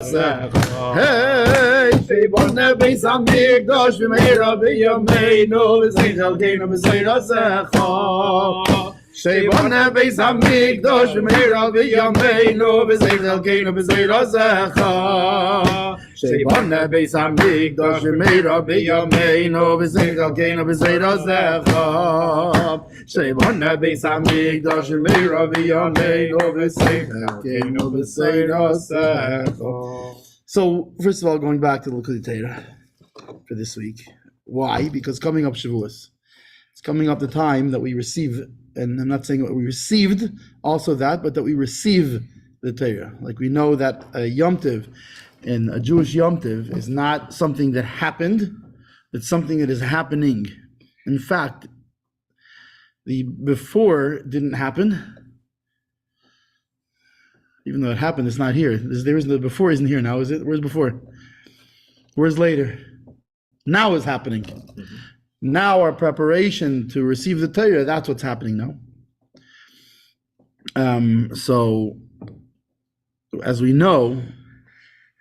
Hey, Shebona Beis Hamikdash v'meira b'yameinu v'zeichelkeinu b'seirasecha. Shebona Beis Hamikdash v'meira b'yameinu v'zeichelkeinu b'seirasecha. Shebona Beis Hamikdash v'meira b'yameinu v'zeichelkeinu b'seirasecha. Shebona Beis Hamikdash v'meira b'yameinu v'zeichelkeinu b'seirasecha. So, first of all, going back to the loftier Torah for this week. Why? Because coming up Shavuos. It's coming up the time that we receive, and I'm not saying what we received, also that, but that we receive the Torah. Like we know that a Yom Tov, and a Jewish Yom Tov, is not something that happened, it's something that is happening. In fact, the before didn't happen. Even though it happened, it's not here. The before isn't here now, is it? Where's before? Where's later? Now is happening. Now our preparation to receive the Torah, that's what's happening now. So, as we know,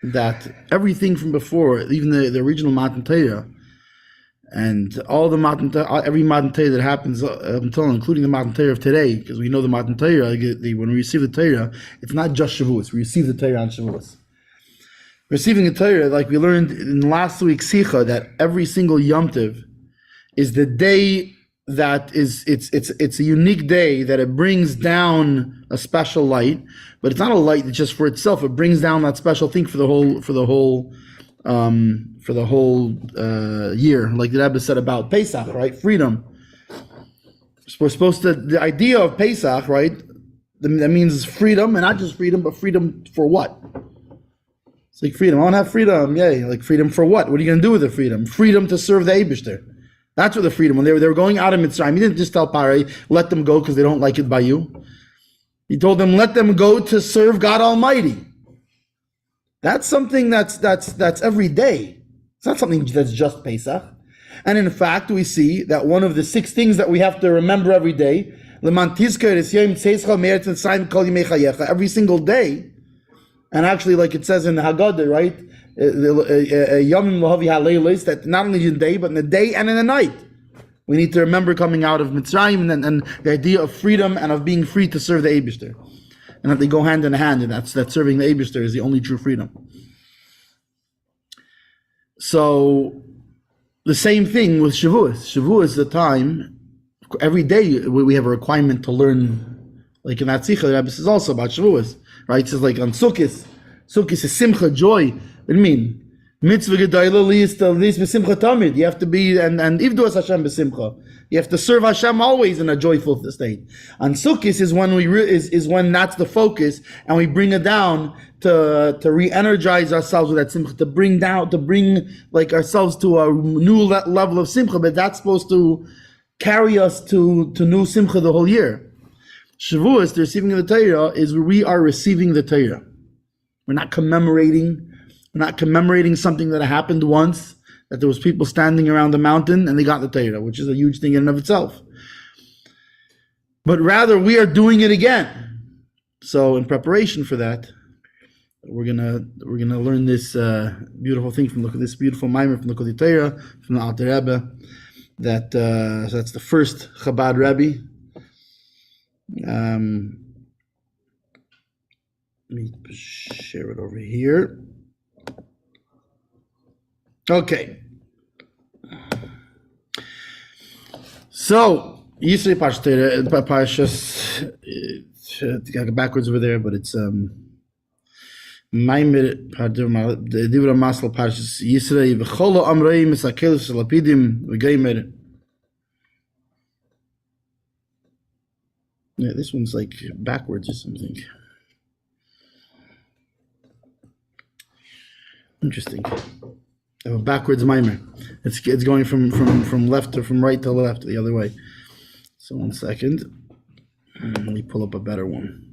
that everything from before, even the original Matan Torah, and all the Matan Torah, every Matan Torah that happens until, including the Matan Torah of today, because we know the Matan Torah, when we receive the Torah, it's not just Shavuos. We receive the Torah on Shavuos. Receiving the Torah, like we learned in last week's Sikha, that every single Yom Tov is the day that it's a unique day that it brings down a special light, but it's not a light that's just for itself. It brings down that special thing for the whole year, like the Rebbe said about Pesach, right? Freedom. We're supposed to, the idea of Pesach, right? That means freedom, and not just freedom, but freedom for what? It's like freedom. I don't have freedom, yay. Like freedom for what? What are you going to do with the freedom? Freedom to serve the Eibishter. That's what the freedom. When they were going out of Mitzrayim, he didn't just tell Pare, let them go because they don't like it by you. He told them, let them go to serve God Almighty. That's something that's every day. It's not something that's just Pesach. And in fact, we see that one of the 6 things that we have to remember every day, every single day, and actually like it says in the Haggadah, right? That not only in the day, but in the day and in the night. We need to remember coming out of Mitzrayim and the idea of freedom and of being free to serve the Eibishter. And that they go hand in hand, and that serving the Eibishter is the only true freedom. So, the same thing with Shavuos. Shavuos is the time, every day we have a requirement to learn, like in that Sikha, the Rebbe says also about Shavuos, right? It says like on Sukkot is Simcha, joy. What do you mean? Mitzvah Gedayla Lis B'Simcha Tamid. You have to be, and Ivdu as Hashem B'Simcha. You have to serve Hashem always in a joyful state. And Sukkot is when is when that's the focus, and we bring it down to re-energize ourselves with that Simcha, to bring like ourselves to a new level of Simcha. But that's supposed to carry us to new Simcha the whole year. Shavuos, the receiving of the Torah, is where we are receiving the Torah. We're not commemorating something that happened once, that there was people standing around the mountain and they got the Torah, which is a huge thing in and of itself. But rather, we are doing it again. So, in preparation for that, we're gonna learn this beautiful thing from this beautiful mimer from the loftier Torah, from the Alter Rebbe. So that's the first Chabad Rebbe. Let me share it over here. Okay. So, Yisro Parshas, got backwards over there, but it's Maimer Divra Masal Parshas Yisro v'cholo amrei misakel shalapidim v'geimer. Yeah, this one's like backwards or something. Interesting. I have a backwards mimer. It's going from left to from right to left, the other way. So 1 second. Let me pull up a better one.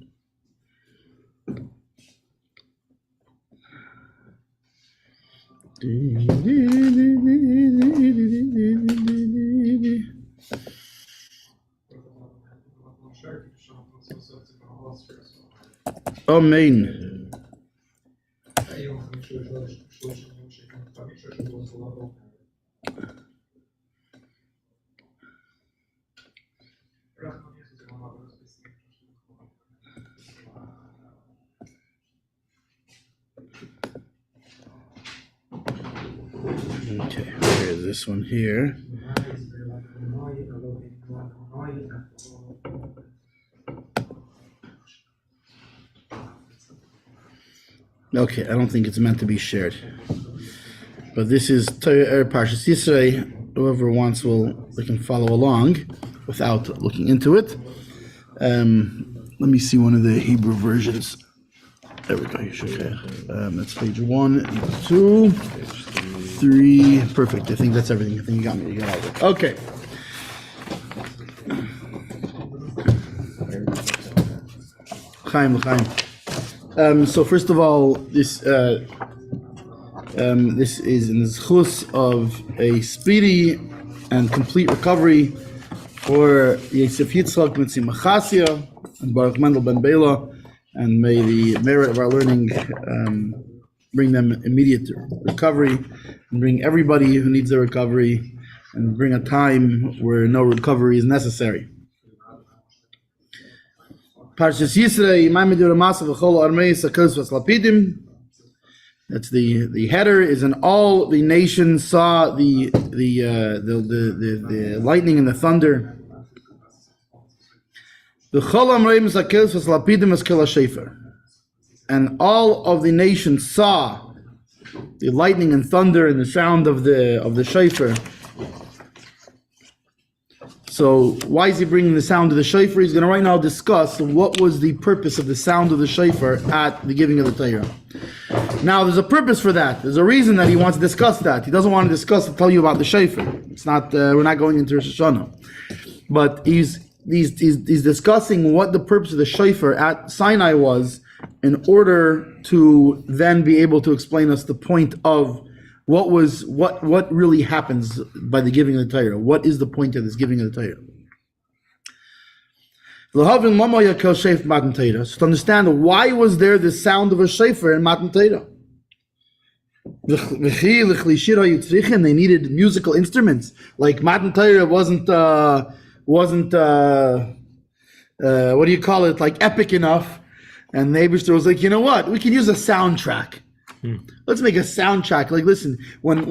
Amen. Okay, here's this one here. Okay, I don't think it's meant to be shared. But this is Torah Parshas Yisro. Whoever wants they can follow along without looking into it. Let me see one of the Hebrew versions. There we go. That's page 1, 2, 3. Perfect. I think that's everything. I think you got me. You got all of it. Okay. Chaim. So first of all, this is in the discourse of a speedy and complete recovery for Yosef Yitzchak Mitzi Machasia and Rabbi Mendel ben Bela, and may the merit of our learning bring them immediate recovery, and bring everybody who needs a recovery, and bring a time where no recovery is necessary. Parshas Yisro, that's the header, is in all the nations saw the lightning and the thunder. And all of the nations saw the lightning and thunder and the sound of the shofar. So why is he bringing the sound of the shofar? He's going to right now discuss what was the purpose of the sound of the shofar at the giving of the Torah. Now there's a purpose for that. There's a reason that he wants to discuss that. He doesn't want to tell you about the shofar. It's not. We're not going into Rosh Hashanah, but he's discussing what the purpose of the shofar at Sinai was, in order to then be able to explain us the point of what really happens by the giving of the Torah. What is the point of this giving of the Torah? So to understand why was there the sound of a shofar in Matan Torah? They needed musical instruments. Like Matan Torah wasn't what do you call it? Like epic enough. And the Eibishter was like, you know what? We can use a soundtrack. Let's make a soundtrack. Like, listen, when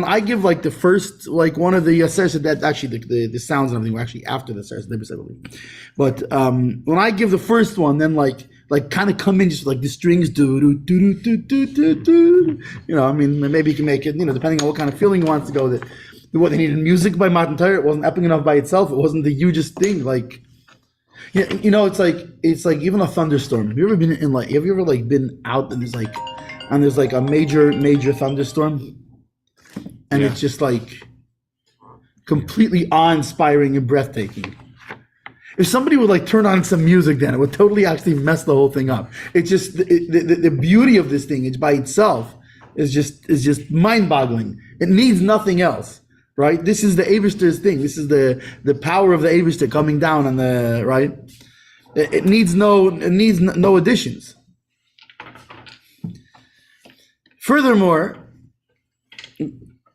I give like the first, like one of the that actually the sounds and everything were actually after the Seres, but when I give the first one, then like kind of come in just like the strings do. You know, I mean, maybe you can make it, you know, depending on what kind of feeling you want to go with it. What they needed music by Matan Torah, it wasn't epic enough by itself. It wasn't the hugest thing. Like, you know, it's like even a thunderstorm. Have you ever been been out and there's like a major thunderstorm, and it's just like completely awe-inspiring and breathtaking. If somebody would like turn on some music, then it would totally actually mess the whole thing up. It's just the beauty of this thing is by itself is just mind-boggling. It needs nothing else. Right, this is the Eibishter's thing. This is the power of the Eibishter coming down on the right. It needs no additions. Furthermore,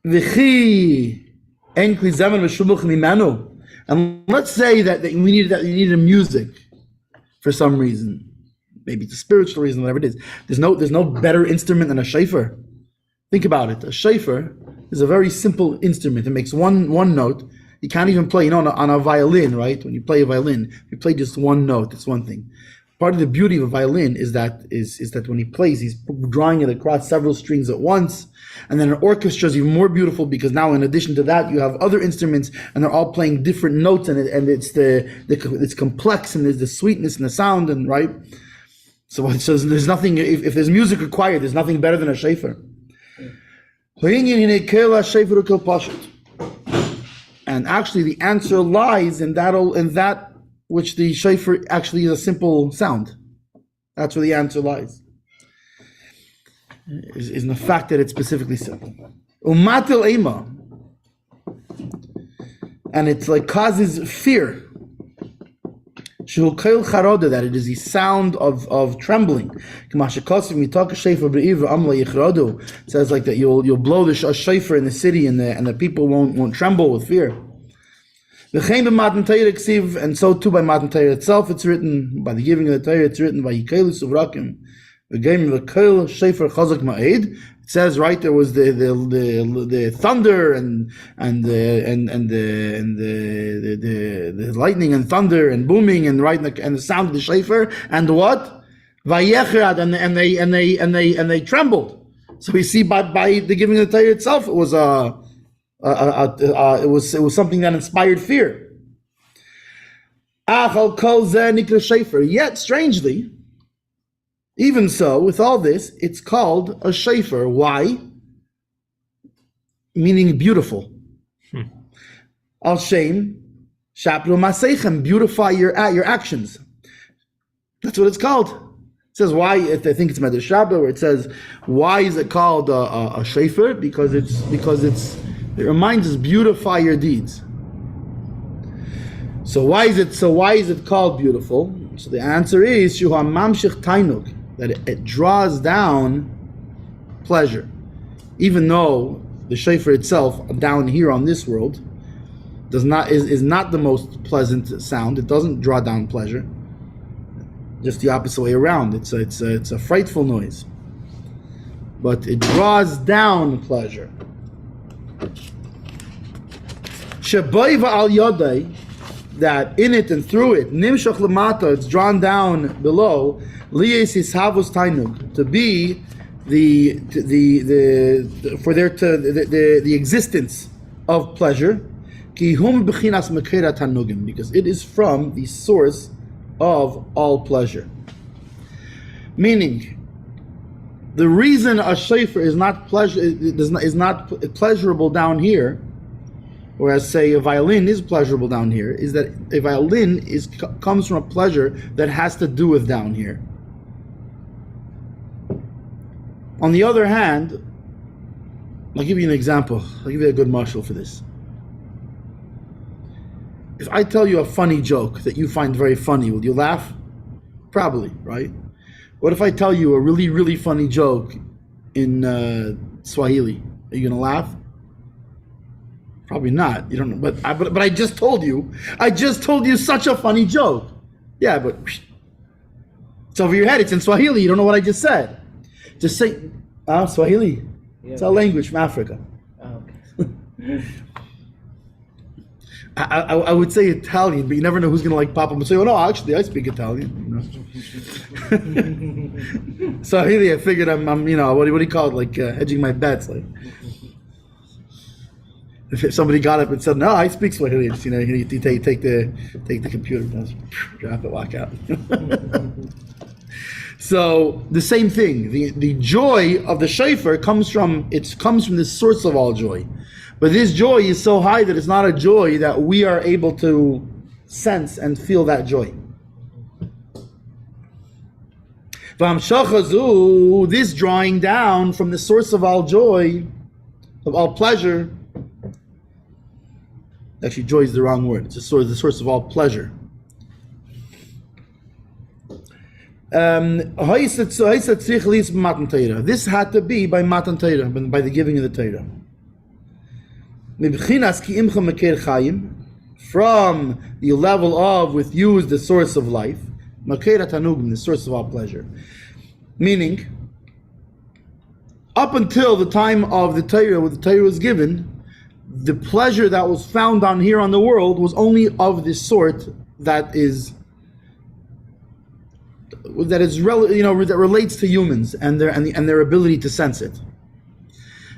and let's say that you needed music for some reason, maybe it's a spiritual reason, whatever it is. There's no better instrument than a shofar. Think about it. A shofar is a very simple instrument. It makes one note. You can't even play, on a violin, right? When you play a violin, you play just one note. It's one thing. Part of the beauty of a violin is that when he plays, he's drawing it across several strings at once. And then an orchestra is even more beautiful because now, in addition to that, you have other instruments and they're all playing different notes, and it's complex, and there's the sweetness and the sound, and right. So there's nothing. If there's music required, there's nothing better than a shofar. And actually, the answer lies in that which the shofar actually is a simple sound. That's where the answer lies. Is in the fact that it's specifically simple. Umatil ema, and it's like causes fear. Shehu Kail Charoda, that it is the sound of trembling. It says like that you'll blow the shofar in the city and the people won't tremble with fear. And so too by Matan Torah itself, it's written by the giving of the Torah. It's written by Yikelu Suvrakim. It says right there was the thunder and the lightning and thunder and booming and and the sound of the shofar and what vayechrad and they trembled. So we see by the giving of the Torah itself, it was it was something that inspired fear. Yet strangely, even so, with all this, it's called a shofar. Why? Meaning beautiful. Al Shem, Shapru Maseichem, beautify your actions. That's what it's called. It says why. I think it's Medrash Rabbah where it says why is it called a shofar? Because it reminds us beautify your deeds. So why is it called beautiful? So the answer is Shuha Mamshich Tainuk, that it draws down pleasure. Even though the shofar itself down here on this world is not the most pleasant sound. It doesn't draw down pleasure. Just the opposite way around. It's a frightful noise. But it draws down pleasure. Shabayva al yodai, that in it and through it, nimshach lemata, it's drawn down below, liyes ishavus tainug, to be the existence of pleasure, ki hum bechinas mekera tanugim, because it is from the source of all pleasure. Meaning, the reason a shofar is not pleasurable down here, whereas say a violin is pleasurable down here, is that a violin comes from a pleasure that has to do with down here. On the other hand, I'll give you an example. I'll give you a good mashal for this. If I tell you a funny joke that you find very funny, will you laugh? Probably, right? What if I tell you a really, really funny joke in Swahili? Are you going to laugh? Probably not. You don't know, but I just told you. I just told you such a funny joke. Yeah, but it's over your head. It's in Swahili. You don't know what I just said. Just say, Swahili. Yeah, it's our language from Africa. Oh, okay. I would say Italian, but you never know who's going to pop up and say, "Oh no, actually, I speak Italian." You know? Swahili. I figured I'm what do you call it? Hedging my bets. If somebody got up and said, "No, I speak Swahili," just, you take the computer, drop it, walk out. So the same thing. The joy of the shofar comes from the source of all joy, but this joy is so high that it's not a joy that we are able to sense and feel that joy. This drawing down from the source of all joy, of all pleasure. Actually, joy is the wrong word. It's the source of all pleasure. This had to be by Matan Torah, by the giving of the Torah. From the level of, with you is the source of life, the source of all pleasure. Meaning, up until the time of the Torah, when the Torah was given, the pleasure that was found down here on the world was only of this sort that relates to humans and their ability to sense it.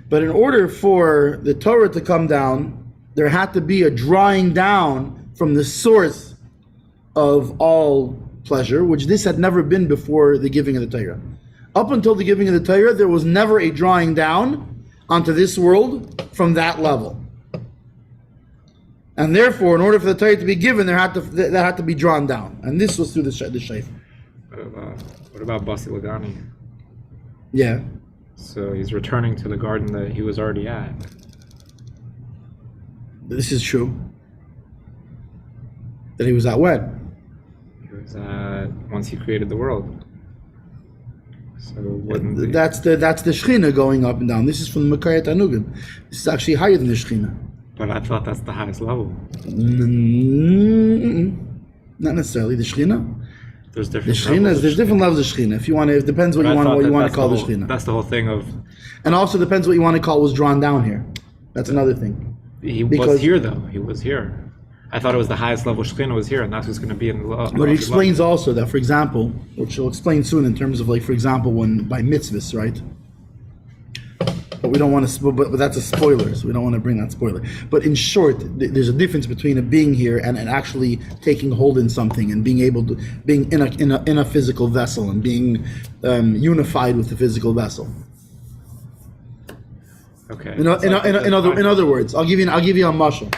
But in order for the Torah to come down, there had to be a drawing down from the source of all pleasure, which this had never been before the giving of the Torah. Up until the giving of the Torah, there was never a drawing down onto this world from that level. And therefore, in order for the Torah to be given, that had to be drawn down. And this was through the shofar. What about Basi Lagani? Yeah. So he's returning to the garden that he was already at. This is true. That he was at when? He is that once he created the world. So wouldn't That's the Shechina going up and down. This is from the Makayat Anugim. This is actually higher than the Shechina. But I thought that's the highest level. Not necessarily the Shechina. There's The different Shechina, levels. there's different levels of Shechina. If you want to, it depends what But you I want, thought what you that want to that's call the whole- Shechina. That's the whole thing of And also depends what you want to call was drawn down here. That's another thing. he Because- was here though. He was here. I thought it was the highest level Shekhinah was here, and that's what's going to be in the law. But it explains also that, for example, which we'll explain soon in terms of, like, for example, when by mitzvahs, right? But we don't want to, but that's a spoiler, so we don't want to bring that spoiler. But in short, there's a difference between it being here and actually taking hold in something and being able to, being in a physical vessel and being unified with the physical vessel. Okay. In other words, I'll give you a mushal,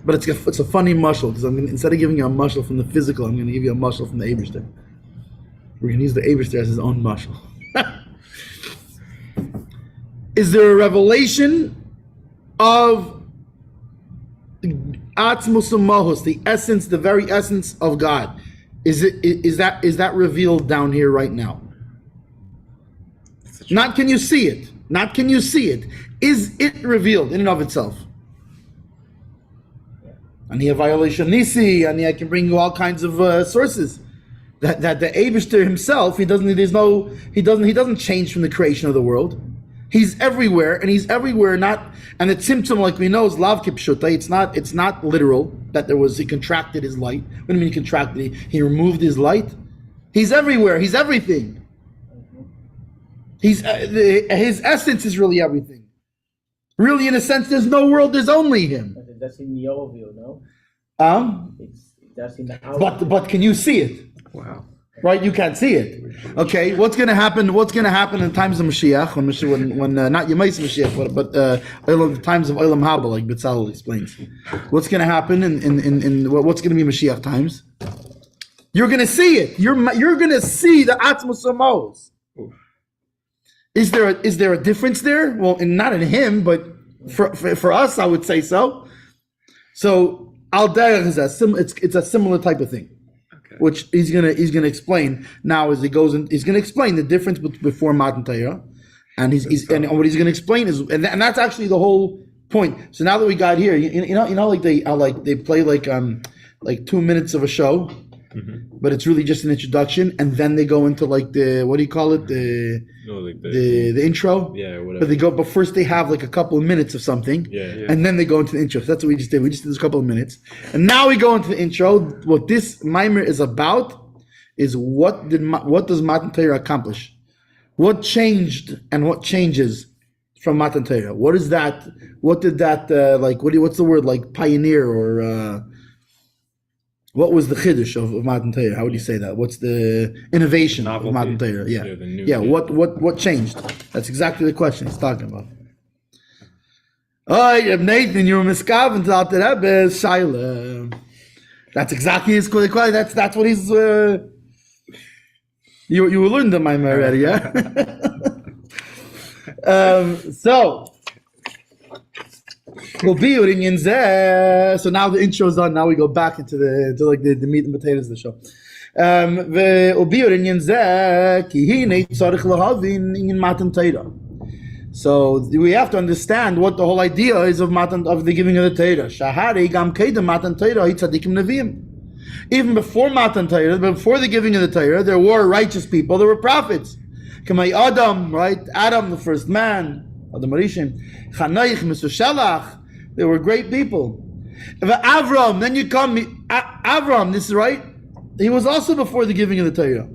but it's a funny mushal because instead of giving you a mushal from the physical, I'm going to give you a mushal from the Eibishter. We're going to use the Eibishter as his own mushal. Is there a revelation of Atzmus Mahus, the essence, the very essence of God? Is that revealed down here right now? Not can you see it? Not can you see it? Is it revealed in and of itself? And he a violation nisi, and I can bring you all kinds of sources that the Eibishter himself, he doesn't change from the creation of the world. He's everywhere, and he's everywhere. And the tzimtzum, like we know, is lav kipshuta. It's not literal that he contracted his light. What do you mean he contracted? He removed his light. He's everywhere. He's everything. His essence is really everything. Really, in a sense, there's no world. There's only him. But that's in the overview, no? That's in the But can you see it? Wow. Right, you can't see it. Okay, what's going to happen? What's going to happen in times of Mashiach? When not Yemais Mashiach, but the times of Olam Haba, like Betzalel explains. What's going to happen in what's going to be Mashiach times? You're going to see it. You're going to see the Atzmus Amos. Is there a difference there? Well, not in him, but for us, I would say so. So Al Derech is it's a similar type of thing. Which he's gonna explain now as he goes in. He's gonna explain the difference before Matan Torah, and what he's gonna explain is, and that's actually the whole point. So now that we got here, you know, like they play like 2 minutes of a show, but it's really just an introduction, and then they go into like the, what do you call it, the intro. Yeah, whatever. But first they have like a couple of minutes of something, and then they go into the intro. So that's what we just did. We just did this couple of minutes, and now we go into the intro. What this mimer is about is what does Matan Torah accomplish? What changed and what changes from Matan Torah? What is that? What did that what's the word, like pioneer, or what was the chiddush of Matan Torah? How would you say that? What's the innovation Novelty. of Matan Torah? Yeah, The new yeah. thing. What changed? That's exactly the question he's talking about. Oh, Nathan, you were miskaven to Alter Rebbe Shaila. That's exactly his question. That's what he's. You learned the mime already, yeah. So. So now the intro's done. Now we go back into the meat and potatoes of the show. So we have to understand what the whole idea is of the giving of the Torah. Even before Matan Torah, before the giving of the Torah, there were righteous people. There were prophets. Kamei Adam, right? Adam, the first man. Adam Rishon, Chanaich, Mr. Shelach, they were great people. Avram, then you come, Avram, this is right, he was also before the giving of the Torah.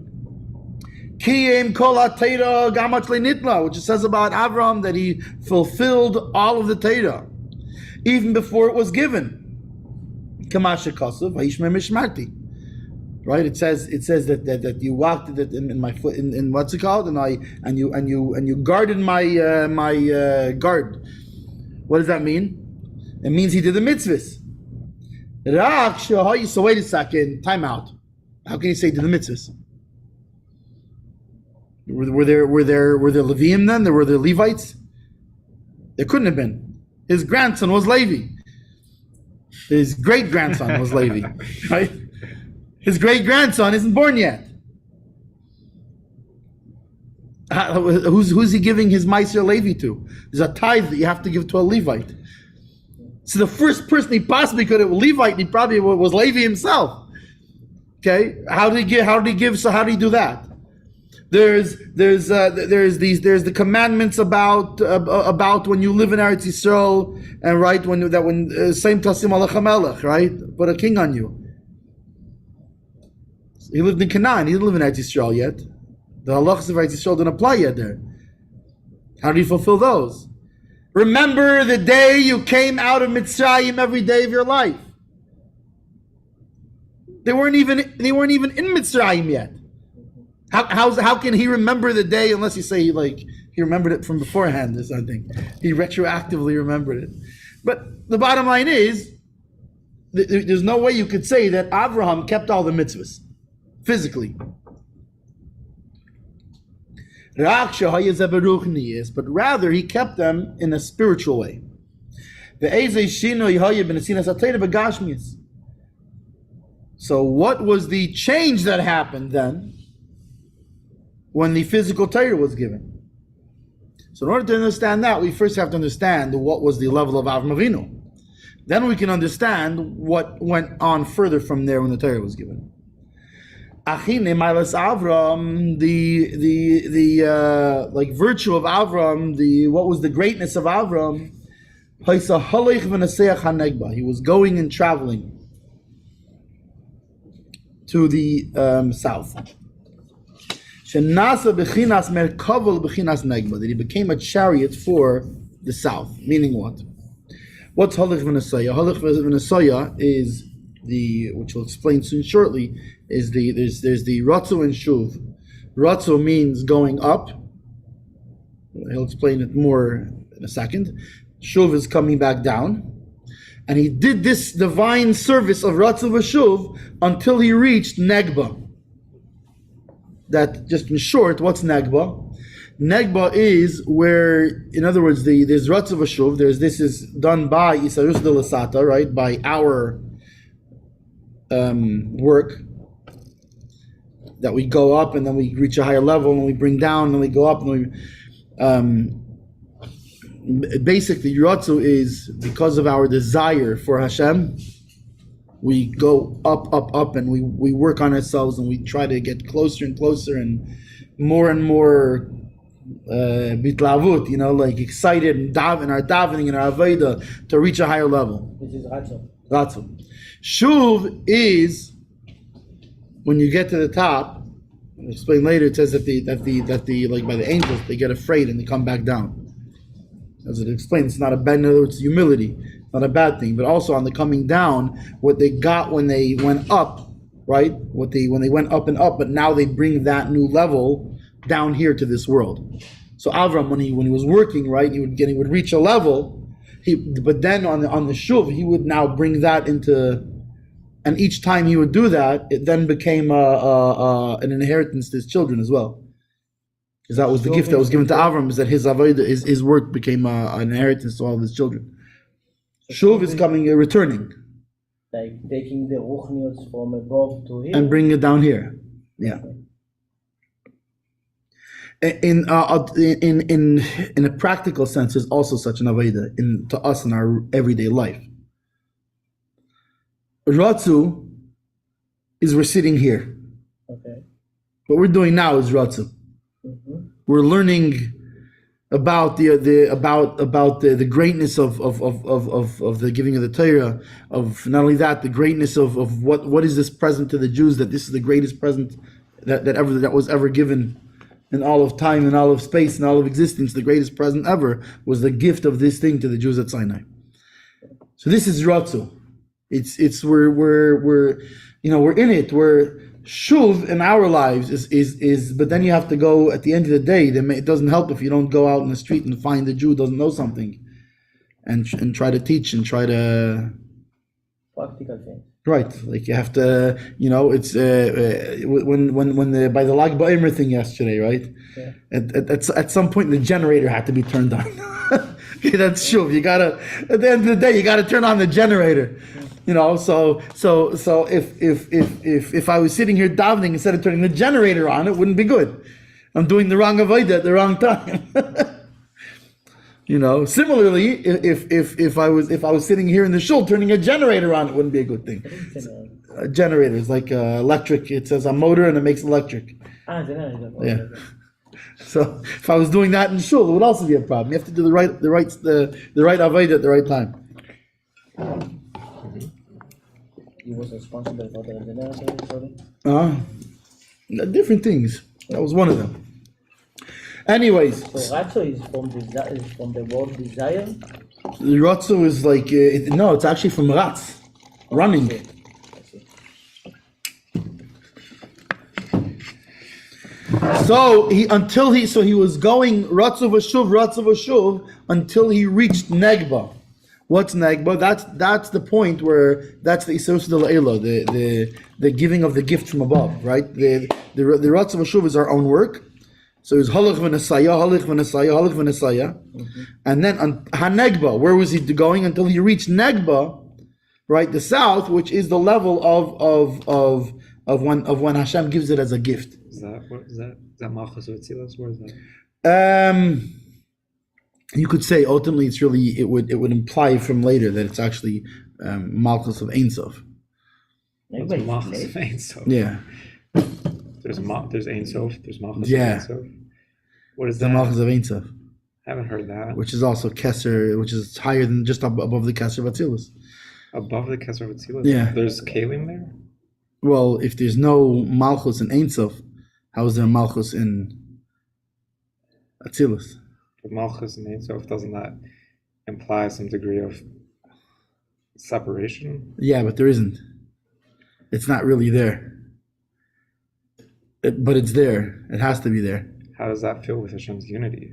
Kiyem kol ha-Torah gamach le'nitla, which it says about Avram that he fulfilled all of the Torah, even before it was given. Kamasha Kasav, Vayishmei Mishmarti. Right, it says that you walked in my foot in what's it called, and you guarded my guard. What does that mean? It means he did the mitzvahs. So wait a second, time out. How can you say he did the mitzvahs? Were there Leviim then? Were there Levites? There couldn't have been. His grandson was Levi. His great grandson was Levi, right? His great-grandson isn't born yet. Who's he giving his Meiser Levi to? There's a tithe that you have to give to a Levite. So the first person he possibly could have was Levite, he probably was Levi himself. Okay, how did he give? So how did he do that? There's the commandments about when you live in Eretz Yisrael, and right when same tasim alach melech, right? Put a king on you. He lived in Canaan. He didn't live in Eretz Yisrael yet. The halachas of Eretz Yisrael didn't apply yet there. How do you fulfill those? Remember the day you came out of Mitzrayim every day of your life. They weren't even in Mitzrayim yet. How can he remember the day unless you say he remembered it from beforehand or something? He retroactively remembered it. But the bottom line is, there's no way you could say that Avraham kept all the mitzvahs physically. But rather he kept them in a spiritual way. So what was the change that happened then when the physical Torah was given? So in order to understand that, we first have to understand what was the level of Avraham Avinu. Then we can understand what went on further from there when the Torah was given. Achine Milas Avram, the virtue of Avram, what was the greatness of Avram? He was going and traveling to the south. That he became a chariot for the south. Meaning what? What's Halich v'Nesaya? Halich v'Nesaya is which we'll explain soon shortly, is there's the Ratzu and Shuv. Ratzu means going up. He'll explain it more in a second. Shuv is coming back down. And he did this divine service of Ratzu v'Shuv until he reached Negba. That, just in short, what's Negba? Negba is where, in other words, there's Ratzu v'Shuv. This is done by Isarus de Lasata, right? By our work, that we go up and then we reach a higher level and we bring down and we go up and we basically Ratzu is because of our desire for Hashem. We go up and we work on ourselves and we try to get closer and closer and more bitlavut, like excited and in our davening and our avodah to reach a higher level. This is Ratzu. Ratzu. Shuv is when you get to the top. I'll explain later. It says that the like by the angels they get afraid and they come back down. As it explains, it's not a bad. In other words, humility, not a bad thing. But also on the coming down, what they got when they went up, right? When they went up and up, but now they bring that new level down here to this world. So Avram, when he was working, right, he would reach a level. But then on the Shuv, he would now bring that into. And each time he would do that, it then became an inheritance to his children as well. Because that was the gift that was given to Avram, is that his avodah, his work became an inheritance to all of his children. Shuv is returning. Like taking the ruchnios from above to here. And bringing it down here. Yeah. In a practical sense, there's also such an avodah to us in our everyday life. Ratzu is we're sitting here. Okay. What we're doing now is Ratzu. Mm-hmm. We're learning about the greatness of the giving of the Torah. Of not only that, the greatness of what is this present to the Jews, that this is the greatest present that was ever given in all of time and all of space and all of existence. The greatest present ever was the gift of this thing to the Jews at Sinai. So this is Ratzu. It's we're in it. We're Shuv in our lives is but then you have to go at the end of the day. It doesn't help if you don't go out in the street and find the Jew who doesn't know something, and try to teach and try to practical things. Right, like you have to, it's when by the Lag BaOmer thing yesterday, right? Yeah. At some point the generator had to be turned on. Okay, that's shuv. You gotta, at the end of the day, you gotta turn on the generator. You know, so if I was sitting here davening instead of turning the generator on, it wouldn't be good. I'm doing the wrong avodah at the wrong time. You know, similarly, if I was sitting here in the shul turning a generator on, it wouldn't be a good thing. A generator is like electric. It says a motor and it makes electric. Generator. Yeah. So if I was doing that in shul, it would also be a problem. You have to do the right avodah at the right time. He was responsible for the generator. Different things. That was one of them. Anyways, So ratzo is from the word desire. the ratzo is like no, it's actually from ratz, running. So he was going ratzo v'shuv until he reached Negba. What's Negba? That's the point where that's the Isos de La'ela, the giving of the gift from above, right? The ratzo v'shuv is our own work. So it was halach v'nesaya, and then on Hanegba, where was he going until he reached Negba, right? The south, which is the level of when Hashem gives it as a gift. Is that Malchus of Atzilus? Where is that? You could say ultimately it would imply from later that it's actually Malchus of Ein Sof. What's Malchus of Ein Sof? Yeah. There's Ein Sof. There's Malchus Yeah. of Ein Sof. What is The that? Malchus of Ein Sof, I haven't heard that. which is also Keser, which is higher than just above the Keser of Atzilus. Above the Kesser of Atzilus? Yeah. There's Kalim there? Well, if there's no Malchus in Ein Sof, how is there Malchus in Atzilus? But Malchus and Ein Sof, doesn't that imply some degree of separation? Yeah, but there isn't. It's not really there. But it's there. It has to be there. How does that feel with Hashem's unity?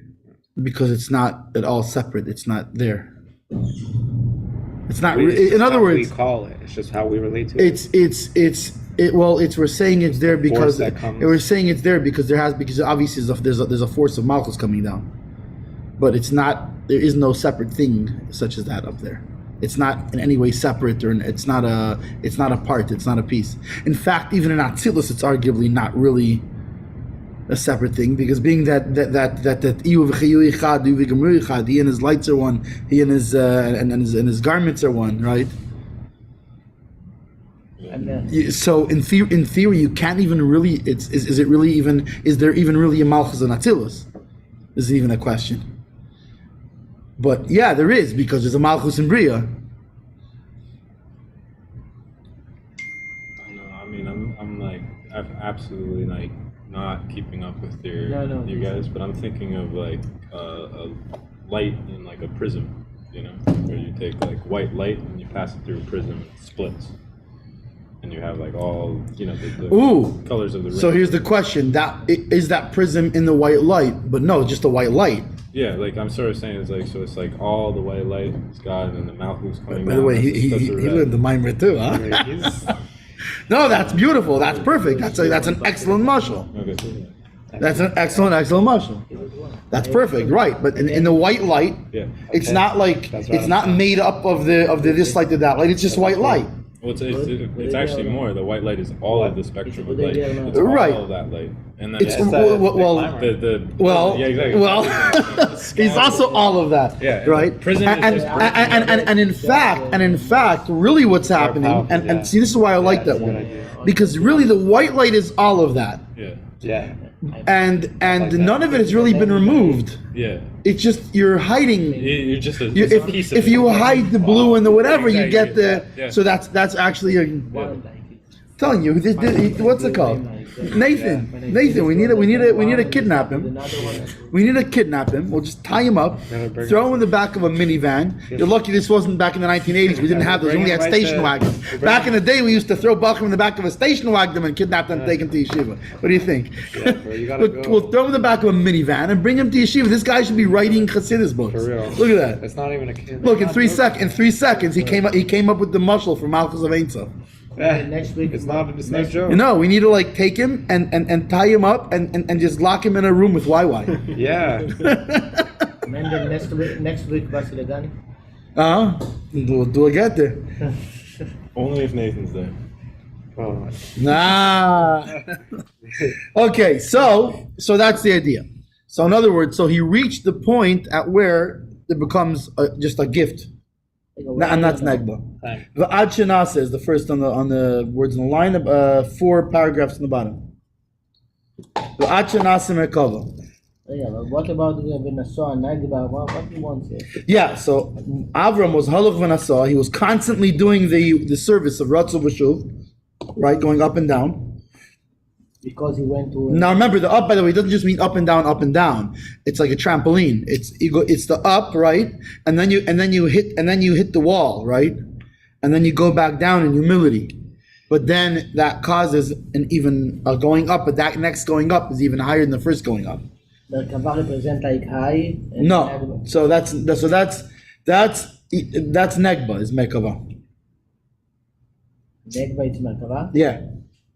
Because it's not at all separate. It's not there. It's not. It's just In other how words, we call it. It's just how we relate to it. we're saying it's there because that comes. we're saying it's there because obviously there's a force of Malchus coming down, but it's not. There is no separate thing such as that up there. It's not in any way separate, or it's not a part. It's not a piece. In fact, even in Atzilus, it's arguably not really a separate thing, because being that Iyu v'chayu ichad, Iyu v'gemru ichad, he and his lights are one, he and his his garments are one, right? So in theory, you can't even really. Is there even really a Malchus and Atzilus? This is even a question. But yeah, there is, because there's a Malchus in Bria. I don't know. I mean, I'm absolutely like not keeping up with you guys, but I'm thinking of like a light in like a prism, where you take like white light and you pass it through a prism, it splits, and you have like all the colors of the rainbow. So here's the question: is that prism in the white light? But no, just a white light. Yeah, like I'm sort of saying, it's like all the white light is God, and then the Malchus coming down. By the way, he learned the Maimer too, huh? No, that's beautiful. That's perfect. That's an excellent mashal. Okay. That's an excellent mashal. That's perfect, right? But in the white light, it's not like it's not made up of the this light to that light. It's just white light. Well, it's actually more. The white light is all of the spectrum of light. It's Right. all of that light, and then It's yeah, exactly. He's also all of that, Yeah, right? prism is And in fact, really, what's happening? And see, this is why I like that one, because really, the white light is all of that, Yeah. and none of it has really been removed. Yeah. It's just you're hiding. You're just a piece of If you hide the blue and the whatever, you get the. Yeah. So that's actually telling you what's it called? Nathan, we need to kidnap him. We need to kidnap him. We'll just tie him up, throw him in the back of a minivan. You're lucky this wasn't back in the 1980s. We didn't have those. We only had station wagons. Back in the day, we used to throw Bachram in the back of a station wagon and kidnap them and take him to yeshiva. What do you think? We'll throw him in the back of a minivan and bring him to yeshiva. This guy should be writing Chassidus books. For real. Look at that. It's not even a kid. Look, in 3 seconds, he came up with the mushal for Malchus of Ein Sof. Next week, It's no joke. No, we need to like take him and tie him up and just lock him in a room with YY. Yeah. Mendel Next week, Basilegani. Do I get there? Only if Nathan's there. Oh, Nah. Okay, so that's the idea. So in other words, so he reached the point at where it becomes just a gift, and that's negba. thanks. The ad shenasa is the first on the words in the line. 4 paragraphs in the bottom. The ad shenasa merkava. Yeah, but what about the Nassau and Nagba? What do you want here? Yeah, so Avram was halach v'nasah. He was constantly doing the service of Ratzu v'shuv, right, going up and down. Because he went to. Now remember, the up, by the way, doesn't just mean up and down, up and down. It's like a trampoline. It's the up, right, and then you hit the wall, right, and then you go back down in humility. But then that causes an even going up. But that next going up is even higher than the first going up. The Kavah represent like high. And No, Nagba. so that's negba is mekava. Nagba it's Merkava. Yeah,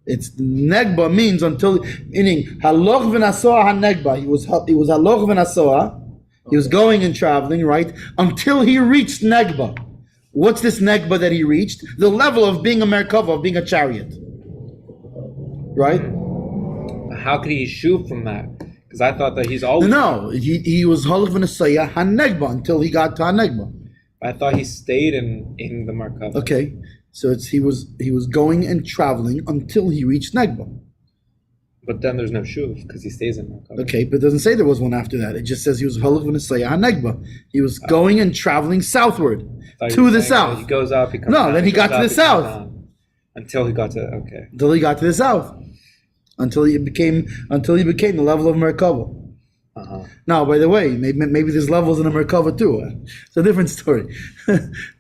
it's negba means meaning haloch v'nasoah ha-negba. He was haloch v'nasoah. He was going and traveling, right, until he reached negba. What's this negba that he reached? The level of being a merkava, of being a chariot, right? How could he shoot from that? Because I thought that he's always. No, he was haloch v'nasoah ha-negba until he got to ha-negba. I thought he stayed in the Markava. Okay, so he was going and traveling until he reached negba. But then there's no shuv because he stays in Markava. Okay, but it doesn't say there was one after that. It just says he was halach v'nesayah ha-negba. He was going and traveling southward to the south. He goes up. He comes No, down, then he got goes to up, the he comes south. down. Until he got to Until he got to the south. Until he became the level of Merkava. Uh-huh. Now, by the way, maybe there's levels in a Merkava too. It's a different story.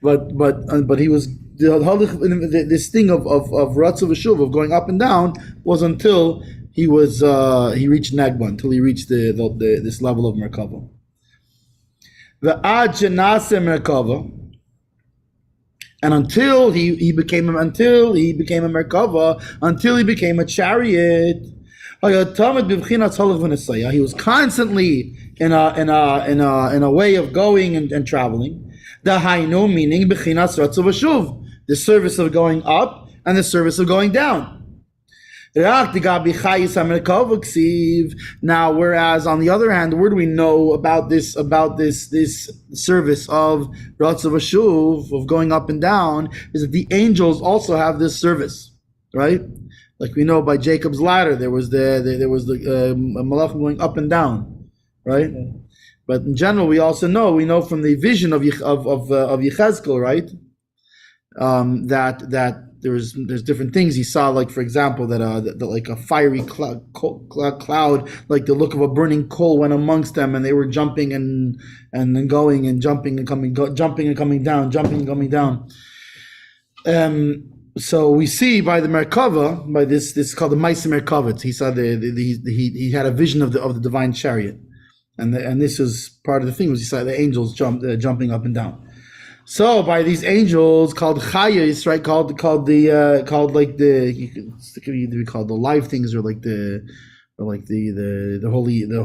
but he was this thing of Ratzu v'shuv, of going up and down, was until he reached Nagba, until he reached this level of Merkava. The ad shenase Merkava, and until he became a Merkava, until he became a chariot. He was constantly in a way of going and traveling. The hainu meaning bechinas ratzu v'shuv, the service of going up and the service of going down. Now, whereas on the other hand, where do we know about this service of ratzu v'shuv, of going up and down, is that the angels also have this service, right? Like we know by Jacob's ladder, there was the malachim going up and down, right? Okay. But in general, we know from the vision of Yechezkel, right? That there's different things he saw, like for example that like a fiery cloud, like the look of a burning coal went amongst them, and they were jumping and then going and jumping and coming down. So we see by the Merkava, by this called the Maisa Merkavot, he saw he had a vision of the divine chariot, and this is part of the thing, was he saw the angels jumping up and down. So by these angels called Chayos, right, called the live things, or the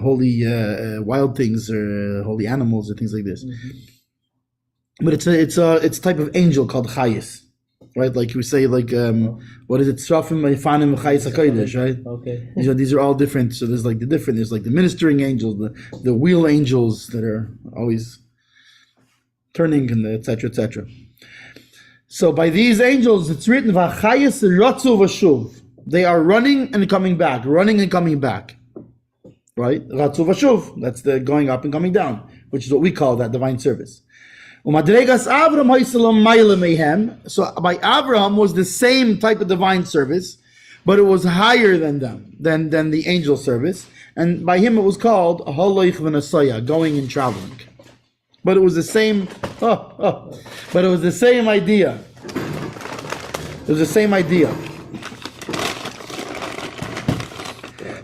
holy wild things, or holy animals, or things like this. Mm-hmm. But it's a type of angel called Chayos. Right, like we say, like what is it? Srafim, Ifanim, Chayis HaKodesh, right? Okay. These are all different. So there's like the ministering angels, the wheel angels that are always turning, and etc. etc. So by these angels, it's written V'chayis Ratzu v'shuv. They are running and coming back, right? Ratzu v'shuv. That's the going up and coming down, which is what we call that divine service. So by Abraham was the same type of divine service, but it was higher than the angel service, and by him it was called haloch v'nasaya, going and traveling. But it was the same. But it was the same idea. It was the same idea.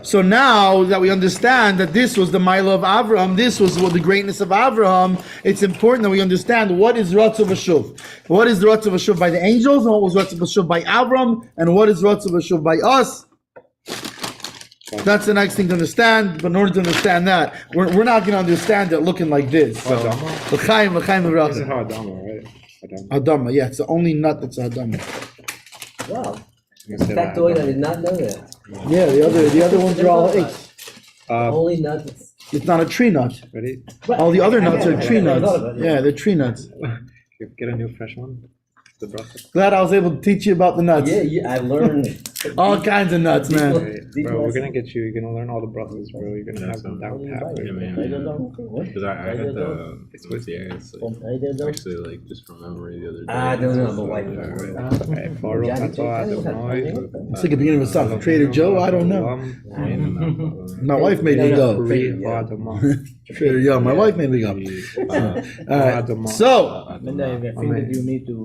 So now that we understand that this was the Mila of Avraham, this was the greatness of Avraham, it's important that we understand what is Ratzu v'shuv. What is the Ratzu v'shuv by the angels, and what was Ratzu v'shuv by Avraham, and what is Ratzu v'shuv by us. That's the next thing to understand. But in order to understand that, we're not going to understand it looking like this. So, l'chaim This is l'bracha. Hadama, right? Hadama, yeah, it's the only nut that's a hadama. Wow. You can say that. Factoid, I did not know that. Yeah, the other ones are all eggs. Only nuts. It's not a tree nut. Ready? All the other nuts are tree I thought nuts. about it. Yeah, they're tree nuts. Get a new fresh one. The bracha. Glad I was able to teach you about the nuts. Yeah, I learned. All kinds of nuts, man. Bro, we're gonna get you. You're gonna learn all the brachas, bro. You're gonna have them down pat. Yeah, man. Because I had the loftier. It's like, actually like just from memory the other day. I don't know, but why? It's like the beginning of a song. Trader Joe, I don't know. My wife made me go. Trader Joe, my wife made me go. All right. So, Mendel, I think that you need to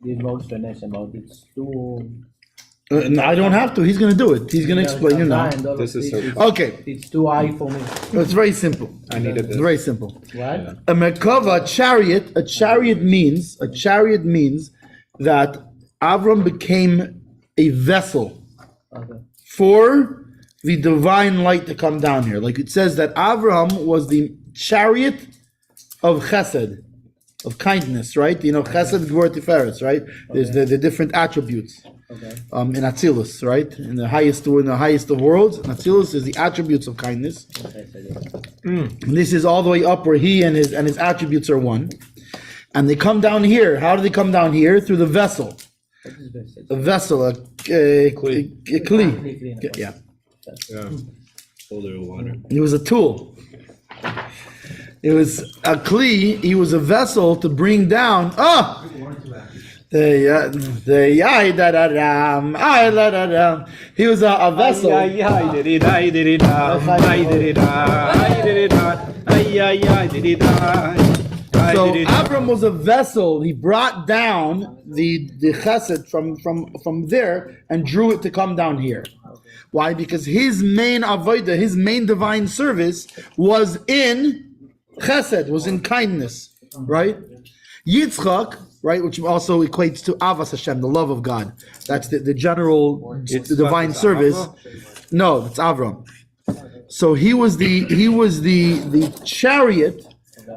give more explanation about it's too. I don't have to. He's going to do it. He's going to explain, you know. This is so. Okay. It's too high for me. It's very simple. I needed It's this. very simple. What? A Merkava, a chariot means that Avram became a vessel Okay. for the divine light to come down here. Like it says that Avram was the chariot of chesed, of kindness, right? You know, chesed, gvur, tiferes, right? There's the different attributes. Okay. In Atzilus, right? In the highest of worlds, in Atzilus is the attributes of kindness. And this is all the way up where he and his attributes are one. And they come down here. How do they come down here? Through the vessel. A vessel, a kli. Yeah. Yeah. Holder of water. He was a tool. It was a kli. He was a vessel to bring down. He was a vessel. So Abram was a vessel. He brought down the chesed from there and drew it to come down here. Why? Because his main avodah, his main divine service was in chesed, was in kindness, right? Yitzchak, right, which also equates to Avas Hashem, the love of God. That's the general the divine service. No, it's Avram. So he was the chariot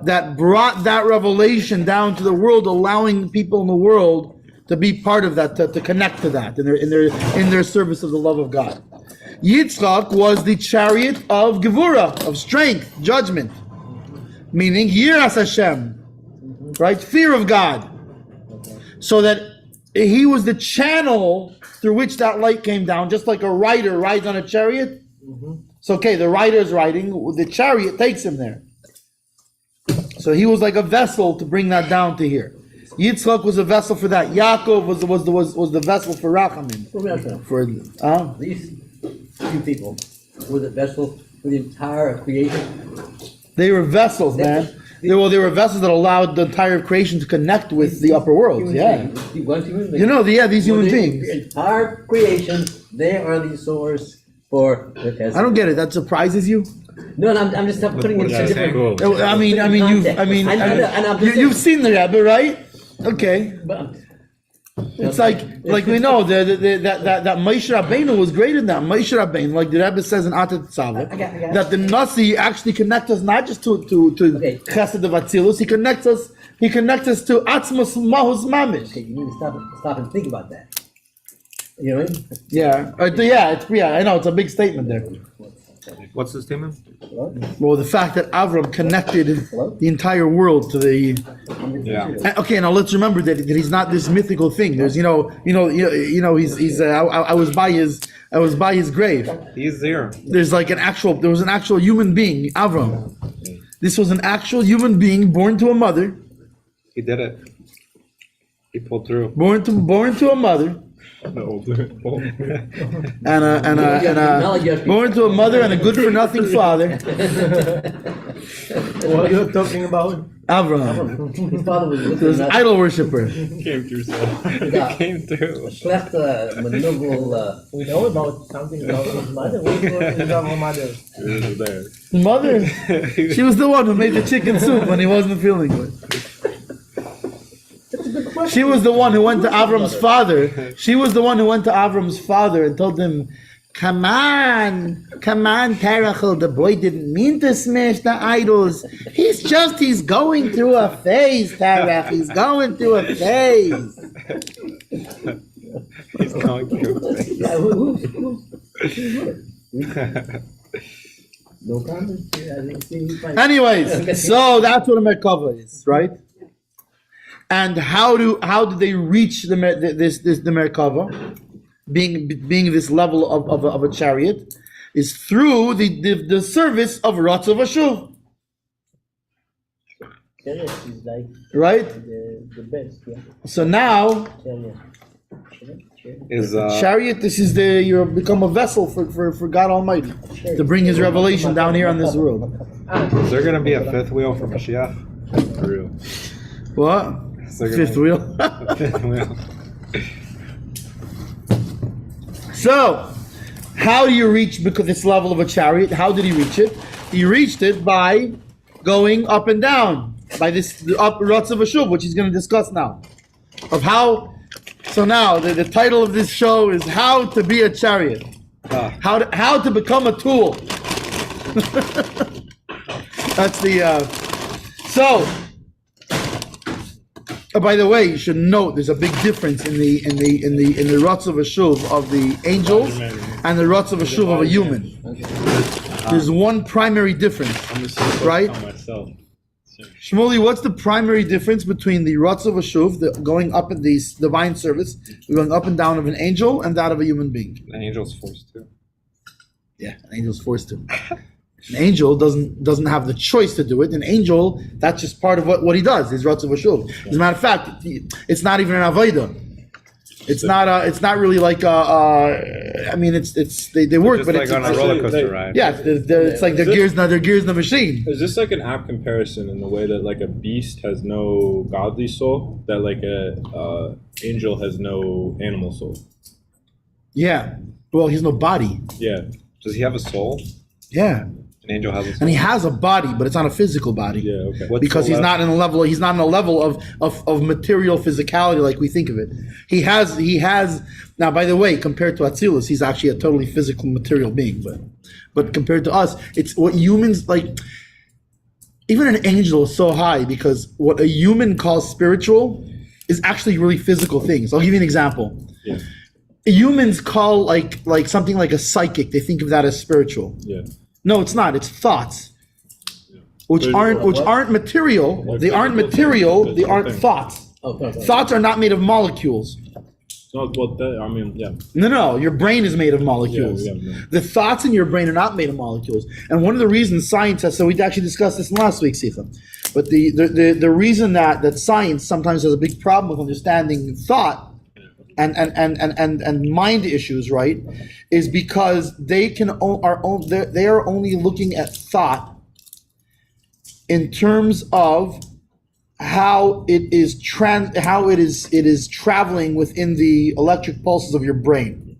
that brought that revelation down to the world, allowing people in the world to be part of that, to connect to that in their service of the love of God. Yitzchak was the chariot of Gevurah, of strength, judgment, meaning Yiras Hashem, right? Fear of God. So that he was the channel through which that light came down, just like a rider rides on a chariot. So, okay, the rider's riding, the chariot takes him there. So he was like a vessel to bring that down to here. Yitzchak was a vessel for that. Yaakov was the vessel for Rachamim. These few people were the vessel for the entire creation. They were vessels, man. They were vessels that allowed the entire creation to connect with the upper worlds. Yeah. You know, these human beings. The entire creation, they are the source for the chesed. I don't get it. That surprises you? No, I'm just putting it in different. You've seen the Rebbe, right? Okay. But, It's like we know that Moshe Rabbeinu was greater than that. Moshe Rabbeinu, like the Rebbe says in Atat Tzava, that the Nasi actually connects us not just to Chesed of Atzilus, he connects us to Atzmos Mahus Mamish. okay, you need to stop and think about that. You know what I mean? Yeah, I know it's a big statement there. What's the statement? Well, the fact that Avram connected the entire world to the. Yeah. Okay, now let's remember that he's not this mythical thing. There's, he's. I was by his grave. He's there. There was an actual human being, Avram. This was an actual human being born to a mother. He did it. He pulled through. Born to a mother. Born to a mother and a good for nothing father. What are you talking about? Avram. His father was He was an idol worshiper. Came through so. Came through. Slecht maneuver. We know about something about his mother. What is our mother? There. Mother, she was the one who made the chicken soup when he wasn't feeling good. She was the one who went to Avram's father. She was the one who went to Avram's father and told him, Come on, Terachel. The boy didn't mean to smash the idols. He's going through a phase, Terach. He's going through a phase. He's going through. Yeah, no comment. I think he's fine. Anyways, so that's what a Merkava is, right? And how do they reach the Merkava, being this level of a chariot, is through the service of Ratzav Ashuv, Chariot is like right? the best, yeah. So now Chariot. Is chariot, this is you become a vessel for God Almighty to bring His revelation down here on this world. is there gonna be a fifth wheel for Mashiach? For real. What? Is there Fifth gonna wheel. be a fifth wheel? So, how do you reach this level of a chariot? How did he reach it? He reached it by going up and down, by this Ratzav Ashuv, which he's going to discuss now. Of how. So now the title of this show is How to Be a Chariot. How to become a tool. That's the. So. By the way, you should note there's a big difference in the Ratzav Ashuv of the angels and the Ratzav Ashuv of a human. There's one primary difference, I'm just gonna right? focus on myself. Shmuley, what's the primary difference between the Ratzav Ashuv, the going up in the divine service, going up and down of an angel, and that of a human being? The angel's forced to. Yeah, an angel's forced to. An angel doesn't have the choice to do it. An angel, that's just part of what he does. His Ratzav Ashuv. As a matter of fact, it's not even an avodah. It's not really like I mean, they work, Just but like it's on a roller coaster ride. yeah, it's like their gears in the machine. Is this like an apt comparison in the way that like a beast has no godly soul, that like a angel has no animal soul? Yeah. Well, he has no body. Yeah. Does he have a soul? Yeah. An angel has a soul. And he has a body, but it's not a physical body. Yeah. Okay. What's Because the he's not in a level. He's not in a level of material physicality like we think of it. He has. Now, by the way, compared to Atzilus, he's actually a totally physical, material being. But compared to us, it's what humans like. Even an angel is so high because what a human calls spiritual is actually really physical things. I'll give you an example. Yeah. Humans call like something like a psychic. They think of that as spiritual. Yeah. No, it's not. It's thoughts, which There's- aren't material. Like They aren't physical material. things, They physical aren't things. thoughts. Okay. Thoughts are not made of molecules. No, well, I mean, yeah. No. Your brain is made of molecules. Yeah. The thoughts in your brain are not made of molecules. And one of the reasons science has, so we actually discussed this in last week, Sicha. But the reason that science sometimes has a big problem with understanding thought and mind issues, right, is because they are only looking at thought in terms of how it is traveling within the electric pulses of your brain.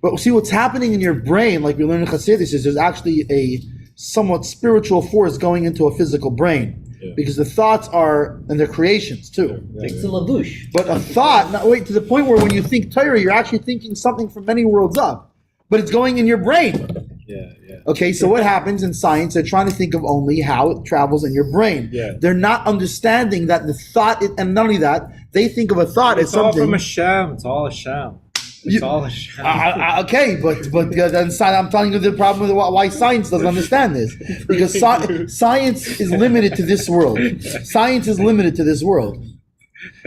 But see what's happening in your brain, like we learned in Chassidus, is there's actually a somewhat spiritual force going into a physical brain. Yeah. Because the thoughts are, and they're creations too. It's a lavouche. But a thought, to the point where when you think Torah, you're actually thinking something from many worlds up. But it's going in your brain. Yeah. Okay, so what happens in science? They're trying to think of only how it travels in your brain. Yeah. They're not understanding that the thought, and not only that, they think of a thought as It's all something. from a sham. It's all a sham. It's all a sham. Okay, but then I'm telling you the problem with why science doesn't understand this, because science is limited to this world. Science is limited to this world.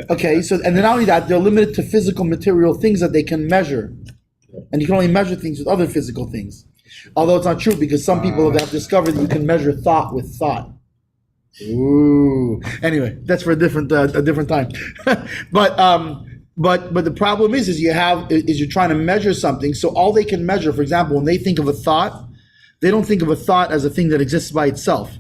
Okay, so and then not only that, they're limited to physical, material things that they can measure, and you can only measure things with other physical things. Although it's not true, because some people have discovered that you can measure thought with thought. Ooh. Anyway, that's for a different time. But the problem is you're trying to measure something. So all they can measure, for example, when they think of a thought, they don't think of a thought as a thing that exists by itself.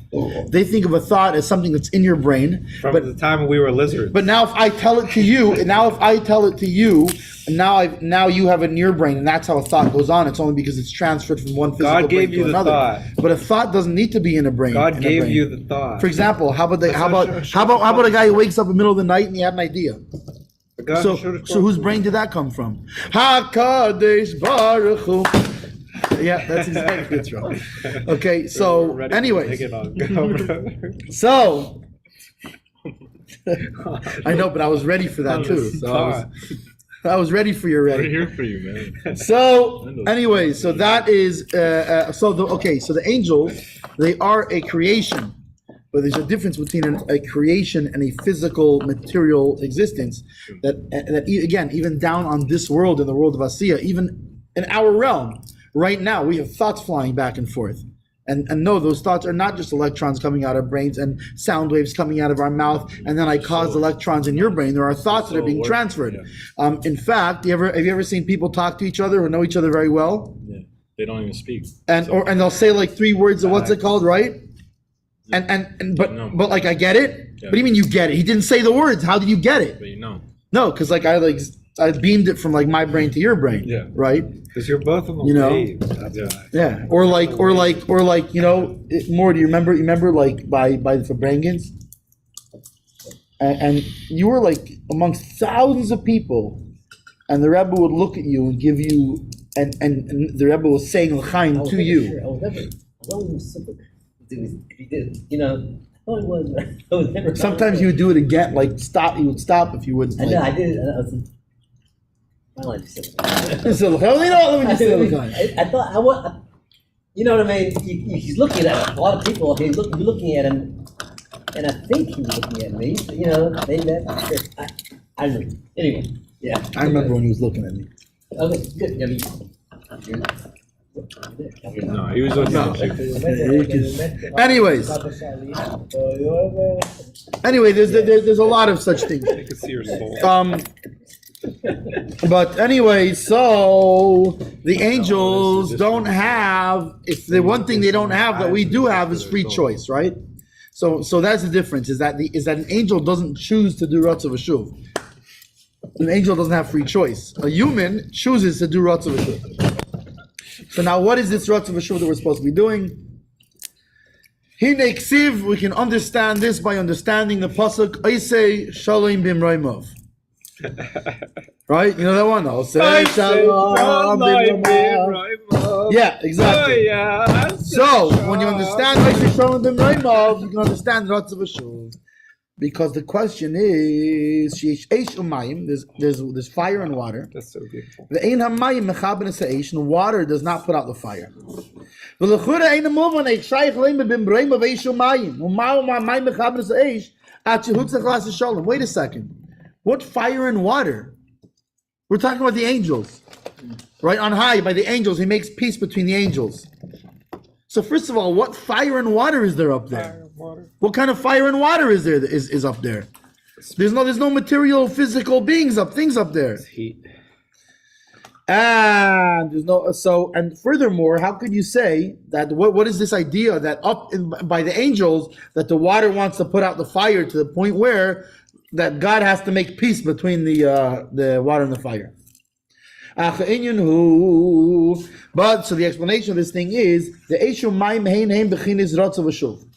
They think of a thought as something that's in your brain. From the time we were lizards. But now if I tell it to you, now you have it in your brain, and that's how a thought goes on. It's only because it's transferred from one physical God brain gave to you the another. thought. But a thought doesn't need to be in a brain. God gave you the thought. For example, how about a guy who wakes up in the middle of the night and he had an idea? So whose brain did that come from? HaKadosh Baruch Hu. Yeah, that's exactly what's wrong. Okay, so Ready to anyways, take it on. Go, brother. so I know, but I was ready for that too. So I was ready for your We're ready. here for you, man. So anyway, so that is so the angels, they are a creation, but there's a difference between a creation and a physical material existence. That again, even down on this world, in the world of Asiya, even in our realm, right now we have thoughts flying back and forth. And no, those thoughts are not just electrons coming out of brains and sound waves coming out of our mouth, and then I cause electrons in your brain. There are thoughts that are being transferred. In fact, have you ever seen people talk to each other or know each other very well? Yeah. They don't even speak. And they'll say like 3 words of what's it called, right? But like I get it. Yeah. What do you mean you get it? He didn't say the words. How did you get it? But you know. No, because like I beamed it from like my brain to your brain. Yeah. Right. Because you're both of them. You know? waves. That's why. Yeah, or like, you know, more. Do you remember, like by the Fabrangans, and you were like amongst thousands of people, and the Rebbe would look at you and give you, and the Rebbe was saying l'chaim to you. I was never simple. If he did, you know, I was never. Sometimes you would do it again, like stop. You would stop if you wouldn't. I Like, know, I did. I don't like to sit. So, how do you know when you say l'chaim? I thought I want. You know what I mean? He's looking at a lot of people. He's looking at him, and I think he was looking at me. You know, maybe that. I don't know. Anyway, yeah. I remember when he was looking at me. Okay, good. I mean, No, he was looking at you. Anyway, there's a lot of such things. I could see your soul. But anyway, so the angels don't have. If the one thing they don't have that we do have is free choice, right? So that's the difference. Is that an angel doesn't choose to do Ratzav V'Shuv. An angel doesn't have free choice. A human chooses to do Ratzav V'Shuv. So now, what is this Ratzav V'Shuv that we're supposed to be doing? Hine Ksiv, we can understand this by understanding the pasuk Oisei Shalom Bimraimov. Right? You know that one? Oisei Shalom Bimraimov. Yeah, exactly. Oh, yeah. So when you understand Oisei Shalom Bimraimov, you can understand Ratzav V'Shuv. Because the question is, there's fire and water. That's so beautiful. And water does not put out the fire. Wait a second. What fire and water? We're talking about the angels. Right? On high, by the angels, he makes peace between the angels. So first of all, what fire and water is there up there? What kind of fire and water is there? Is up there? There's no material, physical things up there. It's heat. And there's no and furthermore, how could you say that? What is this idea that by the angels that the water wants to put out the fire to the point where that God has to make peace between the water and the fire? But so the explanation of this thing is the Eishu Maim Hein Hein Bechinis Ratzav V'Shuv.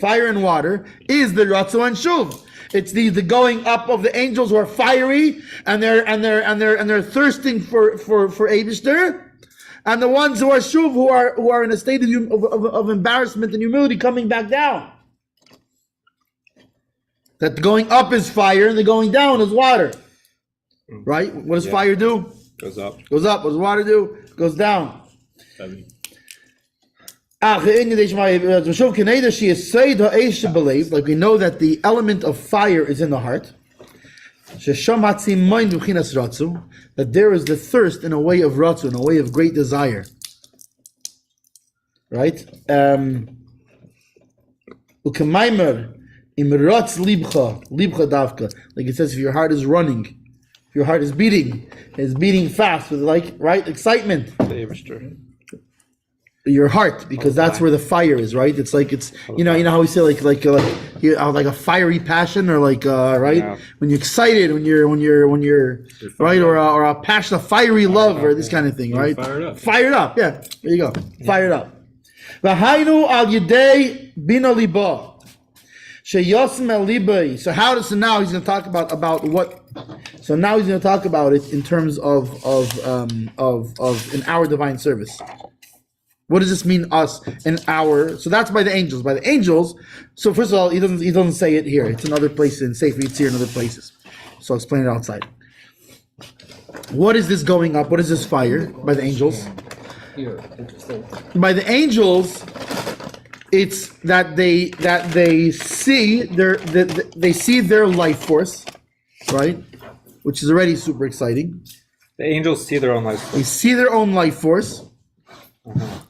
Fire and water is the Ratzav and Shuv. It's the going up of the angels who are fiery and they're thirsting for Eibishter, and the ones who are Shuv who are in a state of embarrassment and humility coming back down. That the going up is fire and the going down is water. Right? What does fire do? Goes up. Goes up. What does water do? Goes down. Like we know that the element of fire is in the heart. That there is the thirst in a way of ratzu, in a way of great desire. Right? Like it says, if your heart is running, if your heart is beating, it's beating fast with excitement. Your heart, because that's where the fire is, right? It's like you know how we say like a fiery passion or right? Yeah. When you're excited, when you're right, or a passion, a fiery love, or this kind of thing, right? Fired up, yeah. There you go, fired up. V'hainu al yedei bina liba. So now he's going to talk about what. So now he's going to talk about it in terms of in our divine service. What does this mean, us in our? So that's by the angels. By the angels. So first of all, he doesn't say it here. It's in other places in Sefer Yitzir and other places. So I'll explain it outside. What is this going up? What is this fire by the angels? Here, interesting. By the angels, it's that they see their life force, right? Which is already super exciting. The angels see their own life. They see their own life force,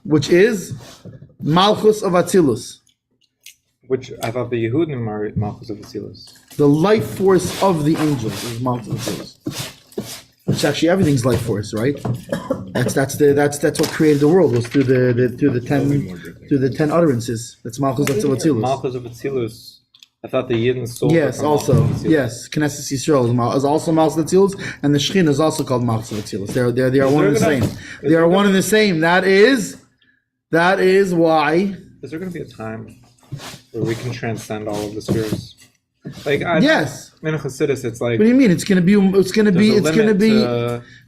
which is Malchus of Atzilus. Which I thought the Yehudim are Malchus of Atzilus. The life force of the angels is Malchus of Atzilus. Which actually everything's life force, right? That's what created the world, was through the 10 utterances. That's Malchus of Atzilus. Malchus of Atzilus. I thought the Yidden soul. Yes, also yes. Knesset Yisrael is also Malchus of Atzilus, and the Shekhinah is also called Malchus of Atzilus. They are one and the same. They are one and the same. That is why. Is there going to be a time where we can transcend all of the spheres? Yes. In Chassidus, it's like. What do you mean? It's going to be.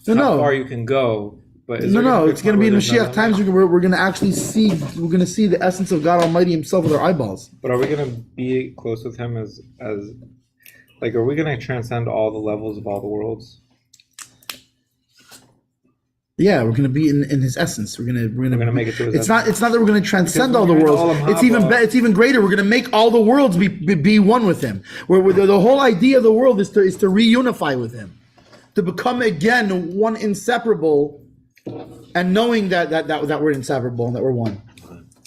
How far you can go. But it's going to be in Mashiach times. We're going to actually see. We're going to see the essence of God Almighty Himself with our eyeballs. But are we going to be close with Him as like? Are we going to transcend all the levels of all the worlds? Yeah, we're going to be in His essence. We're going to make it to His essence. It's not that we're going to transcend all the worlds. It's even greater. We're going to make all the worlds be one with Him. Where the whole idea of the world is to reunify with Him, to become again one inseparable. And knowing that we're inseparable and that we're one.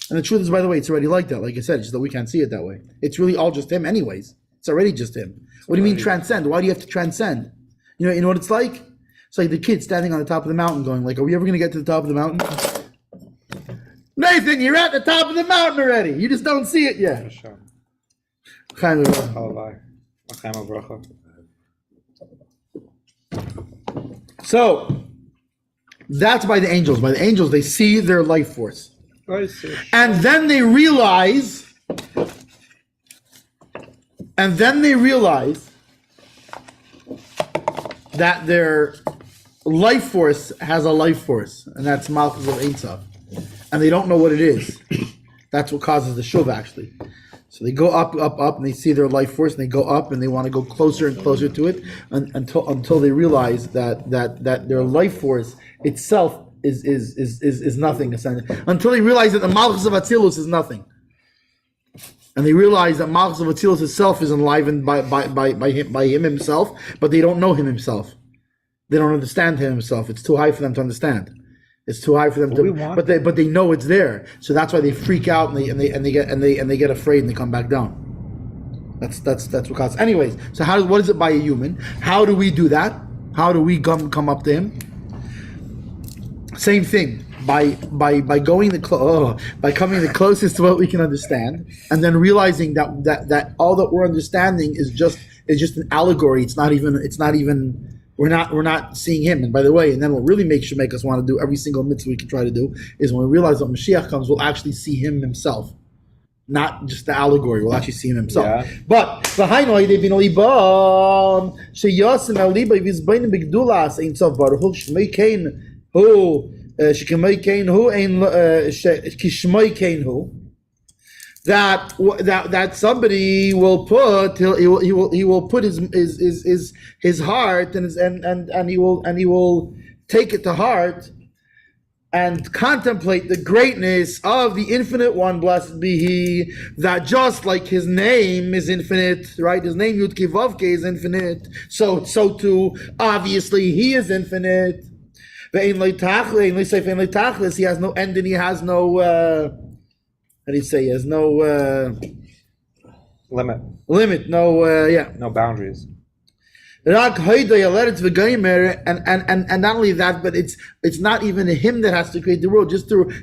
And the truth is, by the way, it's already like that. Like I said, it's just that we can't see it that way. It's really all just Him anyways. It's already just Him. What do you mean transcend? Why do you have to transcend? You know what it's like? It's like the kid standing on the top of the mountain going like, are we ever going to get to the top of the mountain? Nathan, you're at the top of the mountain already. You just don't see it yet. So, that's by the angels. By the angels, they see their life force. And then they realize that their life force has a life force, and that's Malchus of Ein Sof. And they don't know what it is. That's what causes the shuv, actually. So they go up, and they see their life force, and they go up, and they want to go closer and closer to it, until they realize that their life force itself is nothing, essentially. Until they realize that the Malchus of Atzilus is nothing, and they realize that Malchus of Atzilus itself is enlivened by him himself, but they don't know him himself. They don't understand him himself. It's too high for them to understand. It's too high for them but they know it's there. So that's why they freak out and they get afraid and they come back down. That's what causes. Anyways, so what is it by a human? How do we do that? How do we come up to him? Same thing. By coming the closest to what we can understand, and then realizing that all that we're understanding is just an allegory. It's not even. We're not seeing Him. And by the way, and then what really should make us want to do every single mitzvah we can try to do is when we realize that Mashiach comes, we'll actually see Him Himself, not just the allegory. We'll actually see Him Himself. Yeah. But the Hainoi they've been libam sheyasim al liba vizbain bigdulas ein sof baruch shmei kain hu shkemei kain hu ein kishmei kain hu. That somebody will put he will put his heart and he will take it to heart and contemplate the greatness of the infinite one, blessed be He, that just like His name is infinite, right? His name Yud Kei Vav Kei is infinite, so too obviously He is infinite. He has no end and He has no how do you say? He has no limit. No boundaries. And not only that, but it's not even Him that has to create the world.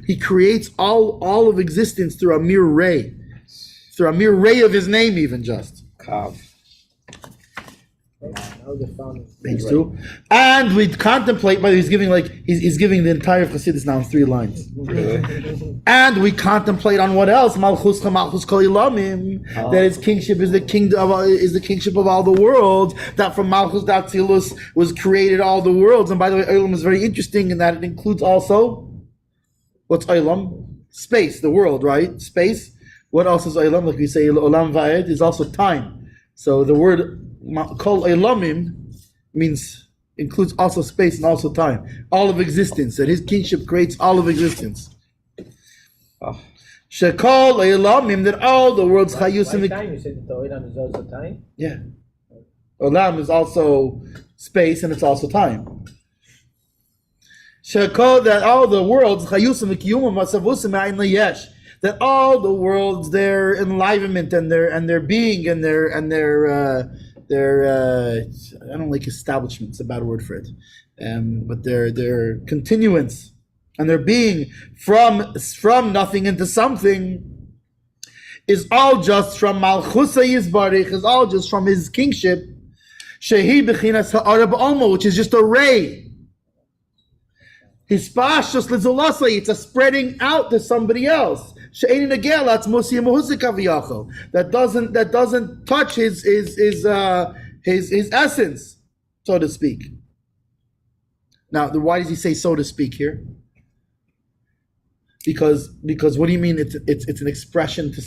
He creates all of existence through a mere ray of His name, even just. Kav. How they found it. Page 2. And we contemplate, but he's giving the entire Chassidus now in 3 lines. Really? And we contemplate on what else? Malchus kol ilamim. That his kingship is the kingship of all the worlds. That from Malchus Datzilus was created all the worlds. And by the way, Olam is very interesting in that it includes also what's Olam? Space, the world, right? Space. What else is Olam? Like we say, Olam Va'ed is also time. So the word Kol Elamim includes also space and also time. All of existence. That his kingship creates all of existence. Shekol Elamim, that all the world's Chayusim. Time, you said that the Olam is also time? Yeah. Olam is also space and it's also time. Shekol, that all the world's Chayusim Kiyumim Masavusim Ayin Layesh. That all the worlds, their enlivenment and their being and their I don't like establishment, it's a bad word for it, but their continuance and their being from nothing into something is all just from Malchusa Yizbarich, is all just from his kingship, Shehi Bechinas Ha'ara B'Alma, which is just a ray. His Pashas Lizulasai, it's a spreading out to somebody else. That doesn't touch his essence, so to speak. Now, why does he say so to speak here? Because what do you mean? It's an expression to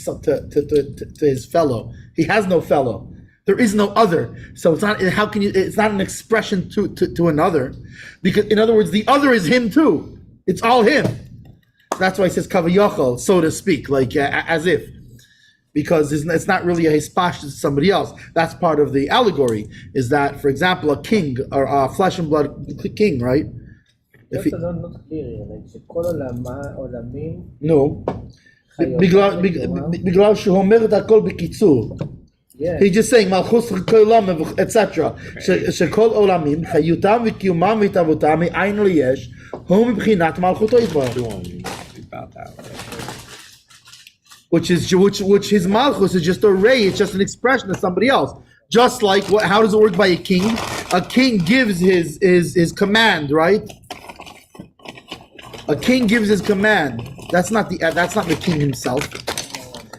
his fellow. He has no fellow. There is no other. So it's not. How can you? It's not an expression to another, because in other words, the other is him too. It's all him. That's why he says kavayachol, so to speak, like as if, because it's not really a hispash to somebody else. That's part of the allegory. Is that, for example, a king or a flesh and blood king, right? That's not clear. Like shekol olamim. No, biglav shehomer et hakol b'kitzur. Yeah. He's just saying malchus kolam, etc. Shekol olamim chayutam v'kiyumam v'tavutam me'ayin liyesh hu mibchinat malchuto yitbarach. Which his malchus is just a ray. It's just an expression of somebody else. Just like how does it work by a king? A king gives his command, right? A king gives his command. That's not the king himself.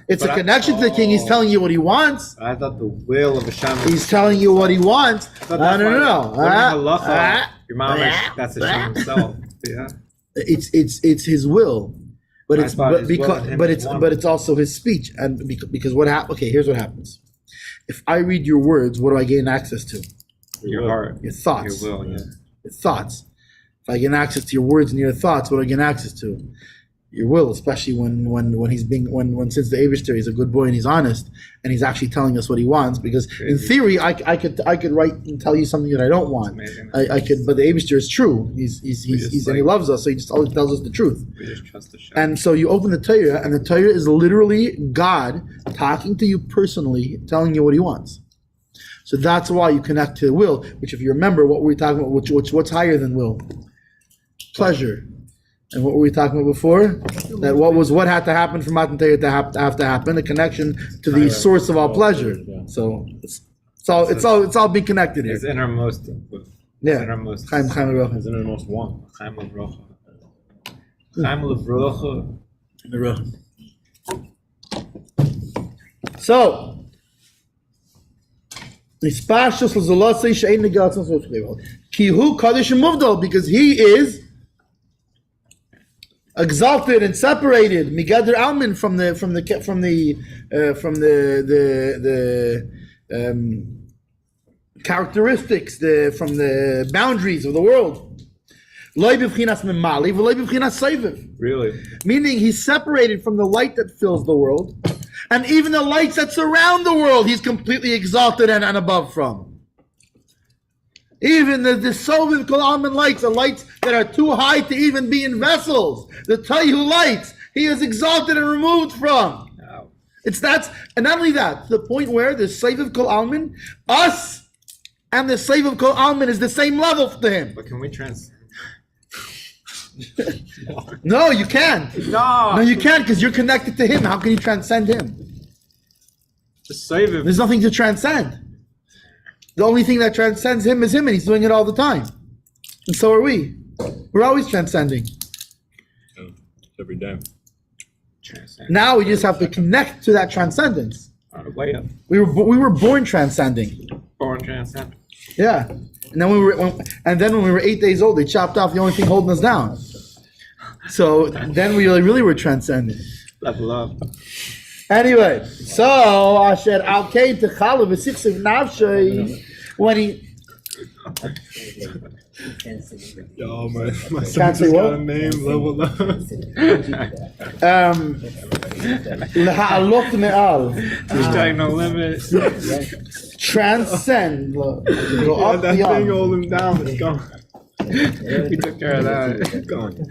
It's a connection to the king. He's telling you what he wants. I thought the will of Hashem. He's telling you what he wants. No. Your mom, that's Hashem himself. Yeah. It's his will. But it's also his speech, and because what happens? Okay, here's what happens. If I read your words, what do I gain access to? Your heart, your thoughts, your will, yeah. Your thoughts. If I gain access to your words and your thoughts, what do I gain access to? Your will, especially when since the Eivishter is a good boy and he's honest and he's actually telling us what he wants. Because in theory, I could write and tell you something that I don't want. I could, but the Eivishter is true. He's and he loves us, so he just always tells us the truth. We just trust the Shem. And so you open the Torah, and the Torah is literally God talking to you personally, telling you what He wants. So that's why you connect to the will. Which, if you remember, what were we talking about? What's higher than will? Pleasure. And what were we talking about before? That what had to happen for Matan Torah to have to happen? A connection to the source of all pleasure. So it's all being connected here. His innermost. Yeah. Innermost. Chaim Levrocha. His innermost one. Chaim Levrocha. Chaim Levrocha. So. Kihu Kaddish Muvdal, because he is exalted and separated, Migader Almin, from the characteristics, from the boundaries of the world. Really? Meaning he's separated from the light that fills the world, and even the lights that surround the world, he's completely exalted and above from. Even the Soviv Kol Almin lights, the lights that are too high to even be in vessels, the Tayhu lights, he is exalted and removed from. Wow. And not only that, to the point where the Soviv Kol Almin, us and the Soviv Kol Almin is the same level to him. But can we No, you can't. No, you can't, because you're connected to him. How can you transcend him? Just save him. There's nothing to transcend. The only thing that transcends him is him, and he's doing it all the time. And so are we. We're always transcending. Yeah, every day. Transcend. Now we just have to connect to that transcendence. Way up. We were born transcending. Born transcend. Yeah. And then when we were 8 days old, they chopped off the only thing holding us down. So then we really were transcending. Level up. Anyway, so Asher Al Kain Techala v'Sichsiv Nafshay, when he Yo, my Can't son say just what? got a name, level up. La'alot me'al, Hashtag no limit. transcend, go Yeah, up that thing beyond. holding him down. It's gone. We took care of that. It's gone.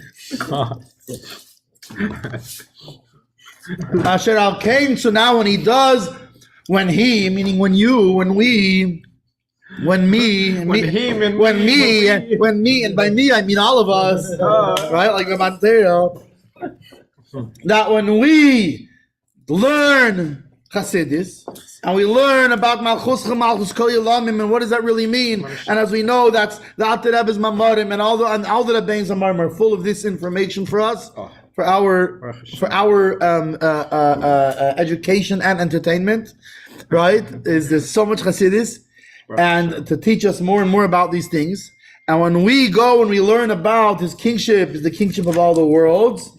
Asher Al Kain. So now when he does, when he, meaning when you, when we, when me, and by me I mean all of us, right? Like the Mateo, that when we learn Chassidus and we learn about Malchus Kol Yolamim and what does that really mean, and as we know, that's the Alter Rebbe's Mamarim and all the Rebbe's Mamarim are full of this information for us, for our education and entertainment, right? There's so much Chassidus. And to teach us more and more about these things. And when we go and we learn about his kingship, is the kingship of all the worlds.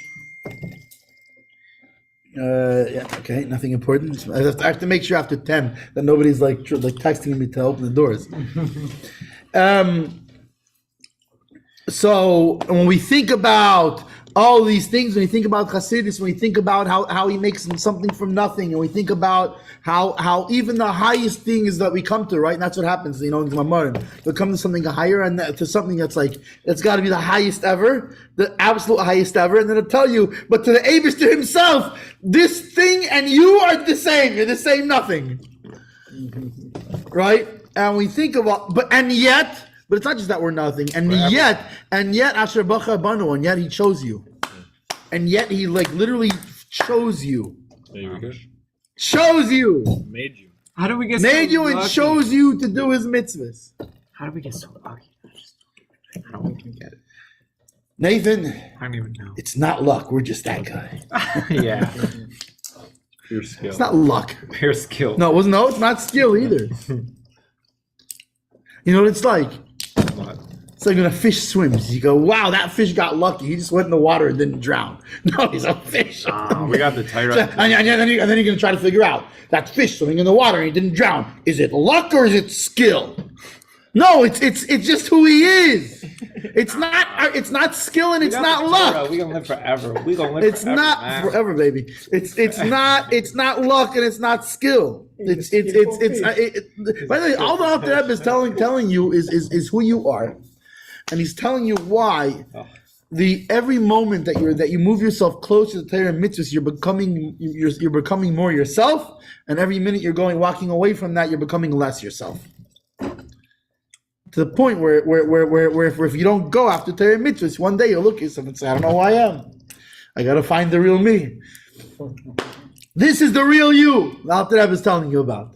Yeah, okay, nothing important. I have to make sure after 10 that nobody's like texting me to open the doors. So when we think about all these things, when we think about Chassidus, when we think about how he makes something from nothing, and we think about how even the highest thing is that we come to, right? And that's what happens, in the Mamarim. We come to something higher and to something that's like, it's got to be the highest ever, the absolute highest ever. And then it'll tell you, but to the Eibishter himself, this thing and you are the same. You're the same nothing. Right? And we think about, but it's not just that we're nothing, and yet Asher Bacha Banu, and yet he chose you, and yet he literally chose you, There we go. chose you, Made you. How do we get made so you, and lucky? chose you to do his mitzvahs. How do we get so lucky? I don't even get it. Nathan, I don't even know. it's not luck. We're just that guy. Yeah. Pure skill. It's not luck. Pure skill. No, it's not skill either. You know what it's like? What? It's like when a fish swims. You go, wow, that fish got lucky. He just went in the water and didn't drown. No, he's a fish. We got the tight And then you're going to try to figure out that fish swimming in the water and he didn't drown. Is it luck or is it skill? No, it's just who he is. It's not skill and it's not luck. We gonna live forever. We gonna live It's forever, not man. forever, baby. It's not luck and it's not skill. By the way, all the Alter Rebbe is telling you is who you are, and he's telling you why. Every moment that you move yourself closer to Torah and mitzvahs, you're becoming more yourself, and every minute you're walking away from that, you're becoming less yourself. To the point where if you don't go after Torah and mitzvahs, one day you'll look at yourself and say, I don't know who I am. I got to find the real me. This is the real you, the Alter Rebbe is telling you about.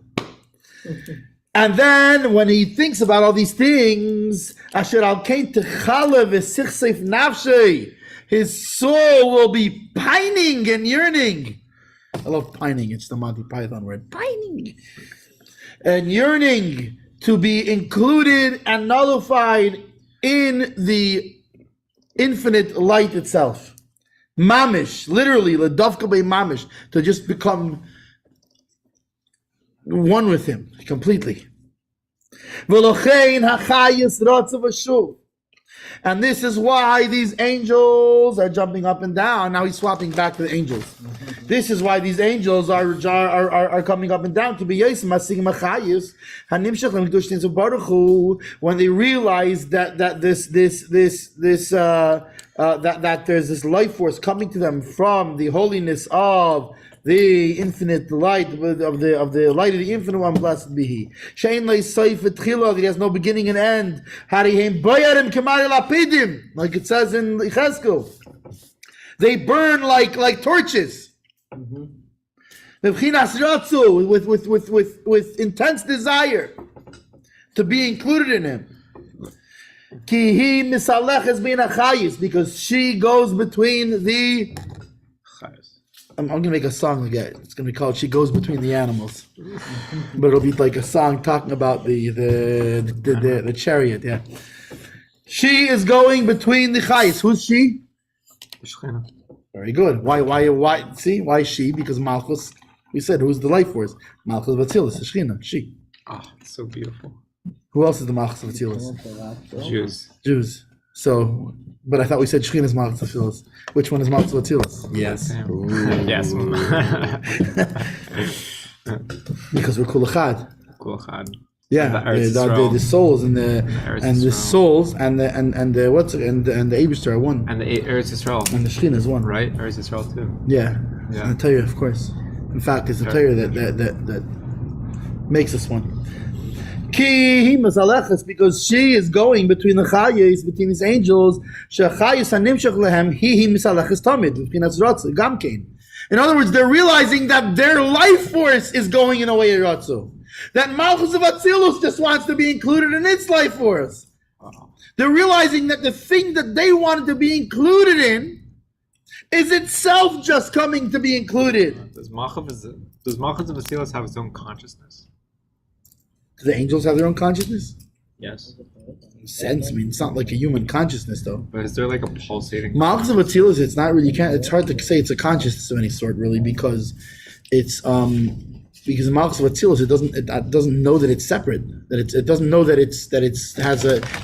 And then when he thinks about all these things, Asher Al Kain Techala v'Sichseif Nafshei, his soul will be pining and yearning. I love pining, it's the Monty Python word. Pining and yearning to be included and nullified in the infinite light itself. Mamish, literally, ledavka bei mamish, to just become one with him completely. And this is why these angels are jumping up and down. Now he's swapping back to the angels. This is why these angels are coming up and down to be when they realize that there's this life force coming to them from the holiness of the infinite light of the light of the infinite one, blessed be he. Shein le'soif v'tchila, he has no beginning and end. Harihem bayarim k'mari lapidim, like it says in Yechezkel. They burn like torches. With intense desire. to be included in him. Ki hi misaleches bin achayis, because she goes between the. I'm gonna make a song again. It's gonna be called "She Goes Between the Animals," but it'll be like a song talking about the chariot. Yeah, she is going between the chayis. Who's she? Very good. Why? See, why she? Because Malchus. We said who's the life force? Malchus of Atzilus, the Shechina. She. Oh, it's so beautiful. Who else is the Malchus of Atzilus? Jews. So, but I thought we said Shechina is Malchus of Atzilus. Which one is Malchus of Atzilus? Yes. Yes. Because we're kulachad. Kulachad. Yeah, the souls and the souls and the Eibishter are one. And the Eretz Yisrael. And the Shechina is one. Right? Eretz Yisrael too. Yeah. I'll tell you, of course. In fact, it's the Torah that makes us one. Ki masalechas, because she is going between the chayes, between these angels. Shechayes hanimshach lehem hi misalechas tamid b'chinas ratzu gamkein. In other words, they're realizing that their life force is going in a way of ratzu. That Malchus of Atzilus just wants to be included in its life force. They're realizing that the thing that they wanted to be included in is itself just coming to be included. Does Malchus of Atzilus have its own consciousness? Do the angels have their own consciousness? Yes. In a sense, I mean, it's not like a human consciousness, though. But is there like a pulsating? Malchus of Atzilus, it's not really. It's hard to say it's a consciousness of any sort, really, because it's because in Malchus of Atzilus, it doesn't know that it's separate. It doesn't know that it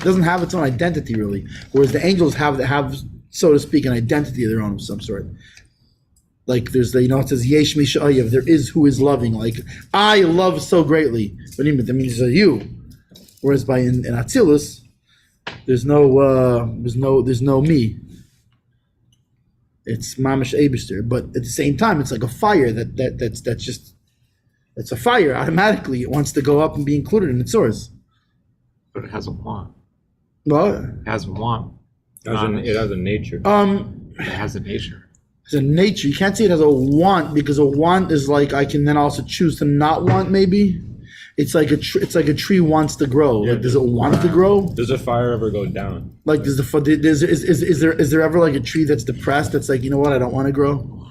doesn't have its own identity, really. Whereas the angels have, so to speak, an identity of their own of some sort. Like there's it says Yesh Misha'ayev, there is who is loving. Like I love so greatly, but that means you. Whereas in Atzilus, there's no me. It's Mamash Eibishter, but at the same time, it's like a fire it's a fire automatically. It wants to go up and be included in its source. But it has a want. Well, it has a want. It has a nature. It has a nature. It's a nature. You can't say it has a want, because a want is like I can then also choose to not want. Maybe it's like a tree wants to grow. Yeah, like does it want to grow? Does the fire ever go down? Like is there ever like a tree that's depressed? That's like, you know what, I don't want to grow.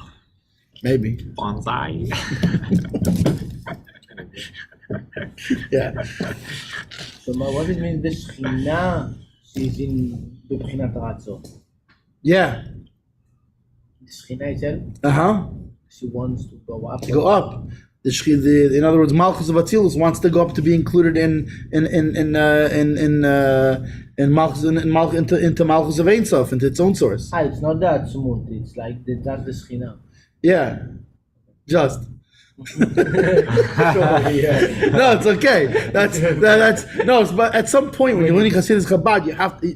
Maybe bonsai. Yeah. So what it means, the Shechina, she's in the B'chinat Ratzo. Yeah. The Shechina itself, she wants to go up. To go up. In other words, Malchus of Atzilus wants to go up to be included into Malchus of Ein Sof, into its own source. It's not that Atzmut, it's like that's the Shechina. Yeah. Just. No, it's okay. That's no. But at some point when you're learning Hasidus Chabad, you have to.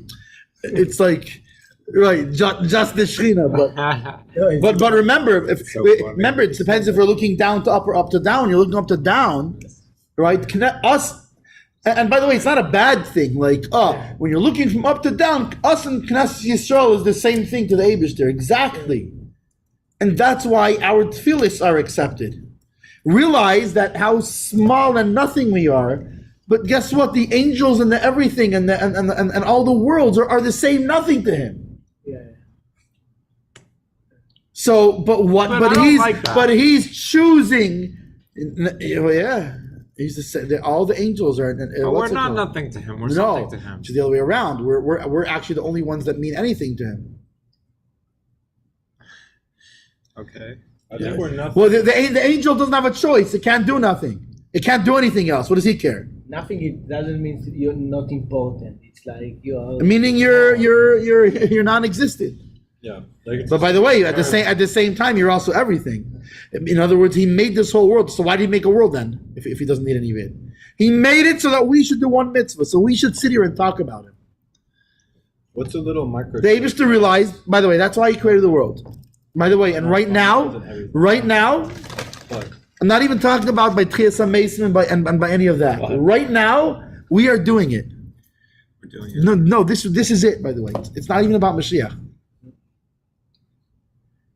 It's like right, just the Shechina. But remember, remember, it depends if we're looking down to up or up to down. You're looking up to down, right? Connect us. And by the way, it's not a bad thing. Like, when you're looking from up to down, us and Knesset Yisrael is the same thing to the Eibishter. Exactly. And that's why our tefillos are accepted. Realize that how small and nothing we are, but guess what? The angels and the everything and all the worlds are the same nothing to him. Yeah. So, but he's choosing. Yeah, he's all the angels are. We're not nothing to him. We're something to him. It's the other way around. We're actually the only ones that mean anything to him. Okay. I think we're nothing. Well, the angel doesn't have a choice. It can't do nothing. It can't do anything else. What does he care? Nothing. It doesn't mean you're not important. It's like you're. Meaning you're non-existent. Yeah. But by the way, at the same time, you're also everything. In other words, he made this whole world. So why did he make a world then? If he doesn't need any of it, he made it so that we should do one mitzvah. So we should sit here and talk about it. What's a little micro? The Eibishter realized. By the way, that's why he created the world. By the way, and right now, I'm not even talking about by Tchias HaMesim and by any of that. What? Right now, we are doing it. We're doing it. No, this is it, by the way. It's not even about Mashiach.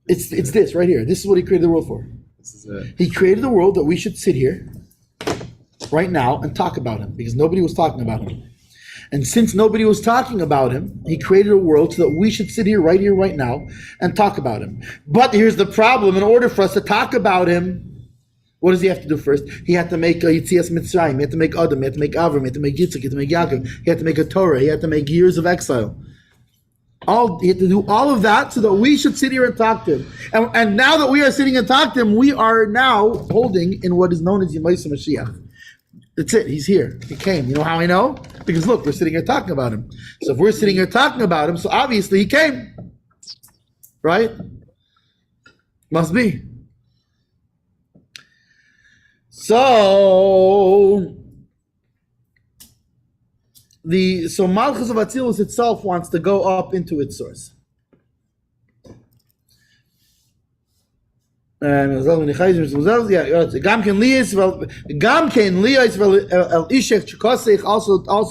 It's this right here. This is what he created the world for. This is it. He created the world that we should sit here right now and talk about him, because nobody was talking about him. And since nobody was talking about him, he created a world so that we should sit here, right now, and talk about him. But here's the problem. In order for us to talk about him, what does he have to do first? He had to make Yitzias Mitzrayim. He had to make Adam. He had to make Avram. He had to make Yitzchak. He had to make Yaakov. He had to make a Torah. He had to make years of exile. He had to do all of that so that we should sit here and talk to him. And now that we are sitting and talk to him, we are now holding in what is known as Yemais Mashiach. That's it. He's here. He came. You know how I know? Because look, we're sitting here talking about him. So if we're sitting here talking about him, so obviously he came. Right? Must be. So Malchus of Atzilus itself wants to go up into its source. And also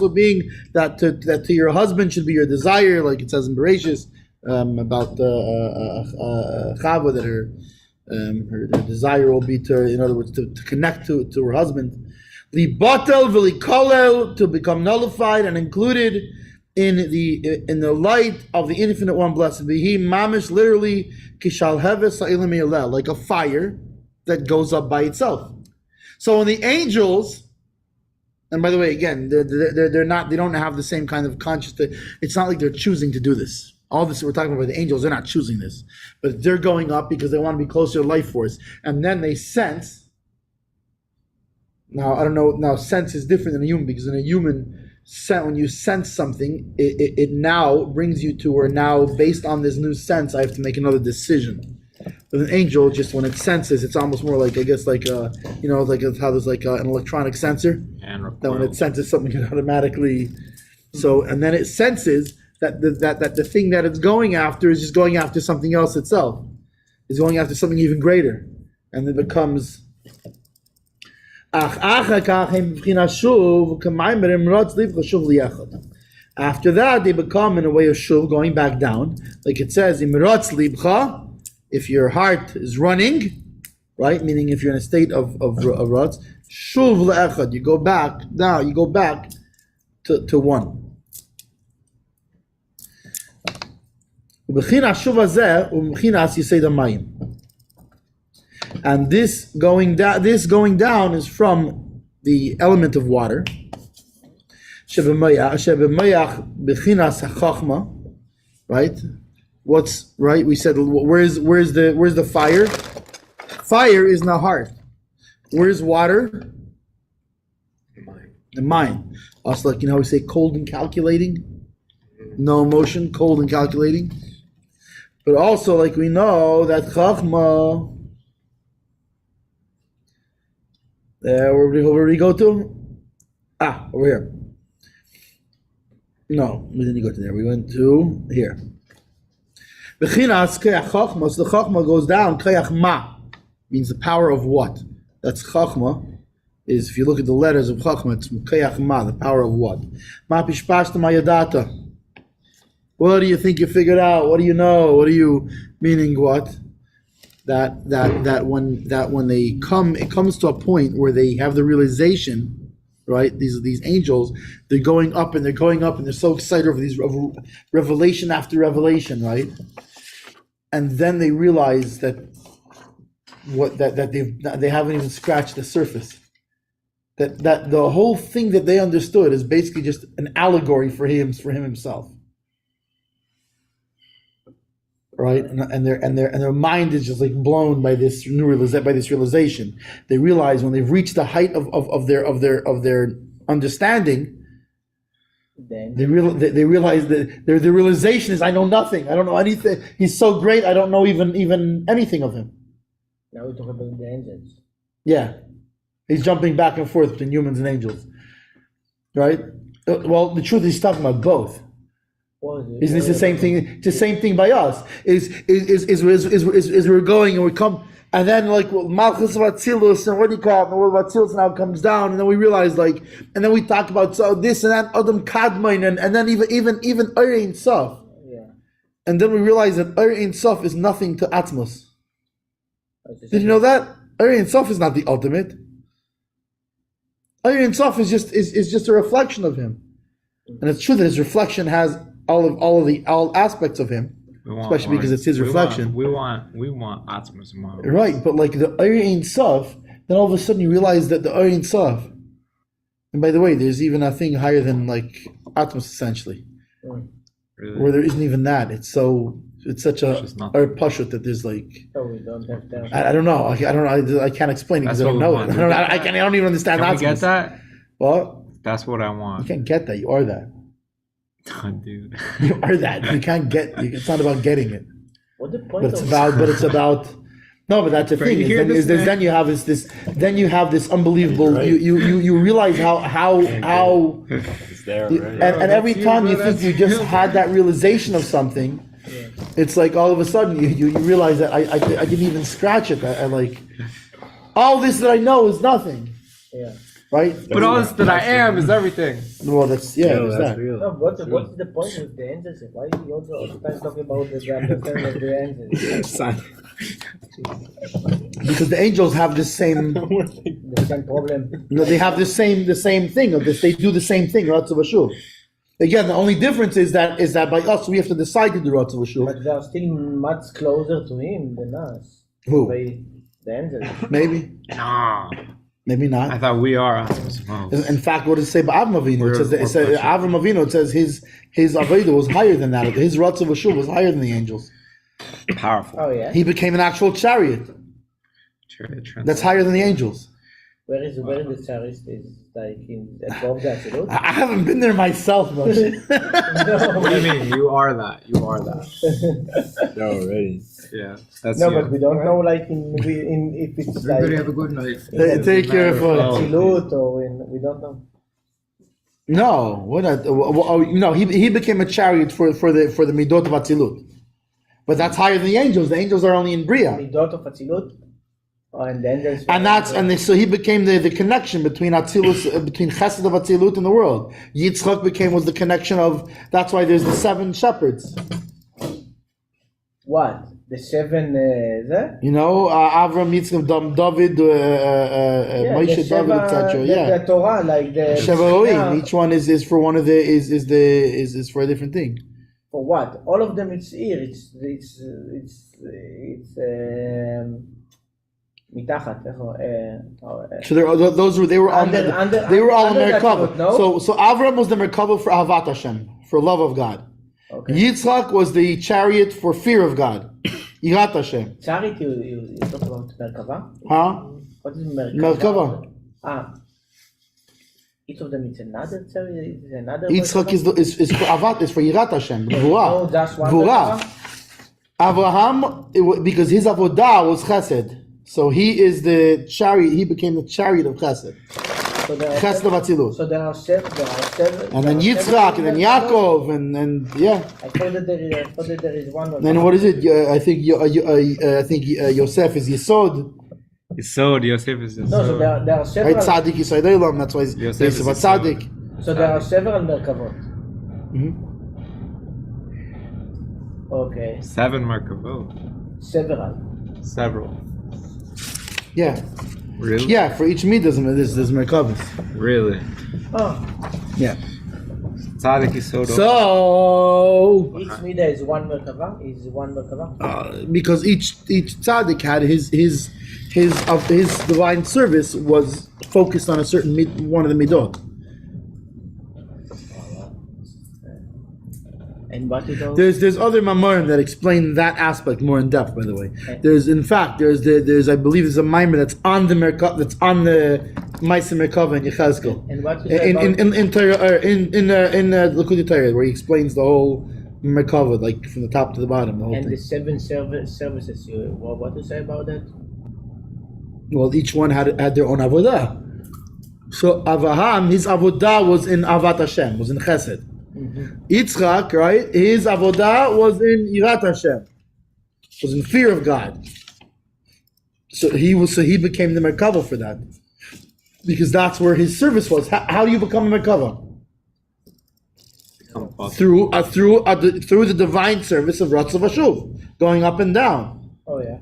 being that to your husband should be your desire, like it says in Bereshis about Chava, that her desire will be to, in other words, to connect to her husband. Libatel v'likolel, to become nullified and included in the light of the Infinite One, blessed be He. Mamish, literally, kishal heves ha'ilim yalel, like a fire that goes up by itself. So when the angels, and by the way, again, they're not, they don't have the same kind of consciousness. It's not like they're choosing to do this. All this we're talking about, the angels, they're not choosing this, but they're going up because they want to be closer to life force, and then they sense. Now, I don't know, now sense is different than a human, because in a human, when you sense something, it now brings you to where now, based on this new sense, I have to make another decision. With an angel, just when it senses, it's almost more like, I guess, like, like how there's like an electronic sensor, that when it senses something, it automatically, and then it senses that the thing that it's going after is just going after something else itself. It's going after something even greater. And it becomes... After that, they become in a way of shuv, going back down. Like it says, if your heart is running, right? Meaning if you're in a state of rutz, shuv le'echad, you go back down, you go back to one. And this going down is from the element of water. Right? What's right? We said where's the fire? Fire is in the heart. Where's water? The mind. Also, like we say, cold and calculating. No emotion, cold and calculating. But also, like we know that Chachma. Where did we go to? Over here. No, we didn't go to there. We went to here. Bechinas kayach chachma. So the chachma goes down. Kayach ma means the power of what? That's chachma. Is if you look at the letters of chachma, it's kayach ma, the power of what? Ma pishpashta mayadata. What do you think you figured out? What do you know? What do you meaning what? That when they come, it comes to a point where they have the realization, right? These angels, they're going up and they're going up and they're so excited over these revelation after revelation, right? And then they realize that they haven't even scratched the surface. That the whole thing that they understood is basically just an allegory for him himself. Right, and their mind is just like blown by this realization. They realize when they've reached the height of their understanding, they realize that their realization is, I know nothing. I don't know anything. He's so great. I don't know even anything of him. Now we talk about the angels. Yeah, he's jumping back and forth between humans and angels. Right. Well, the truth is, he's talking about both. Isn't this the same thing? It's the same thing by us. Is we're going and we come, and then like Malchus of Atzilus, and what do you call it? And what Atzilus now comes down, and then we realize and then we talk about this and that Adam Kadmon, and then even Ein Sof. Yeah. And then we realize that Ein Sof is nothing to Atmos. Did you know that? Ein Sof is not the ultimate. Ein Sof is just a reflection of him, and it's true that his reflection has all aspects of him, especially because it's his reflection. We want Atmos Mom. Right, but like the Ein Sof, then all of a sudden you realize that the Ein Sof, and by the way, there's even a thing higher than like Atmos essentially, Really? where there isn't even that. It's such a just not- pashut that there's like So we don't have that. I don't know. I don't know. I can't explain it because I That's don't what know we it. want. I don't even understand Can we Atmos. get that? Well, That's what I you want. can't get that. You are that. Dude. You are that. You can't get. It's not about getting it, What's the point but it's of about. But it's about. No, but that's the thing. You hear this, man? Then you have this. Then you have this unbelievable. You realize how It's there and already. every time you think you just had that realization of something, it's like all of a sudden you realize that I didn't even scratch it. I like all this that I know is nothing, Yeah. right? But all this that I am is everything. Well, that's there's that. real. No, what's the point with the angels? Why are you also all the time talking about the understanding of the angels? Because the angels have the same. The same problem. They have the same thing of this. They do the same thing. Ratzav Hashuv. Again, the only difference is that by us we have to decide to do Ratzav Hashuv. But they are still much closer to him than us. Who? The angels. Maybe, Nah. maybe I not. thought we are Atmos Mom. In fact, what does it say about Avram Avinu? It says We're Avram Avinu. It says his Avodah was higher than that. His Ratzav Hashuv was higher than the angels. Powerful. Oh yeah. He became an actual chariot. That's higher than the angels. Where is the charist is like in above the absolute? I haven't been there myself, Moshe. What do you mean? You are that. You are that. Already. Yeah. That's No, you. but we don't know like in if it's like Everybody have a good night. Take care of absolute or in we don't know. No, what? No, he became a chariot for the midot of Atzilut, but that's higher than the angels. The angels are only in Bria, Midot of Atzilut, and the angels. so he became the connection between Atzilus, between Chesed of Atzilut and the world. Yitzchak was the connection of. That's why there's the 7 shepherds. What? The 7 there? You know, Avram, Yitzchak, David, Moshe, David, etc. Yeah, The Torah, like the Shevaroim. Each one is for one of the is for a different thing. For what? All of them it's here. It's מתחת, So they were on Under all in that Merkava. foot, no? So Avram was the Merkava for Ahavat Hashem, for love of God. Okay. Yitzchak was the chariot for fear of God. Yirat Hashem. Charity, you talk about Merkava? Huh? What is Merkava? Merkava. Each of them is another charity, is another Yitzchak Merkava? is for Avat, is for Yirat Hashem. No, Gvura. just one Gvura. Merkava? Abraham, because his avodah was Chesed, so he is the chariot. He became the chariot of Chesed. So there are Chesed of Atzilus. So there are 7. And then Yitzchak, and then Yaakov, and yeah. I thought that there is one. Then what is it? I think Yosef is Yesod. Yesod, Yosef is Yesod. No, so there are several. Right, Tzaddik Yisrael Olam. That's why Yosef Yosef is Tzaddik. So there are several Merkavot. Mhm. Okay, 7 Merkavot. several. Yeah, Really? yeah. For each midah, there's Merkavos. Really? Oh, Yeah. Tzaddik Yesod. So, each midah is one Merkava. because each tzaddik had his divine service was focused on a certain one of the midot. And what is all? There's other mamorim that explain that aspect more in depth. By the way, there's I believe there's a mimer that's on the Merkava, that's on the Ma'aseh Merkava in Yechezkel. And what is In Torah, in Likutei Torah, where he explains the whole Merkava, like from the top to the bottom, the whole and thing. the 7 services? What to say about that? Well, each one had their own avodah. So Avraham, his avodah was in Avat Hashem, was in Chesed. Yitzchak, right? His avodah was in Yirat Hashem, was in fear of God. So he became the Merkava for that, because that's where his service was. How do you become a Merkava? Through the divine service of Ratzav Hashuv, going up and down. Oh yeah.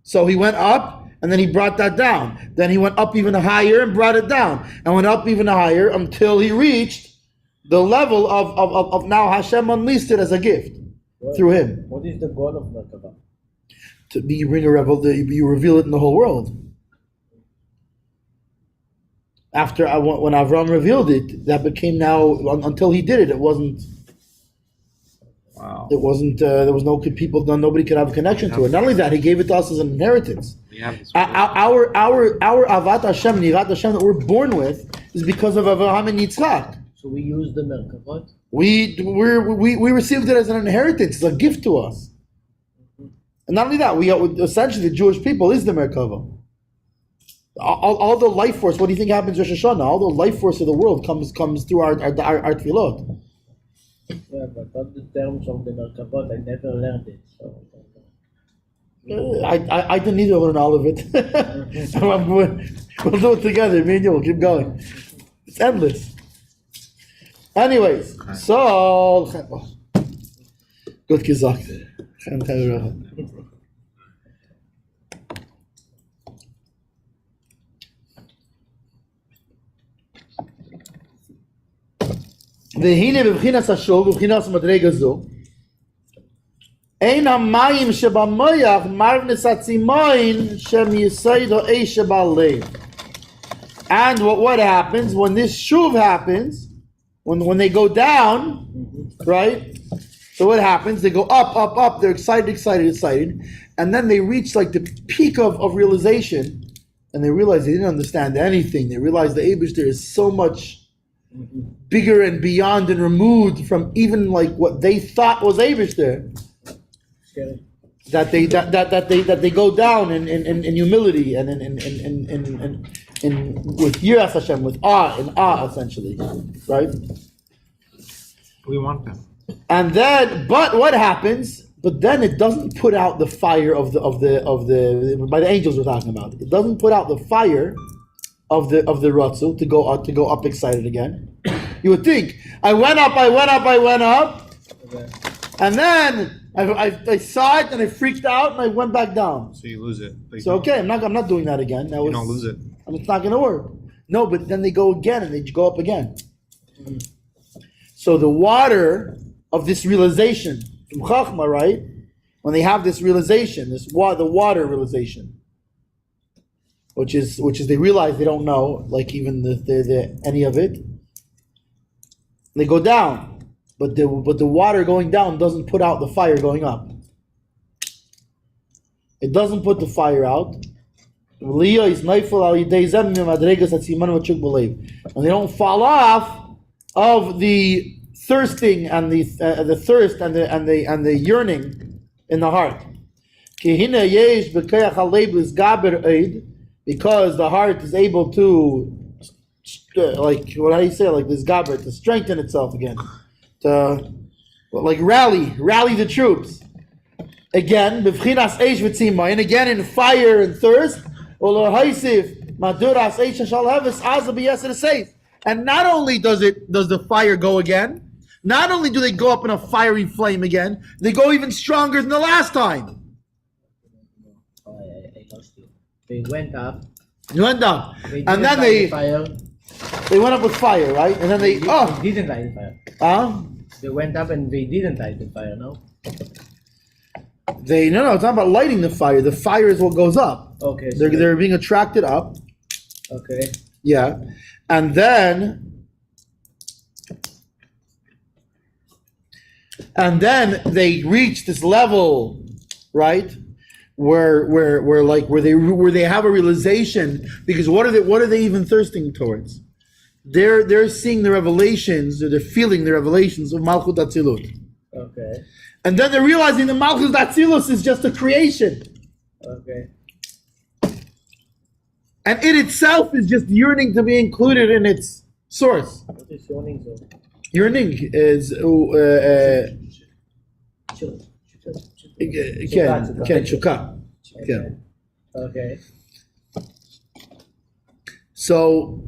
So he went up, and then he brought that down. Then he went up even higher and brought it down, and went up even higher until he reached the level of now Hashem unleashed it as a gift through him. What is the goal of Merkava? To be you reveal it in the whole world. After when Avram revealed it, that became now until he did it. It wasn't. Wow. It wasn't. There was no people. Nobody could have a connection to it. Not only that, he gave it to us as an inheritance. We have this Our Avat Hashem, Nirat Hashem that we're born with is because of Avraham and Yitzchak. So we use the Merkavot. We received it as an inheritance, as a gift to us. And not only that, we essentially the Jewish people is the Merkava. All the life force. What do you think happens Rosh Hashanah? All the life force of the world comes through our tefillot. Yeah, but not the terms of the Merkavot. I never learned it. So I didn't need to learn all of it. We'll do it together. Me and you will keep going. It's endless. Anyways, so good gesagt. והנה בבחינת השוב ובבחינת מדרגה זו אין המים שבמוח מרנס הצימון שהם יסוד האש שבלב. And what happens when this shuv happens, when they go down, right? So what happens? They go up, they're excited, and then they reach like the peak of realization, and they realize they didn't understand anything. They realize the Eibishter is so much bigger and beyond and removed from even like what they thought was Eibishter, that they go down in humility and in with Yiras Hashem, with awe essentially, right? We want them. And then, but what happens? But then it doesn't put out the fire of the by the angels we're talking about. It doesn't put out the fire of the Ratzu to go up excited again. You would think I went up, okay. and then I saw it and I freaked out and I went back down. So you lose it. So okay, I'm not doing that again. You don't lose it. It's not going to work. No, but then they go again and they go up again. So the water of this realization from Chachma, right? When they have this realization, the water realization, which is they realize they don't know, like even the any of it. They go down, but the water going down doesn't put out the fire going up. It doesn't put the fire out. And they don't fall off of the thirsting and the thirst and the yearning in the heart. Because the heart is able to, like what do you say, like this gaber, to strengthen itself again, to like rally the troops again. B'vchinas eish v'tzima, and again in fire and thirst. And not only does the fire go again, not only do they go up in a fiery flame again, they go even stronger than the last time. I lost you. They went up. You went up, They and then didn't light the fire. they went up with fire, right? And then they didn't light the fire. They went up and they didn't light the fire. No. No, it's not about lighting the fire. The fire is what goes up. Okay. So They're being attracted up. okay. Yeah, and then they reach this level, right? Where they have a realization, because what are they even thirsting towards? They're seeing the revelations, or they're feeling the revelations of Malchut Atzilut. Okay. And then they're realizing that Malchut Atzilus is just a creation. Okay. And it itself is just yearning to be included in its source. What is yawning so? Yearning is Chukah. Okay. So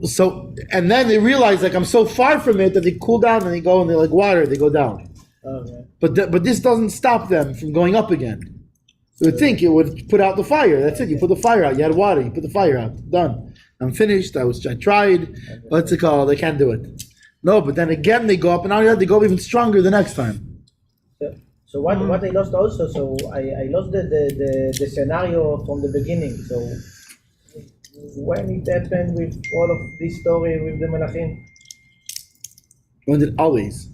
and then they realize, like, I'm so far from it, that they cool down and they go, and they're like water, they go down. Okay. But this doesn't stop them from going up again. You would think it would put out the fire. That's it. You put the fire out. You had water. You put the fire out. Done. I'm finished. I tried. What's it called? They can't do it. No, but then again they go up, and now they go even stronger the next time. So what I lost also, so I lost the scenario from the beginning. So when it happened with all of this story with the Melachim? When did always?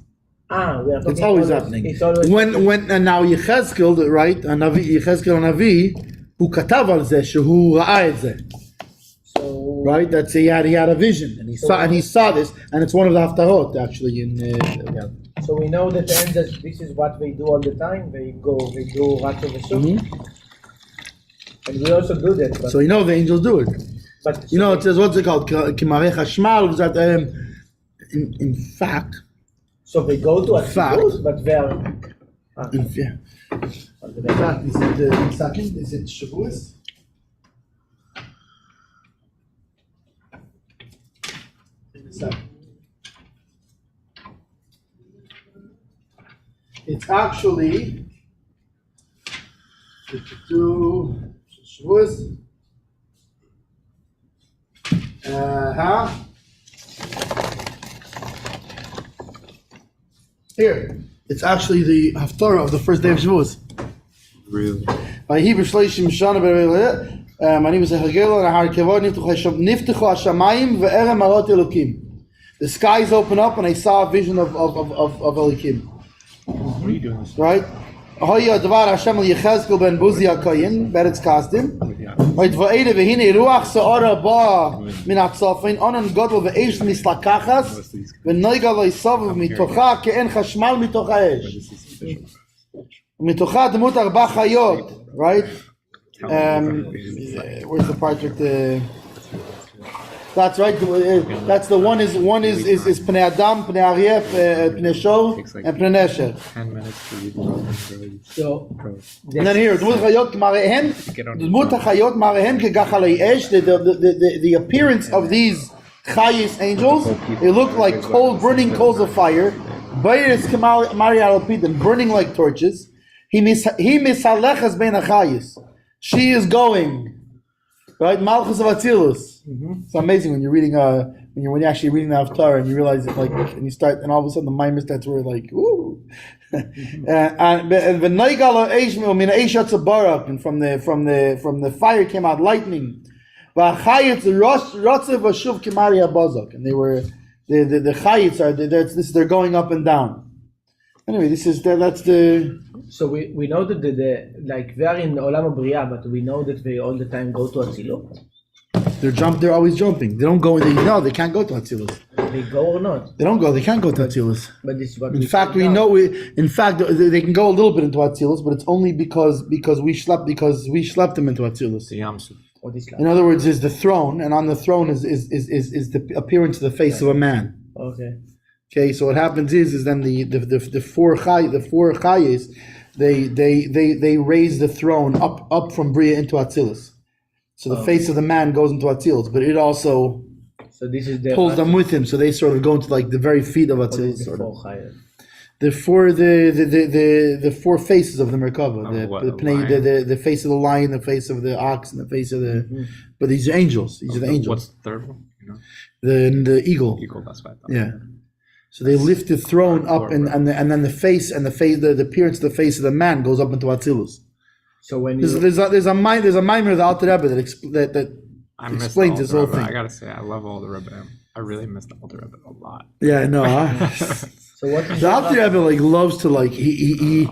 We are talking It's always happening. It's always when and now Yechezkel, right? Yechezkel Navi, who katav al zeh, shehu ra'a et zeh. So Right? That's he had a vision, and he saw this, and it's one of the haftarot actually in. Yeah. So we know that the angels, this is what they do all the time. They do Ratzo Vesuk. And we also do that. But, So you know the angels do it. but You know, it says, what's it called? Kimarei Chashmal. In fact, so they go to Fact. Atzilus, but they are. in fact, is it second? Is it Shavuos? It's actually Shavuos. Here, it's actually the haftarah of the first day of Shavuos. Really? By Hebrew Shleishim Shana my name is Hagel and Har Kevod Niftechu Hashamayim ve'erem marot Elokim. The skies open up and I saw a vision of Elokim. What are you doing this? Right? Hoya Dvar Hashem al Yechezkel ben Buzi HaKoyin, Beretz Kasdim. Right? Va'ede v'hine ruach se'ora ba min hatzafin onan godol ve'esh mislakachas v'noiga lo yisav mitocha ke'en chashmal mitoch ha'esh. Mitocha demut arba chayot. Right? Where's the part with the? That's right. That's the one is Pnei Adam, Pnei Aryeh, Pnei Shov, and Pnei Nesher. 10 minutes to read. So, And then here, Dmut Chayot Marehem, Dmut Chayot Marehem Kegachalei Esh. The appearance of these Chayis angels, they look like burning coals of fire. Bayis Kemari Alpidim, burning like torches. He misalechas bein Chayis. She is going. Right, Malchus of Atzilus. It's amazing when you're reading when you're actually reading the Haftarah and you realize it, like, and you start, and all of a sudden the mind starts where like, ooh. And from the fire came out lightning. And they were the chayits are they're going up and down. Anyway, that's the. So we know that like they are in Olam Briya, but we know that they all the time go to Atzilut. They're always jumping. They don't go. They can't go to Atzilus. They go or not? They don't go. They can't go to Atzilus. But this is what In fact, we know. In fact, they can go a little bit into Atzilus, but it's only because we slept them into Atzilus. In other words, is the throne, and on the throne is the appearance of the face of a man. Okay. Okay, so what happens is then the four chayes, they raise the throne up from Bria into Atzilus. So the face of the man goes into Atzilus, but it also this is the pulls them with him. So they sort of go into like the very feet of Atzilus. The four faces of the Merkava, the face of the lion, the face of the ox, and the face of the. But these are angels. These are the angels. What's the third one? The eagle. Eagle. That's what I thought. Yeah. So they lift the throne up, and then the face and the appearance of the face of the man goes up into Atzilus. So when there's a mimer of the Alter Rebbe that explains this whole thing. I gotta say, I love Alter Rebbe. I really miss the Alter Rebbe a lot. Yeah, I know. So what is the Alter Rebbe loves to he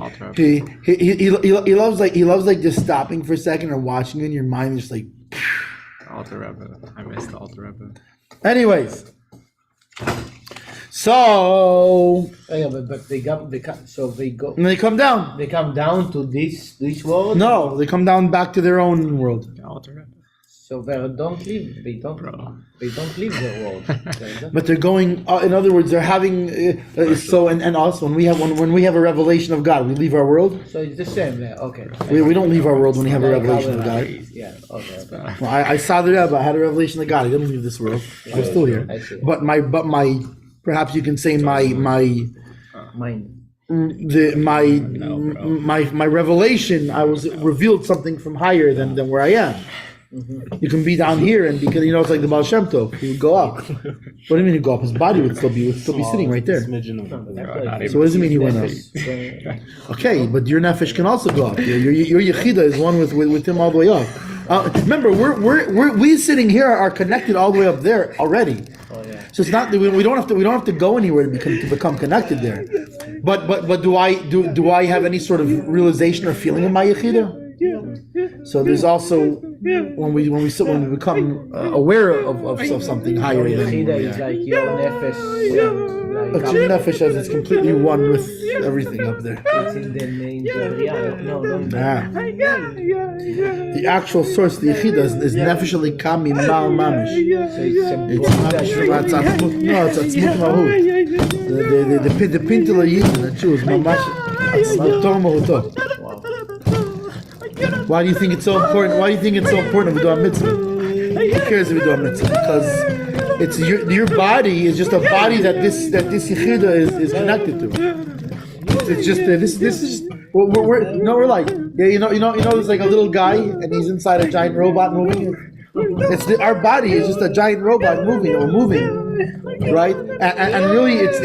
loves just stopping for a second and watching in your mind, just like. Alter Rebbe. I miss the Alter Rebbe. Anyways. So, but they go. And they come down. They come down to this world. No, they come down back to their own world. Alter Rebbe. So they don't leave. They don't leave their world. But they're going. In other words, they're having. And also when we have a revelation of God, we leave our world. So it's the same. Yeah, okay. We don't leave our world when we have a revelation of God. Yeah. Okay. Well, I saw the Rebbe. I had a revelation of God. I didn't leave this world. I'm still here. But my. Perhaps you can say my mind. my revelation, I was revealed something from higher than where I am. You can be down here, and because it's like the Baal Shem Tov, he would go up. What do you mean he'd go up? His body would still be sitting right there. So what does it mean he went up? Okay, but your nefesh can also go up. Your yechida is one with him all the way up. Remember, we sitting here are connected all the way up there already. So it's not we don't have to go anywhere to become connected there. But do I have any sort of realization or feeling in my yechida? So there's also when we become aware of something higher than is like your nefesh. but your nefesh as it's completely one with everything up there. It's in the main The actual source, the yechida, is nefesh alikami mal mamish. It's atzmut mahut. The pintel yidin, the Jews, mamash atzmut mahuto. Why do you think it's so important? Why do you think it's so important if we do a mitzvah? Who cares if we do a mitzvah? Because it's your body is just a body that this yechida is connected to. It's just this is we're like there's like a little guy and he's inside a giant robot moving. Our body is just a giant robot moving, right? And really it's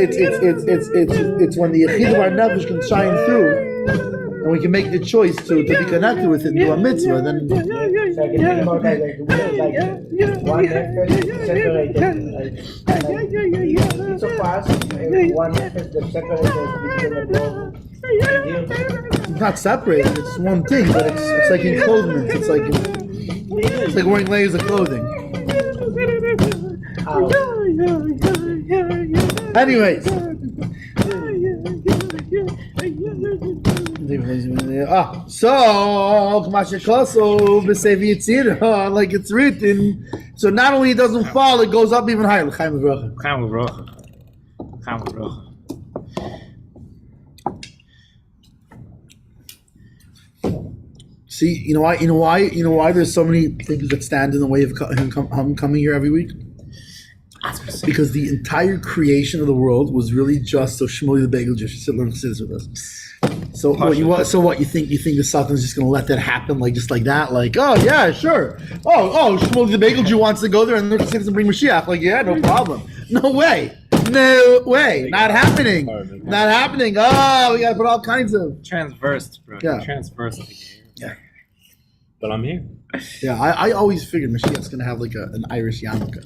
when the yechida of our nefesh can shine through. And we can make the choice to be connected with it and do a mitzvah, then So I can think about like one nefesh separated, it's so fast, one nefesh that's separated it's not separated, it's one thing, but it's like enclothement, it's like wearing layers of clothing. Anyways. So like it's written, so not only it doesn't fall, it goes up even higher. See, you know why there's so many things that stand in the way of him coming here every week? Because the entire creation of the world was really just so Shmuel the Bagel just sit learn Chassidus with us. So what you think the Sultan's just gonna let that happen like that? Like, oh yeah, sure. Oh Shmuel the Bagel Jew wants to go there and learn Chassidus and bring Mashiach. Like, yeah, no problem. No way. Not happening. Not happening. Oh, we gotta put all kinds of transversed, bro. Yeah. Transversed. Yeah. But I'm here. Yeah, I always figured Mashiach's gonna have like an Irish yarmulke.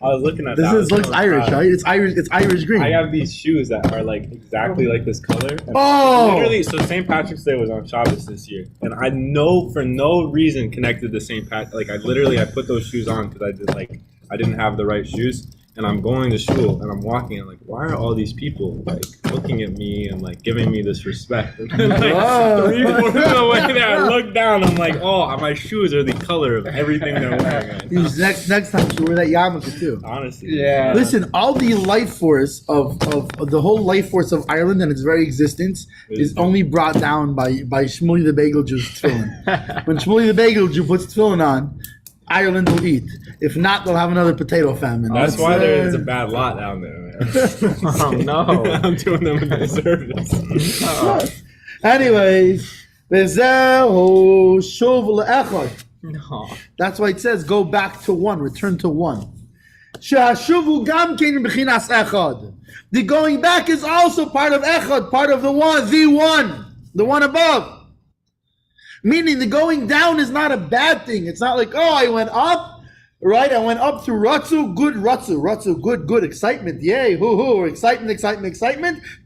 I was looking at this looks Irish, right? It's Irish green. I have these shoes that are like exactly like this color. And literally, so St. Patrick's Day was on Shabbos this year, and I know for no reason connected to St. Pat. Like I put those shoes on because I didn't have the right shoes. And I'm going to shul and I'm walking and like, why are all these people like looking at me and like giving me this respect? And then like 3 quarters of the way there, I look down, I'm like, oh, my shoes are the color of everything they're wearing. Next time you wear that yarmulke too. Honestly. Yeah. Listen, all the life force of the whole life force of Ireland and its very existence is only brought down by Shmuley the Bagel Jew's tefillin. When Shmuley the Bagel Jew puts tefillin on, Ireland will eat. If not, they'll have another potato famine. That's why there's a bad lot down there, man. Oh no. I'm doing them a disservice. Anyways, No. that's why it says go back to one, return to one. The going back is also part of echad, part of the one above. Meaning the going down is not a bad thing. It's not like, oh, I went up, right? I went up through Ratzu, good, excitement, yay, hoo, excitement,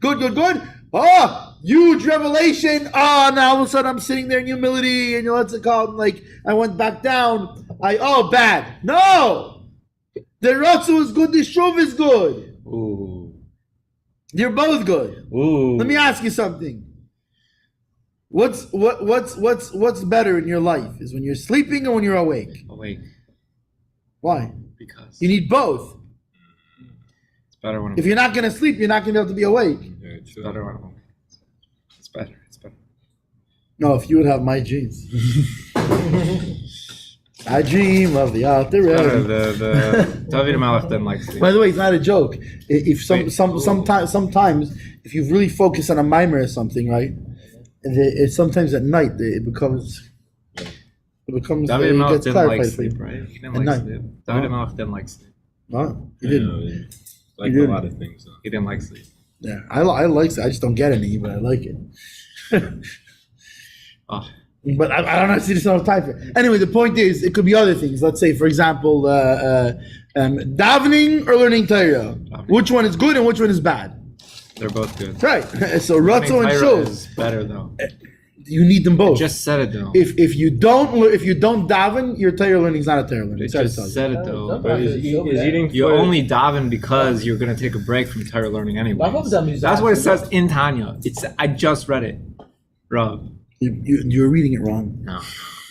good. Oh, huge revelation. Oh, now all of a sudden I'm sitting there in humility and what's it called? Like, I went back down. Bad. No! The Ratzu is good, the Shuv is good. Ooh. You're both good. Ooh. Let me ask you something. What's better in your life? Is when you're sleeping or when you're awake? Awake. Why? Because You need both. it's better when I'm If you're not gonna sleep, you're not gonna be able to be awake. It's better when I'm awake. It's better. No, if you would have my genes. I dream of the Alter Rebbe. The David Melech didn't like sleep. By the way, it's not a joke. If sometimes if you really focus on a mimer or something, right? Sometimes at night it becomes. David Melech didn't like sleep, right? He didn't At like night. sleep. David Melech didn't like sleep. No, he You didn't. know, like You a didn't. lot of things. Though. He didn't like sleep. Yeah, I like it. I just don't get any, but I like it. Oh, But I don't know. See, there's no time for it. Anyway, the point is, it could be other things. Let's say, for example, davening or learning Torah. Which one is good and which one is bad? they're both good. Right. So Ratzo and Torah Shul, is better though. you need them both. Just said it though. If you don't daven, your Torah learning is not a Torah learning. They Sorry to just tell you. said it though. No, But is eating you only daven because you're gonna take a break from Torah learning anyway. Both of them is That's what it actually- says in Tanya. I just read it, Rob. You're reading it wrong. No,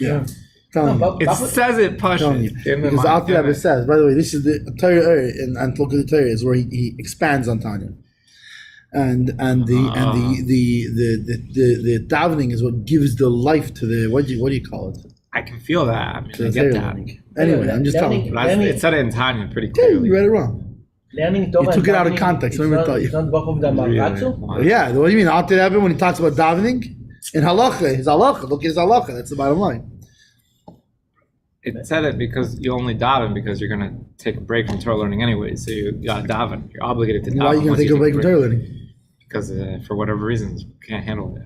Yeah. Telling you. it says it Telling you. Pashut. Because Alter Rebbe says, by the way, this is the Torah, and look at the Torah is where he expands on Tanya. And the davening is what gives the life to the what do you call it? I can feel that. I mean, To I the get Torah that. learning. Anyway, I'm just telling you. But it said it in Tanya pretty Yeah, clearly. you read it wrong. Learning Torah You took and it out of davening, context, let me tell you. It's not both of them are Really? Ratzo? Wow. Yeah, what do you mean? Alter Rebbe, when he talks about davening in halacha, his halacha. Look at his halacha. That's the bottom line. It said it because you only daven because you're gonna take a break from Torah learning anyway. So you gotta daven. You're obligated to daven. Why are you going once to take a break from Torah learning? Because for whatever reasons, you can't handle it.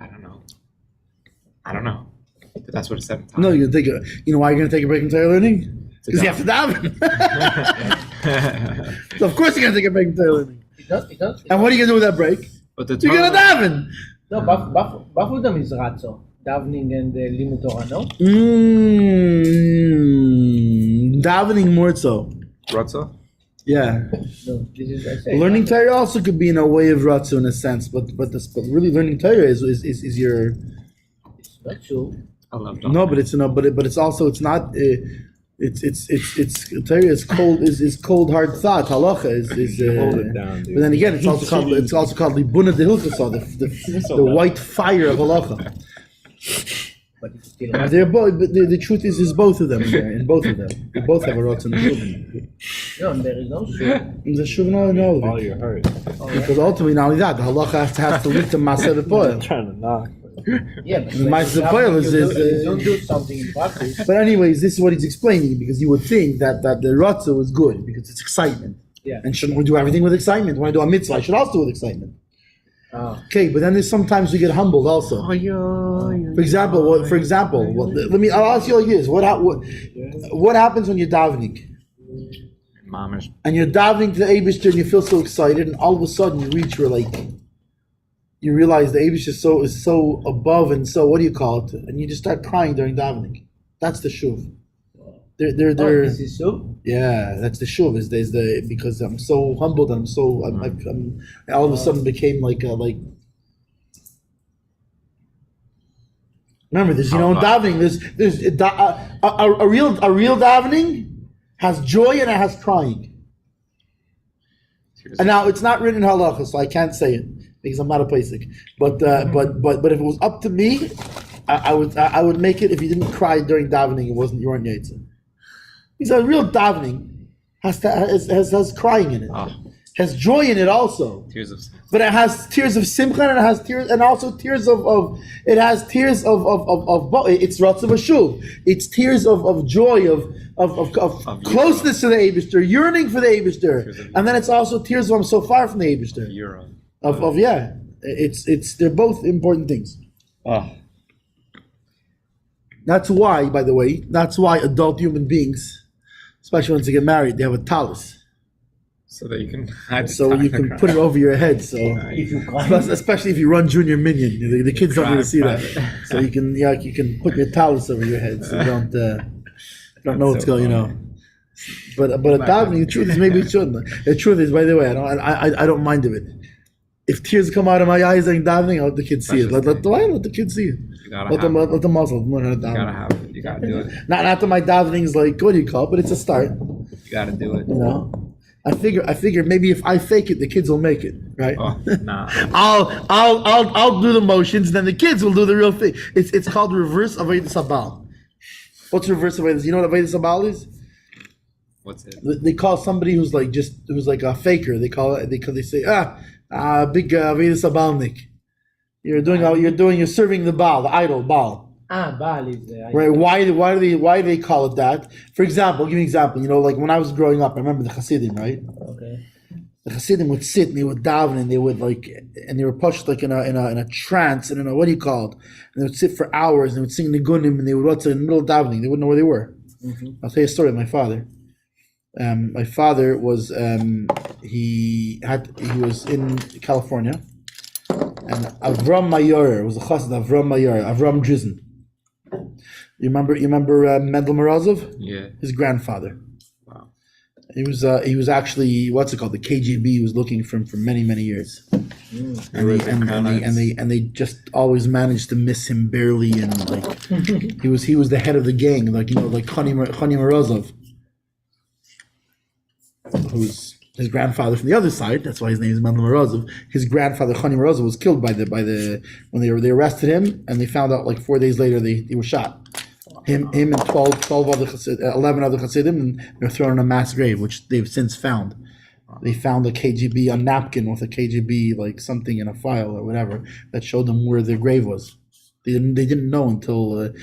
I don't know. But that's what it said in Tanya. No, you're going to take a. You know why you're going to take a break from Torah learning? Because you have to daven. So of course you're going to take a break from Torah learning. It's not. And what are you going to do with that break? But the You're going to Torah, daven. No, both of them is Ratzo. Davening and Limud Torah, no? Davening more so. Ratzah? Yeah. No, this is I say. Learning Torah also could be in a way of ratzu in a sense, but really learning Torah is your It's not true. I love no, but it's also it's not it's Torah is cold hard thought. Halacha is Hold it down, dude. but then again it's also called libuna de hilchasa, the white fire of halacha. But it's still They're both, but the truth is both of them there, in both of them. They both have a ratzu and a shuv. no, there is no true. There's a shuv in all Follow of it. your heart. Because ultimately, not only that, the halacha has to lead to maseh v'poel. Trying to knock. Yeah, but The when Ma'aseh you Poel daven, is- you is, don't do something in practice. But anyways, this is what he's explaining, because you would think that the ratzu is good because it's excitement. Yeah. And shouldn't we do everything with excitement? When I do a mitzvah, I should also do it with excitement. Ah. Okay, but then there's sometimes we get humbled also. For example, I'll ask you like this: what happens when you're davening Mamish. and you're davening to the Eibushter and you feel so excited, and all of a sudden you reach where you realize the Eibushter is so above and so what do you call it, and you just start crying during davening. That's the shuv. They're This is so. Yeah, that's the shuv. Is the because I'm so humbled and I'm all of a sudden became like. Remember, there's davening. There's a real davening has joy and it has crying. And now it's not written in halacha, so I can't say it because I'm not a Pesach. But if it was up to me, I would make it. If you didn't cry during davening, you weren't yetzer. Because a real davening has crying in it, has joy in it also. Tears of But it has tears of simcha and it has tears and also tears of it's ratzav v'shuv. It's tears of joy of closeness to the Eibishter, yearning for the Eibishter, and then it's also tears of I'm so far from the Eibishter. It's they're both important things. That's why, by the way, adult human beings, especially once they get married, they have a talus. So that you can hide So you can put it over your head. So If you cry. especially if you run junior minion, the kids don't really see that. So you can put your talus over your head, so you don't know what's going on. But a davening, the truth is maybe it shouldn't. The truth is, by the way, I don't mind of it. If tears come out of my eyes during davening, I'll let the kids see it. Let the kids see it. Let them also learn how to daven. You gotta have it. You gotta do it. Not that my davening is like what do you call it, but it's a start. You gotta do it. You know. I figure maybe if I fake it, the kids will make it, right? Oh, nah. I'll do the motions, then the kids will do the real thing. It's called reverse avodah sabal. What's the reverse of Avedis? You know what Avedis Abal is? What's it? They call somebody who's like a faker. They say big Avedis Abalnik. You're serving the Baal, the idol Baal. Baal is Right? Why do they call it that? For example, I'll give you an example. Like when I was growing up, I remember the Hasidim, right? Okay. The Hasidim would sit and they would daven and they would and they were pushed like in a trance and what do you call it? And they would sit for hours and they would sing Nigunim and they would what's in the middle of davening. They wouldn't know where they were. I'll tell you a story of my father. My father was he was in California, and Avram Mayor was a chassid. Avram Drizzen. You remember Mendel Markel? Yeah. His grandfather. Wow. He was actually the KGB was looking for him for many years, and they just always managed to miss him barely, and he was the head of the gang, like Chani Morozov, who's his grandfather from the other side. That's why his name is Mendel Markel. His grandfather Chani Morozov was killed by the when they arrested him, and they found out 4 days later they were shot. Him and 11 other Hasidim, and they're thrown in a mass grave, which they've since found. They found a KGB, a napkin with a KGB, something in a file or whatever, that showed them where their grave was. They didn't know until this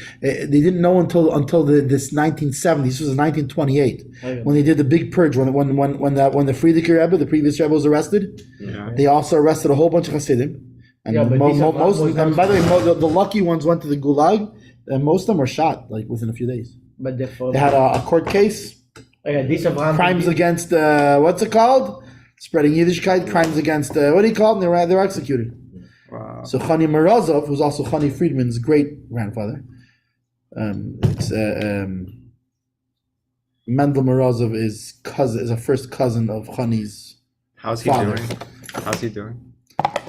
1970s. This was in 1928 when they did the big purge. When the Frierdiker Rebbe, the previous Rebbe, was arrested. Yeah. They also arrested a whole bunch of Hasidim. And by the way, the lucky ones went to the Gulag. And most of them were shot within a few days. But They had a court case, crimes against what's it called? Spreading Yiddishkeit, crimes against what do you call them? They were executed. Wow. So Chani Morozov, who's also Chani Friedman's great grandfather. Mendel Markel is a first cousin of Chani's How's he father. doing? How's he doing?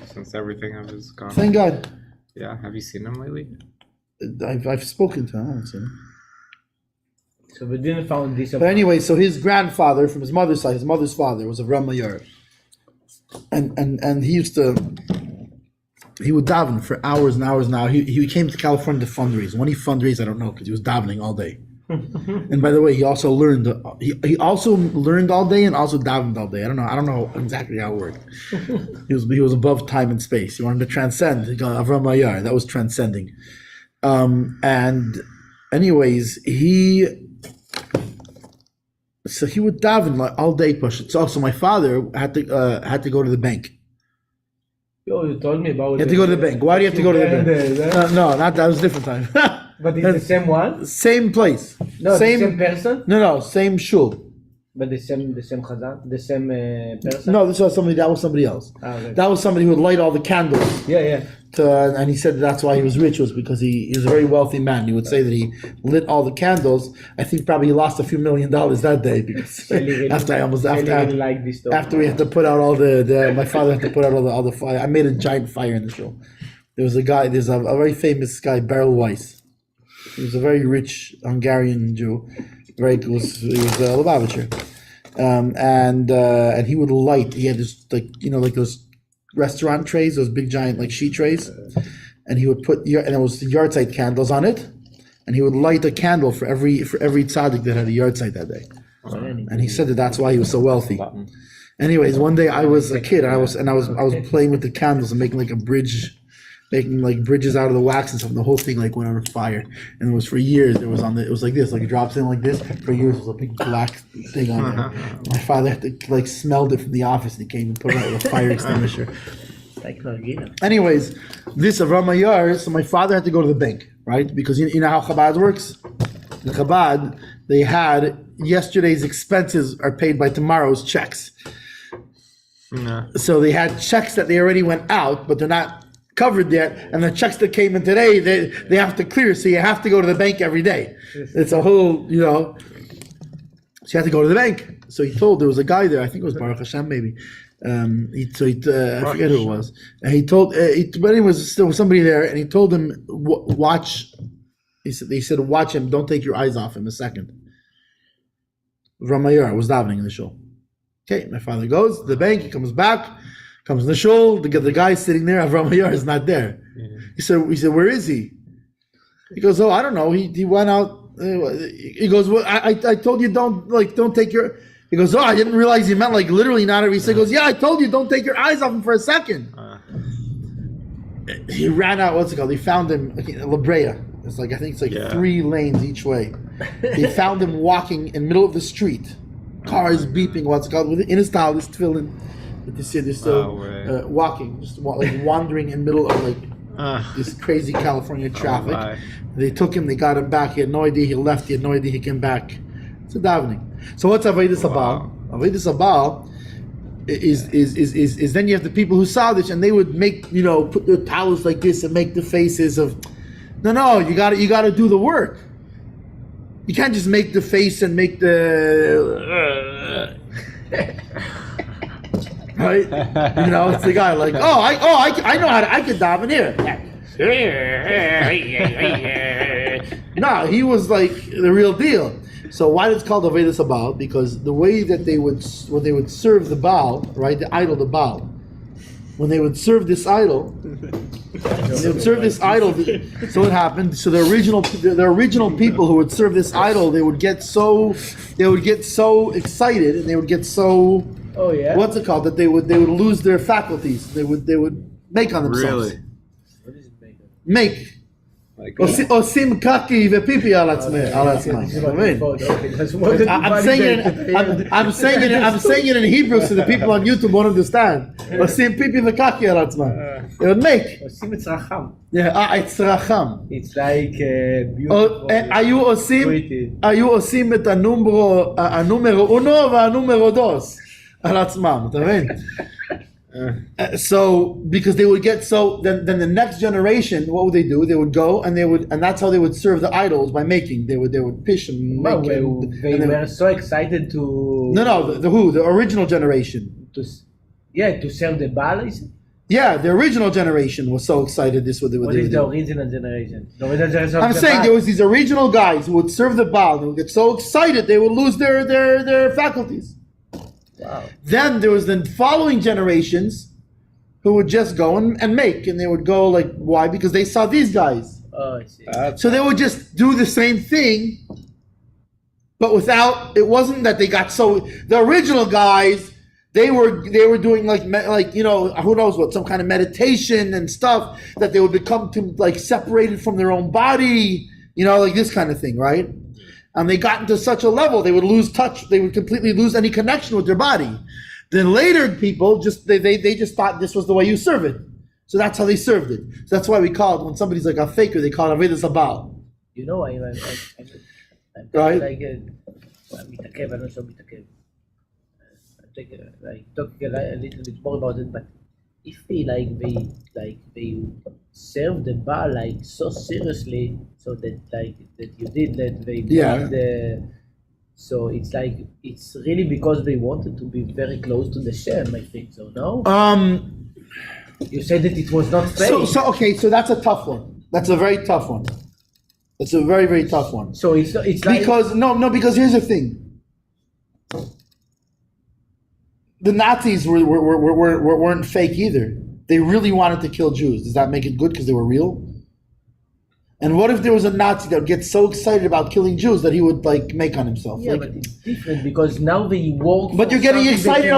Since everything has gone. Thank God. Yeah. Have you seen him lately? I've spoken to him. So we didn't find this. But anyway, so his grandfather from his mother's side, his mother's father was a Ramayar, and he would daven for hours and hours. Now he came to California to fundraise. When he fundraised, I don't know, because he was davening all day. And by the way, he also learned all day and also davened all day. I don't know exactly how it worked. He was above time and space. He wanted to transcend. He got Avram Mayar. That was transcending. And anyways, he would daven all day. Push it. So also my father had to go to the bank. Yo, you told me about. You had to go to the bank. Why do you have to go to the bank? No, not that. Was a different time. But it's the same one. Same place. No, same person. No, same shul. But the same chazan, the same person. No, that was somebody else. Okay. That was somebody who would light all the candles. Yeah. And he said that's why he was rich, was because he was a very wealthy man. He would say that he lit all the candles. I think probably he lost a few $1 million that day because after we had to put out my father had to put out all the fire. I made a giant fire in the show. There's a very famous guy, Beryl Weiss. He was a very rich Hungarian Jew. He was a Lubavitcher. And he would light. He had this those restaurant trays, those big giant sheet trays, and he would and it was the yahrzeit candles on it, and he would light a candle for every tzaddik that had a yahrzeit that day. And he said that's why he was so wealthy. Anyways, one day I was a kid, and I was playing with the candles and making a bridge. Making bridges out of the wax and stuff. And the whole thing went on fire, and it was for years. It was it was like this, it drops in like this. For years, it was a big black thing on there. My father had to smelled it from the office, and he came and put it out with a fire extinguisher. Anyways, this Avram Mayar. So my father had to go to the bank, right? Because you know how Chabad works. In Chabad, they had yesterday's expenses are paid by tomorrow's checks. No. So they had checks that they already went out, but they're not covered yet, and the checks that came in today, they have to clear, so you have to go to the bank every day. It's a whole, so you have to go to the bank. So he told, there was a guy there, I think it was Baruch Hashem maybe, I forget who it was, and he told, but anyways, there was somebody there, and he told him, watch, he said, watch him, don't take your eyes off him a second. Ramayar was davening in the shul. Okay, my father goes to the bank, he comes back, comes in the shul, the guy sitting there, Avram Mayar, is not there. He said, where is he? He goes, I don't know. He went out He goes, well, I told you don't take your. He goes, oh, I didn't realize you meant like literally not every second. He goes, yeah, I told you don't take your eyes off him for a second. He ran out. What's it called? He found him La Brea. It's like I think it's like 3 lanes each way. He found him walking in the middle of the street, cars beeping. What's it called? In his towel, his tefillin. But you see, they're still walking, just like wandering in the middle of like this crazy California traffic. They took him. They got him back. He had no idea he left. He had no idea he came back. It's a davening. So what's Avodas Habal? Avodas Habal is then you have the people who saw this and they would make, put their towels like this and make the faces of, no, you gotta do the work. You can't just make the face and make the right. It's the guy like, I know how I can daven here. No, he was like the real deal. So why it's called Avodas Habal? Because the way that when they would serve the Baal, right, the idol, the Baal, when they would serve this idol, so what happened? So the original people who would serve this idol, they would get so excited and they would get so what's it called, that they would lose their faculties. They would make on themselves. Really? What does it make? Make. עושים קקי ופיפי על עצמם. I'm saying it in Hebrew so the people on YouTube won't understand. עושים פיפי וקקי על עצמם. They would make. עושים את צרכם. צרכם. It's like beautiful. היו עושים את הנומרו אונו והנומרו דוס על עצמם, אתה מבין? So because they would get then the next generation, what would they do? They would go and that's how they would serve the idols, by making. They would fish and make. They were so excited to. No, the original generation. To serve the Baal. Yeah, the original generation was so excited. This what they would. What is the original generation? I'm saying there was these original guys who would serve the Baal. They would get so excited they would lose their faculties. Wow. Then there was the following generations who would just go and make, and they would go like, why? Because they saw these guys. Oh, I see. So they would just do the same thing, but it wasn't that they got the original guys, they were doing like who knows what, some kind of meditation and stuff, that they would become separated from their own body, like this kind of thing, right? And they got into such a level, they would lose touch, they would completely lose any connection with their body. Then later people they just thought this was the way you serve it. So that's how they served it. So that's why we call it, when somebody's like a faker, they call it Avodas Habal. Right? I'm not so מתעכב. Talk a little bit more about it, but if they serve the Baal so seriously, so that you did that they so it's really because they wanted to be very close to the Shem, I think so. No. You said that it was not fair. So that's a tough one. That's a very tough one. It's a very, very tough one. So it's because because here's the thing. The Nazis weren't fake either. They really wanted to kill Jews. Does that make it good because they were real? And what if there was a Nazi that would get so excited about killing Jews that he would make on himself? Yeah, but it's different because now they work. But you're getting excited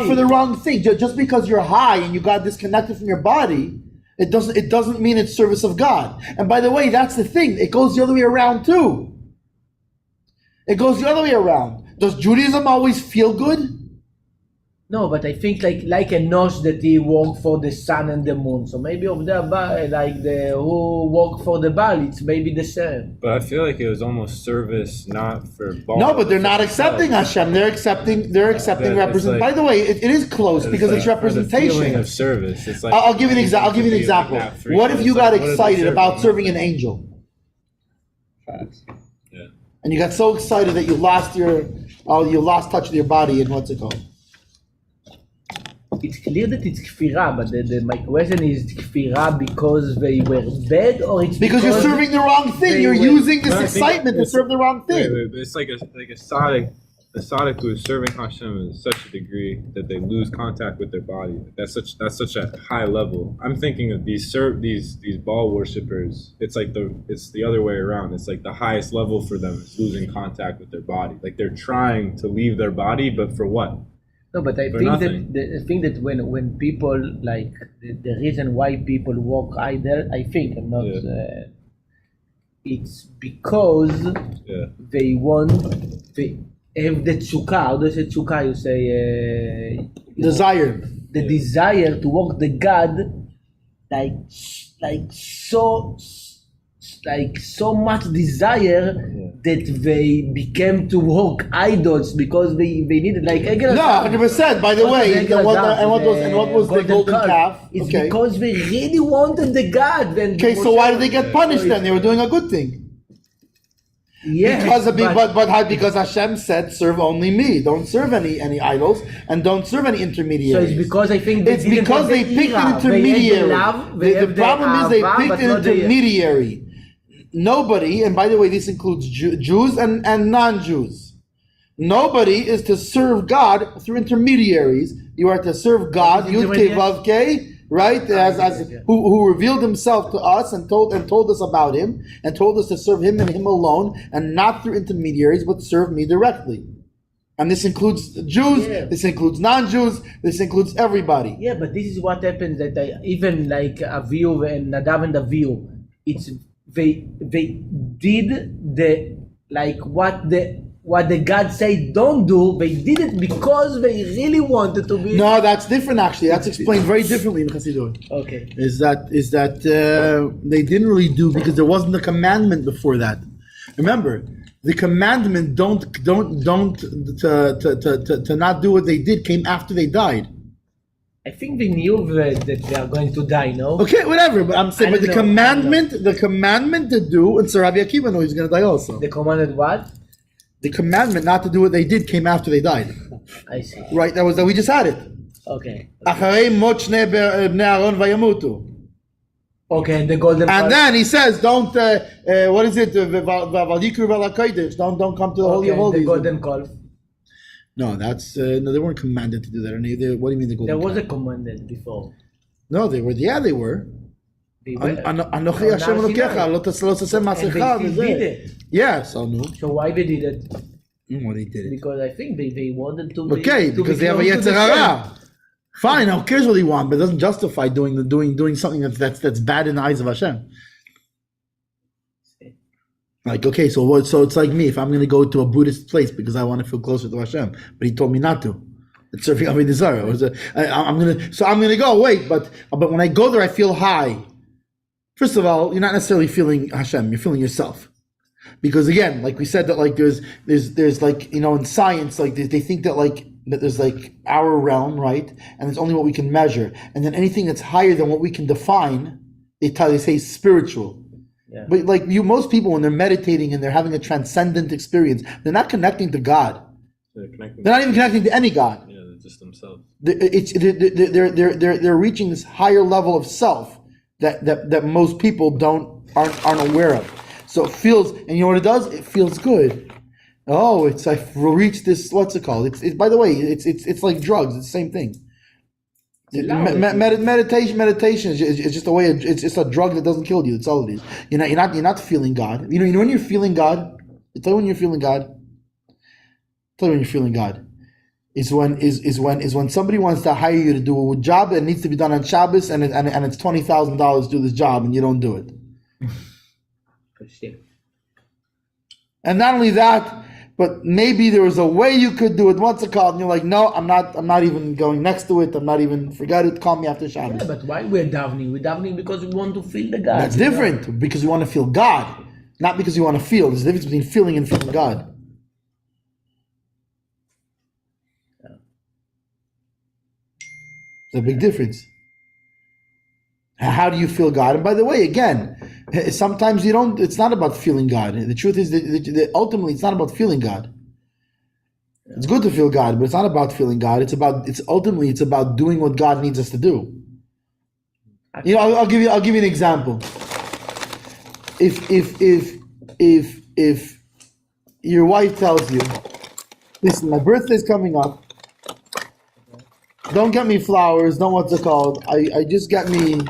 for the wrong thing. Just because you're high and you got disconnected from your body, it doesn't mean it's service of God. And by the way, that's the thing. It goes the other way around too. It goes the other way around. Does Judaism always feel good? No, but I think like a Nosh that he worked for the sun and the moon. So maybe of the who work for the Baal, it's maybe the same. But I feel like it was almost service, not for Baal. No, but they're not accepting Hashem. They're accepting representation. By the way, it is close because it's representation. The feeling of service. It's like I'll give you an example. What if you got excited about serving an angel? Yeah. And you got so excited that you lost touch with your body, and what's it called? It's clear that it's kfirah, but my question is kfirah because they were bad, or it's because you're serving the wrong thing. You're using this excitement to serve the wrong thing. It's like a Sonic a tzaddik who is serving Hashem to such a degree that they lose contact with their body. That's such a high level. I'm thinking of these Baal worshippers. It's the other way around. It's like the highest level for them is losing contact with their body. Like they're trying to leave their body, but for what? No, but I For think nothing. that when people like the reason why people walk idle, I think I'm not. It's because Yeah. they have the tzukah. How do you say tzukah? You say Desire. the desire to walk the God, like so much desire that they became to walk idols because they needed like No, 100%. By the way, and what was the golden calf? It's Okay. because they really wanted the God. Okay, so why did they get punished then? They were doing a good thing. Yeah, Because Hashem said, "Serve only me. Don't serve any idols, and don't serve any so intermediaries." it's because I think It's because they picked an intermediary. The problem is they picked an intermediary. Nobody, and by the way, this includes Jews and non-Jews. Nobody is to serve God through intermediaries. You are to serve God, Yud Kei Vav Kei, right? Who revealed Himself to us and told us about Him and told us to serve Him and Him alone, and not through intermediaries, but serve me directly. And this includes Jews. Yeah. This includes non-Jews. This includes everybody. Yeah, but this is what happens that even like Avihu and Nadav and Avihu, it's they did the like what the God said don't do. They did it because they really wanted to be. No, that's different actually. That's explained very differently in Chassidut. Okay. Is that they didn't really do because there wasn't a commandment before that. Remember, the commandment don't to not do what they did came after they died. I think they knew that they are going to die. No. Okay, whatever. But I'm saying, I but the don't know. commandment to do, and so Rabbi Akiva knew he's going to die also. They commanded what? The commandment not to do what they did came after they died. I see. Right? That we just had it. Okay. Acharei mot shnei bnei Aaron vayamutu. Okay, and the golden. And then he says, "Don't what is it? Don't come to the holy of the holies." golden calf. No, that's no. They weren't commanded to do that. What do you mean the golden? There was a calf? commandment before. No, they were. Yeah, they were. They were- Anochi Hashem Elokecha, lo tasem and masecha. they still did it. Yeah, so no. So why they did it? Well, they did it. Because I think they wanted to. Okay, because they have a Yetzer Hara. Fine, who cares what they want, but it doesn't justify doing something that's bad in the eyes of Hashem. Like, okay, so it's like me if I'm going to go to a Buddhist place because I want to feel closer to Hashem, but He told me not to. It's serving Avodah Zarah. I'm gonna go. Wait, but when I go there, I feel high. First of all, you're not necessarily feeling Hashem. You're feeling yourself, because again, like we said, that like there's like in science, like they think that there's like our realm, right, and it's only what we can measure, and then anything that's higher than what we can define, they say spiritual. Yeah. But like most people, when they're meditating and they're having a transcendent experience, they're not connecting to God. They're connecting. They're not even connecting to any God. Yeah, they're just themselves. They're reaching this higher level of self that most people aren't aware of. So it feels, and you know what it does? It feels good. Oh, I've reached this. What's it called? It's by the way, it's like drugs. It's the same thing. Meditation is just a way. It's just a drug that doesn't kill you. That's all it is. You're not feeling God. You know when you're feeling God. Tell you when you're feeling God. Tell you when you're feeling God. Is when somebody wants to hire you to do a job that needs to be done on Shabbos and it's $20,000 to do this job and you don't do it. And not only that, but maybe there was a way you could do it. What's it called? And you're like, no, I'm not even going next to it. I'm not even, forget it. Call me after Shabbos. Yeah, but why we're davening? We're davening because we want to feel the God. That's different because we want to feel God, not because you want to feel. There's a difference between feeling and feeling God. There's a big difference. How do you feel God? And by the way, again, sometimes you don't. It's not about feeling God. The truth is that ultimately it's not about feeling God. It's good to feel God, but it's not about feeling God. It's about doing what God needs us to do. You know, I'll give you an example. If your wife tells you, listen, my birthday's coming up. Don't get me flowers. Don't what's it called? I just get me.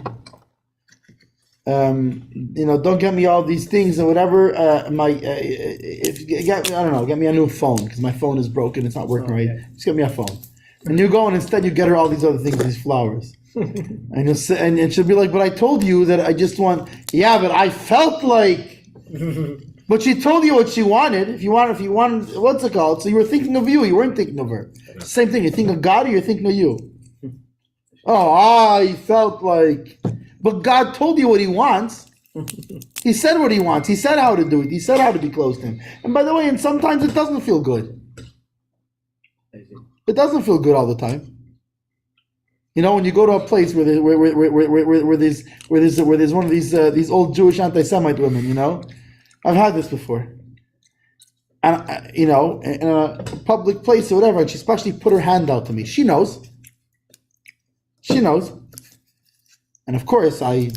Don't get me all these things and whatever. If you get me, I don't know, get me a new phone because my phone is broken. It's not working right. Just get me a phone. And you go and instead you get her all these other things, these flowers. And you'll say, and she'll be like, "But I told you that I just want." Yeah, but I felt like. But she told you what she wanted. If you want, what's it called? So you were thinking of you. You weren't thinking of her. Same thing. You think of God or you're thinking of you. Oh, I felt like. But God told you what He wants. He said what He wants. He said how to do it. He said how to be close to Him. And by the way, and sometimes it doesn't feel good. It doesn't feel good all the time. You know, when you go to a place where there's one of these old Jewish anti-Semite women, you know, I've had this before, and in a public place or whatever, and she especially put her hand out to me. She knows, and of course I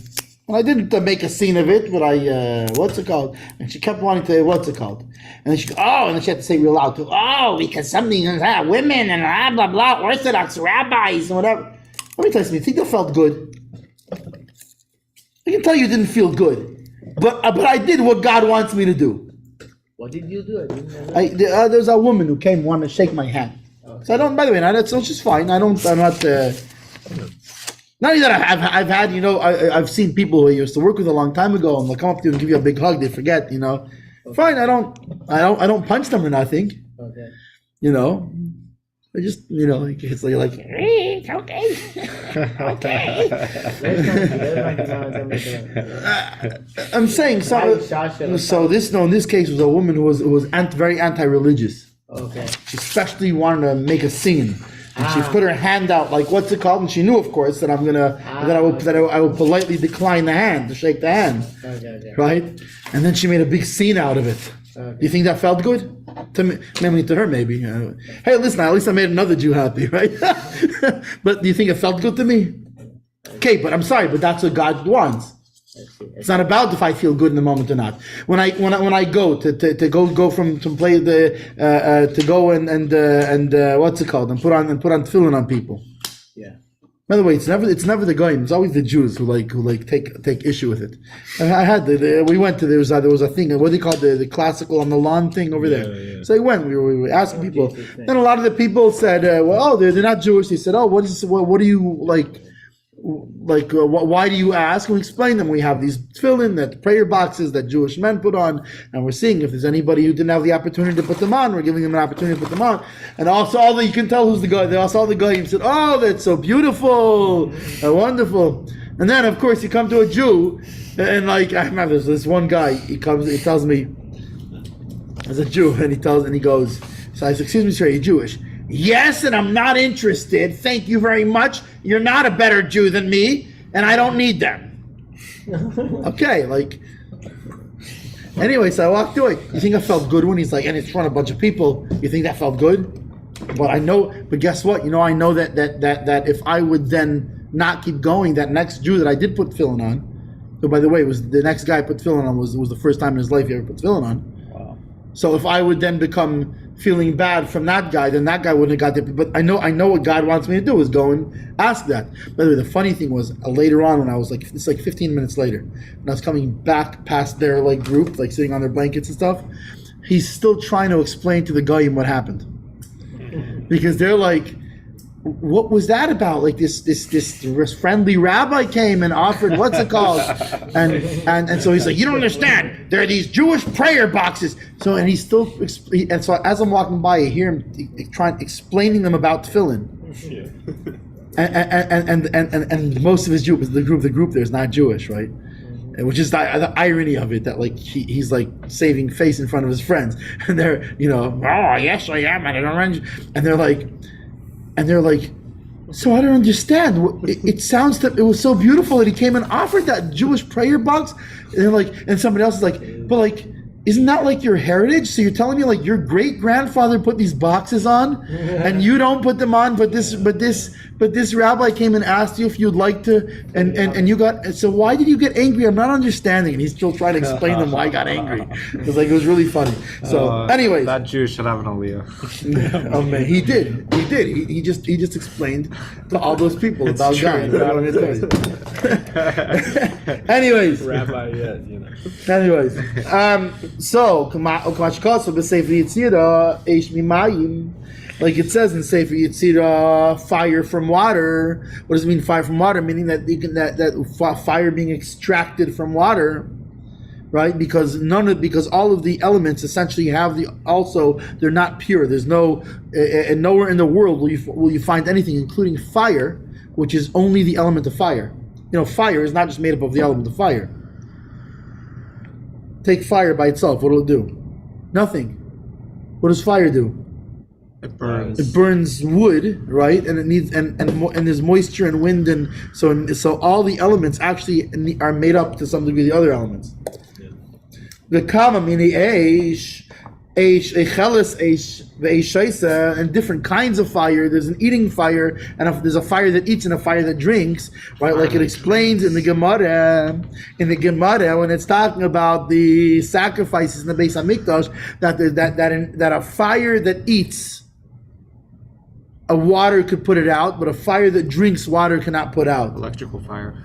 didn't make a scene of it, but what's it called? And she kept wanting to, what's it called? And then and then she had to say real loud too. Oh, because something women and blah blah blah, Orthodox rabbis and whatever. Let me tell you something. You think that felt good? I can tell you it didn't feel good. But I did what God wants me to do. What did you do? I didn't know. There's a woman who came wanted to shake my hand. Okay. So I don't. By the way, that's just fine. I'm not. Not only that I've had. I've seen people who I used to work with a long time ago, and they'll come up to you and give you a big hug. They forget. Okay. Fine. I don't punch them or nothing. Okay. I just, it's like, hey, it's okay. Okay. I'm saying, so this, in this case, was a woman who was very anti-religious. Okay. She especially wanted to make a scene. And she put her hand out, like, what's it called? And she knew, of course, that I will politely decline the hand, to shake the hand. Okay. Right? And then she made a big scene out of it. Okay. You think that felt good? To me, maybe to her, maybe. Hey, listen, at least I made another Jew happy, right? But do you think it felt good to me? Okay, but I'm sorry, but that's what God wants. It's not about if I feel good in the moment or not. When I go to play to go and what's it called, and put on tefillin on people. Yeah. By the way, it's never the goyim. It's always the Jews who take issue with it. I had we went to there was a thing. What do you call the classical on the lawn thing over there? Yeah. So we went. We were asking people, and a lot of the people said, "Well, they're not Jewish." They said, "Oh, what do you like? Why do you ask?" And we explained them. We have these tefillin, that prayer boxes that Jewish men put on, and we're seeing if there's anybody who didn't have the opportunity to put them on, we're giving them an opportunity to put them on. And also, you can tell who's the guy. They also all the guy said, "Oh, that's so beautiful, wonderful." And then, of course, you come to a Jew, and I remember this one guy. He tells me, as a Jew, and he goes. So I said, "Excuse me, sir, are you Jewish?" "Yes, and I'm not interested. Thank you very much. You're not a better Jew than me, and I don't need them." Okay, anyway, so I walked away. You think I felt good when he's like, and it's in front of a bunch of people? You think that felt good? But guess what? I know that if I would then not keep going, that next Jew that I did put tefillin on, who, by the way, was the next guy I put tefillin on was the first time in his life he ever put tefillin on. Wow. So if I would then become feeling bad from that guy, then that guy wouldn't have got there. But I know what God wants me to do is go and ask that. By the way, the funny thing was later on when I was it's 15 minutes later, and I was coming back past their group, sitting on their blankets and stuff. He's still trying to explain to the guy what happened, because they're like, "What was that about? This friendly rabbi came and offered what's it called?" And so he's like, "You don't understand. There are these Jewish prayer boxes." So and he's still and so as I'm walking by, I hear him explaining them about tefillin. Yeah. and most of his Jews, the group there is not Jewish, right? Which is the irony of it, that he's saving face in front of his friends, and they're "Oh yes I am," and I don't, and they're like. "So I don't understand. It sounds that it was so beautiful that he came and offered that Jewish prayer box." And they're like, and somebody else is like, isn't that like your heritage? So you're telling me like your great grandfather put these boxes on, and you don't put them on, but this rabbi came and asked you if you'd like to, and you got. So why did you get angry? I'm not understanding. And he's still trying to explain to them why I got angry. It was really funny. So, anyways, that Jew should have an aliyah. oh man, he did. He just explained to all those people about God. Anyways, Rabbi yet, you know. Anyways, so like it says in Sefer Yetzirah, fire from water. What does it mean, fire from water? Meaning that you can that fire being extracted from water, right? Because all of the elements essentially have they're not pure. There's no and nowhere in the world will you find anything, including fire, which is only the element of fire. You know, fire is not just made up of the element of fire. Take fire by itself. What will it do? Nothing. What does fire do? It burns. It burns wood, right? And it needs and there's moisture and wind, and so all the elements actually are made up to some degree the other elements. The kama mini eish, echelis eish, ve'eshaisa, and different kinds of fire. There's an eating fire, and there's a fire that eats and a fire that drinks, right? Like it explains in the Gemara. When it's talking about the sacrifices in the Beis Hamikdash, that a fire that eats a water could put it out, but a fire that drinks water cannot put out. Electrical fire.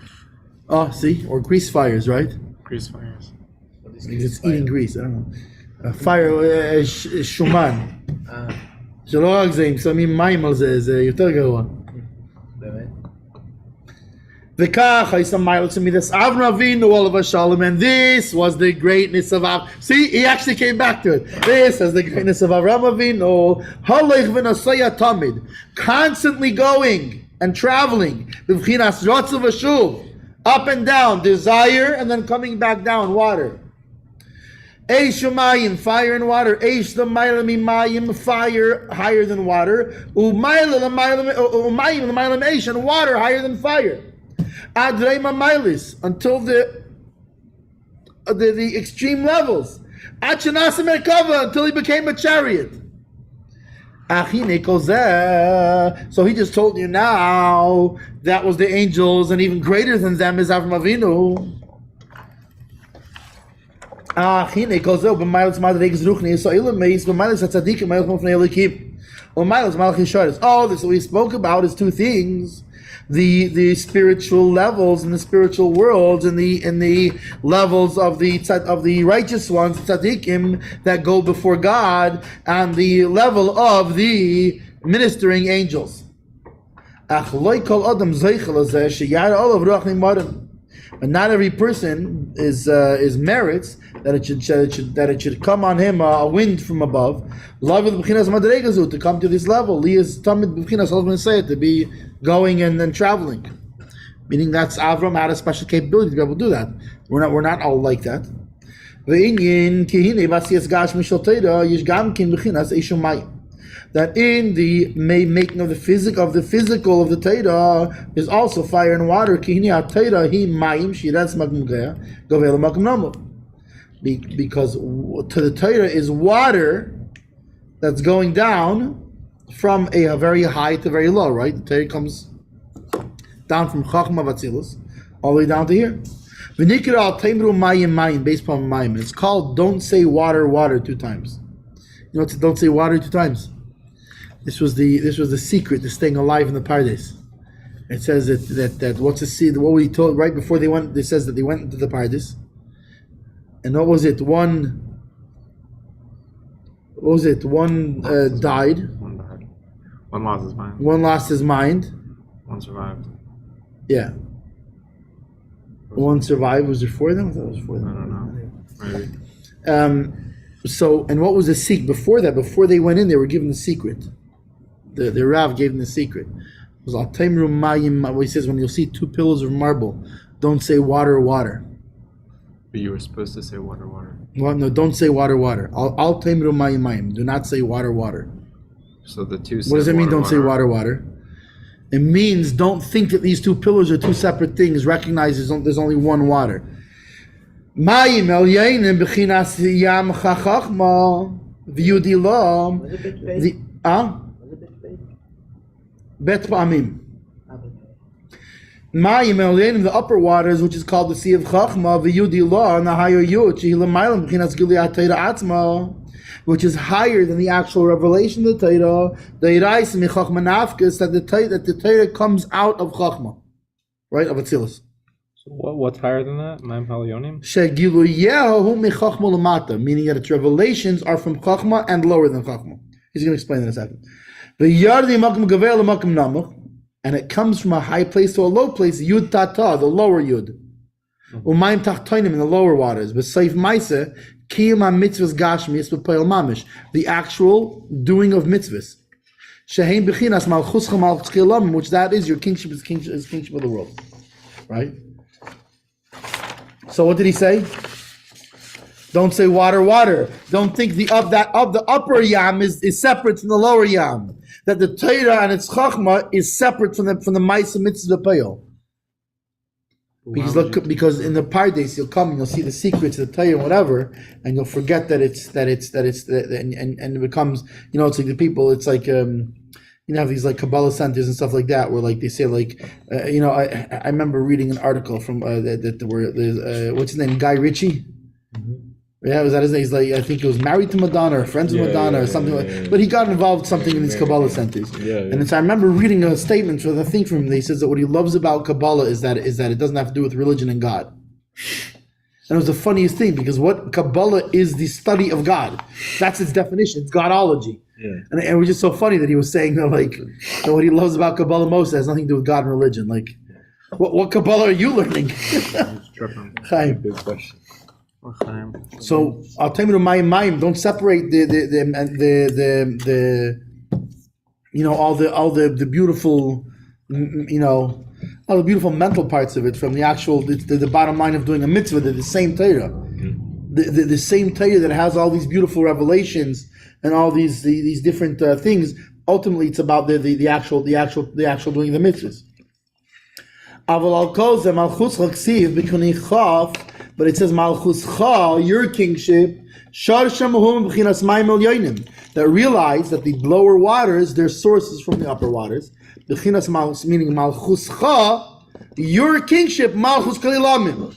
Oh, see, or grease fires, right? Grease fires. It's eating grease. I don't know. Fire שומן. שלא רק זה, אם שמים מים על זה, זה יותר גרוע. באמת? וכך, Avram Avinu, all of us shalom, and this was the greatness of Avram. See, he actually came back to it. This is the greatness of Avram Avinu. Halech v'nosaya tamid, constantly going and traveling. B'vchinas rotzav v'shuv, up and down, desire, and then coming back down, water. Eish umayim, fire and water. Eish the mimayim, fire higher than water. Umayim the mimayim eish, and water higher than fire. Adrei mamailis, until the extreme levels. Achanasa merkava, until he became a chariot. Achine kozeh. So he just told you now that was the angels, and even greater than them is Avram Avinu. Achine kozeh b'mailos madreigas ruchni yisraelim meis b'mailos hatzadikim mailos mofnei elikim b'mailos malach yisharis. All this that we spoke about is two things. The spiritual levels in the spiritual worlds, and the levels of the righteous ones, tzaddikim, that go before God, and the level of the ministering angels. But not every person is merits that it should come on him a wind from above. To come to this level, to be going and then traveling. Meaning that's Avram had a special capability to be able to do that. We're not all like that. That in the making of the physical of the Torah is also fire and water. Because to the Torah is water that's going down from a very high to very low, right? The Torah comes down from Chachma Vatzilus all the way down to here. It's called don't say water, water 2 times. You know, don't say water 2 times. This was the secret to staying alive in the Pardes. It says that what's the seed? What we told right before they went. It says that they went into the Pardes, and what was it? One died. One died. One lost his mind. One lost his mind. One survived. Yeah. One survived. Was there 4 of them? I thought it was 4 of them. I don't know. Maybe. So, and what was the secret before that? Before they went in, they were given the secret. The Rav gave them the secret. It was Al-Taimru Mayim. What he says, when you'll see 2 pillars of marble, don't say water, water. But you were supposed to say water, water. Well, no, don't say water, water. Al-Taimru Mayim Mayim. Do not say water, water. So the 2 said What does it mean, water, don't say water, water? It means don't think that these 2 pillars are 2 separate things. Recognize there's only one water. Mayim el yainim b'chinas yam chachachma v'yudilam. מה זה בית בית? מה זה בית בית? Bet pa'amim. Mayim el yainim, the upper waters, which is called the Sea of Chachma, v'yudilah, and the higher yud, shehi l'maylam b'chinas giliyat Torah atzma, which is higher than the actual revelation of the Torah. The irais mi chachma nafkes, that the Torah comes out of Chachma, right, of Atzilus. So what's higher than that? Ma'im Halyonim? Shegiluyehu mi chachma lamata, meaning that its revelations are from Chachma and lower than Chachma. He's going to explain that in a second. V'yardi makom gavel makom namuch, and it comes from a high place to a low place, yud tata, the lower yud. Umayim tachtoinim, in the lower waters. But seif maise, kiyum ha-mitzvahs gashmias b'poel mamish, the actual doing of mitzvahs. Sheheim b'chinas malchuscha malchus kilam, which that is, your kingship is kingship of the world. Right? So what did he say? Don't say water, water. Don't think the upper yam is separate from the lower yam. That the Torah and its chachma is separate from the ma'aseh mitzvah poel. Because in the pardes you'll come and you'll see the secrets of the Torah and whatever, and you'll forget that it's and it becomes, it's like the people, it's like have these like Kabbalah centers and stuff like that where like they say like I remember reading an article from that where what's his name, Guy Ritchie. Yeah, was that his name? He's like, I think he was married to Madonna or friends with Madonna or something like. But he got involved something in these Kabbalah centers. And it's, I remember reading a statement for the thing from him. He says that what he loves about Kabbalah is that it doesn't have to do with religion and God. And it was the funniest thing because what Kabbalah is the study of God. That's its definition. It's Godology. And it was just so funny that he was saying that that what he loves about Kabbalah most has nothing to do with God and religion. Like, what Kabbalah are you learning? Chaim. Big question. So I'll tell you to Mayim. Don't separate the all the beautiful all the beautiful mental parts of it from the actual the bottom line of doing a mitzvah. The same Torah, the same Torah that has all these beautiful revelations and all these different things. Ultimately, it's about the actual doing the mitzvahs. But it says Malchuscha, your kingship, that realize that the lower waters, their sources from the upper waters. Meaning Malchuscha, your kingship, Malchus Kalilamim.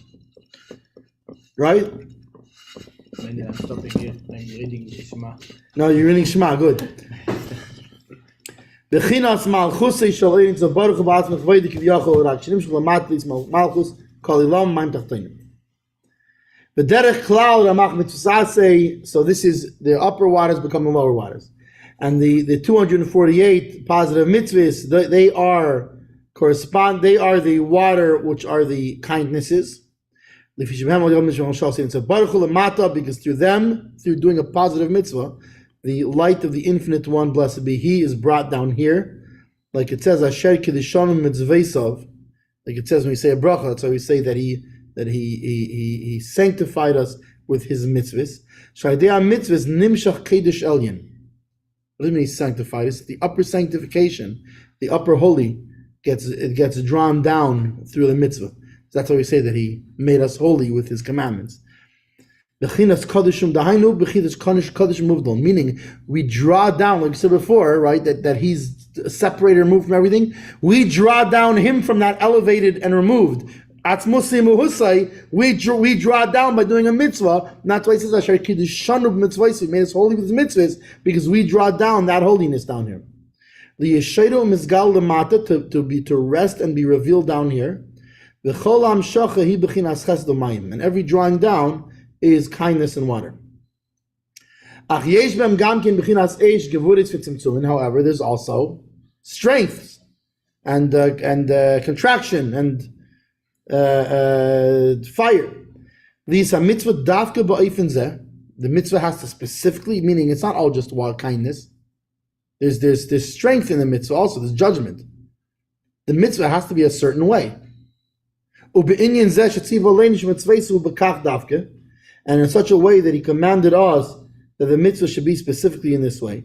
Right? Maybe I'm stopping here. I'm reading Shema. No, you're reading Shema, good. Bechinas Malchusay Shalein Zabaruch Ba'atzmach Vaydik V'yachol Rak Shinim Shalamatlis Malchus Kalilam Maim Tachtoinim. The derech klal ramach mitzvasei. So this is the upper waters become the lower waters, and the 248 positive mitzvahs they are the water which are the kindnesses. Because through them, through doing a positive mitzvah, the light of the infinite one, blessed be He, is brought down here, like it says Asher Kedushanim Mitzvaysav. Like it says when we say a bracha, that's why we say that he sanctified us with his mitzvahs. Shaydei mitzvahs nimshach kedush elyon. What does it mean he sanctified us? The upper sanctification, the upper holy, gets drawn down through the mitzvah. So that's why we say that he made us holy with his commandments. Bechinas kadoshim dahainu bechinas kadoshim muvdal. Meaning we draw down, like I said before, right? That he's separated, removed from everything. We draw down him from that elevated and removed. We draw down by doing a mitzvah. Not why it says Asher Kiddushanu b'mitzvahs. He made us holy with his mitzvahs because we draw down that holiness down here. The yeshaydo mizgal lemata, to rest and be revealed down here. V'chol hamshacha hi b'chinas chesed u'mayim, and every drawing down is kindness and water. Ach yesh b'hem gam ken b'chinas eish gevuritz v'tzimtzum. However, there's also strength and contraction and fire. These are mitzvah dafka ba'ifin zeh. The mitzvah has to specifically, meaning it's not all just wild kindness. There's strength in the mitzvah also. There's judgment. The mitzvah has to be a certain way. Ube'inyan zeh shetziv aleinu shemitzvaysu b'kach dafka, and in such a way that he commanded us that the mitzvah should be specifically in this way.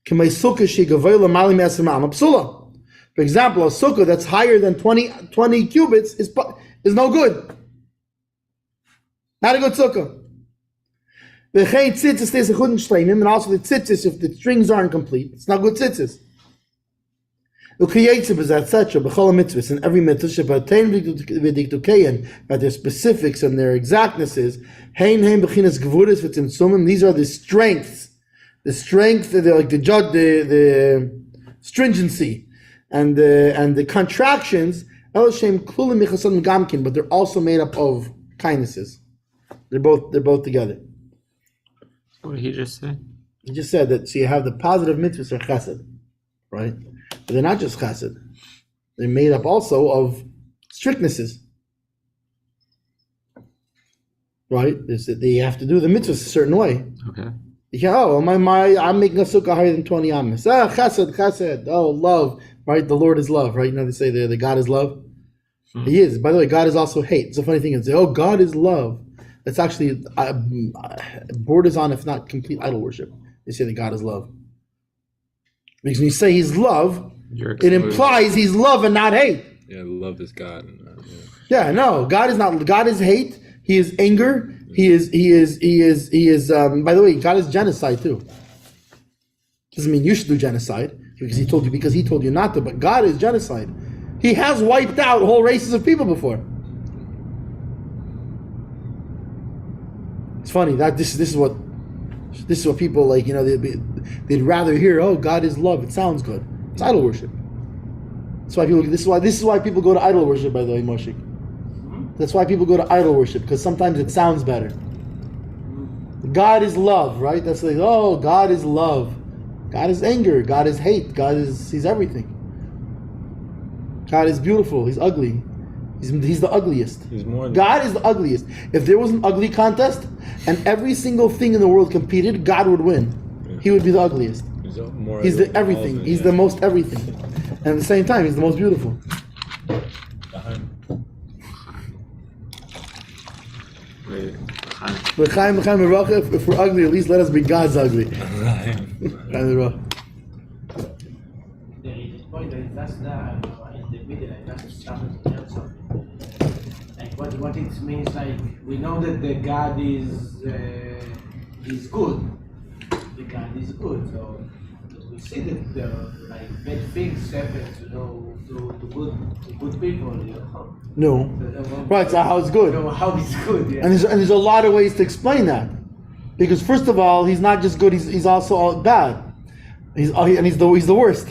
K'may sukkah shegavay l'malim yasir ma'am psula. For example, a sukkah that's higher than 20 cubits is no good. Not a good sukkah. And also the tzitzis, if the strings aren't complete, it's not good tzitzis. Etc. In every mitzvah, that their specifics and their exactnesses. These are the strengths. The strength, like the stringency, and the contractions. But they're also made up of kindnesses. They're both together. What did he just say? He just said that. So you have the positive mitzvahs are chesed, right? But they're not just chesed. They're made up also of strictnesses, right? They have to do the mitzvahs a certain way. Okay. You can't, I'm making a sukkah higher than 20 amas. Chesed. Oh, love, right? The Lord is love, right? You know they say the God is love. He is. By the way, God is also hate. It's a funny thing to say, God is love. It's actually borders on, if not complete, idol worship. They say that God is love. Because when you say He's love, it implies He's love and not hate. Yeah, love is God. No, God is not. God is hate. He is anger. He is. By the way, God is genocide too. Doesn't mean you should do genocide because He told you not to. But God is genocide. He has wiped out whole races of people before. It's funny that this is what people like. They'd rather hear, God is love. It sounds good. It's idol worship. That's why people. This is why people go to idol worship. By the way, Moshe. That's why people go to idol worship, because sometimes it sounds better. God is love, right? That's like, God is love. God is anger. God is hate. He's everything. God is beautiful. He's ugly. He's the ugliest. God is the ugliest. If there was an ugly contest and every single thing in the world competed, God would win. He would be the ugliest. He's the everything. He's the most everything. And at the same time, He's the most beautiful. If we're ugly, at least let us be God's ugly. There is a point that that's in the middle, and that's something. Like what it means, like we know that the God is good. The God is good, so we see that like bad things happen, to good people. No. Right, so how it's good. How it's good, yeah. And there's a lot of ways to explain that. Because first of all, He's not just good, He's also bad. He's the worst.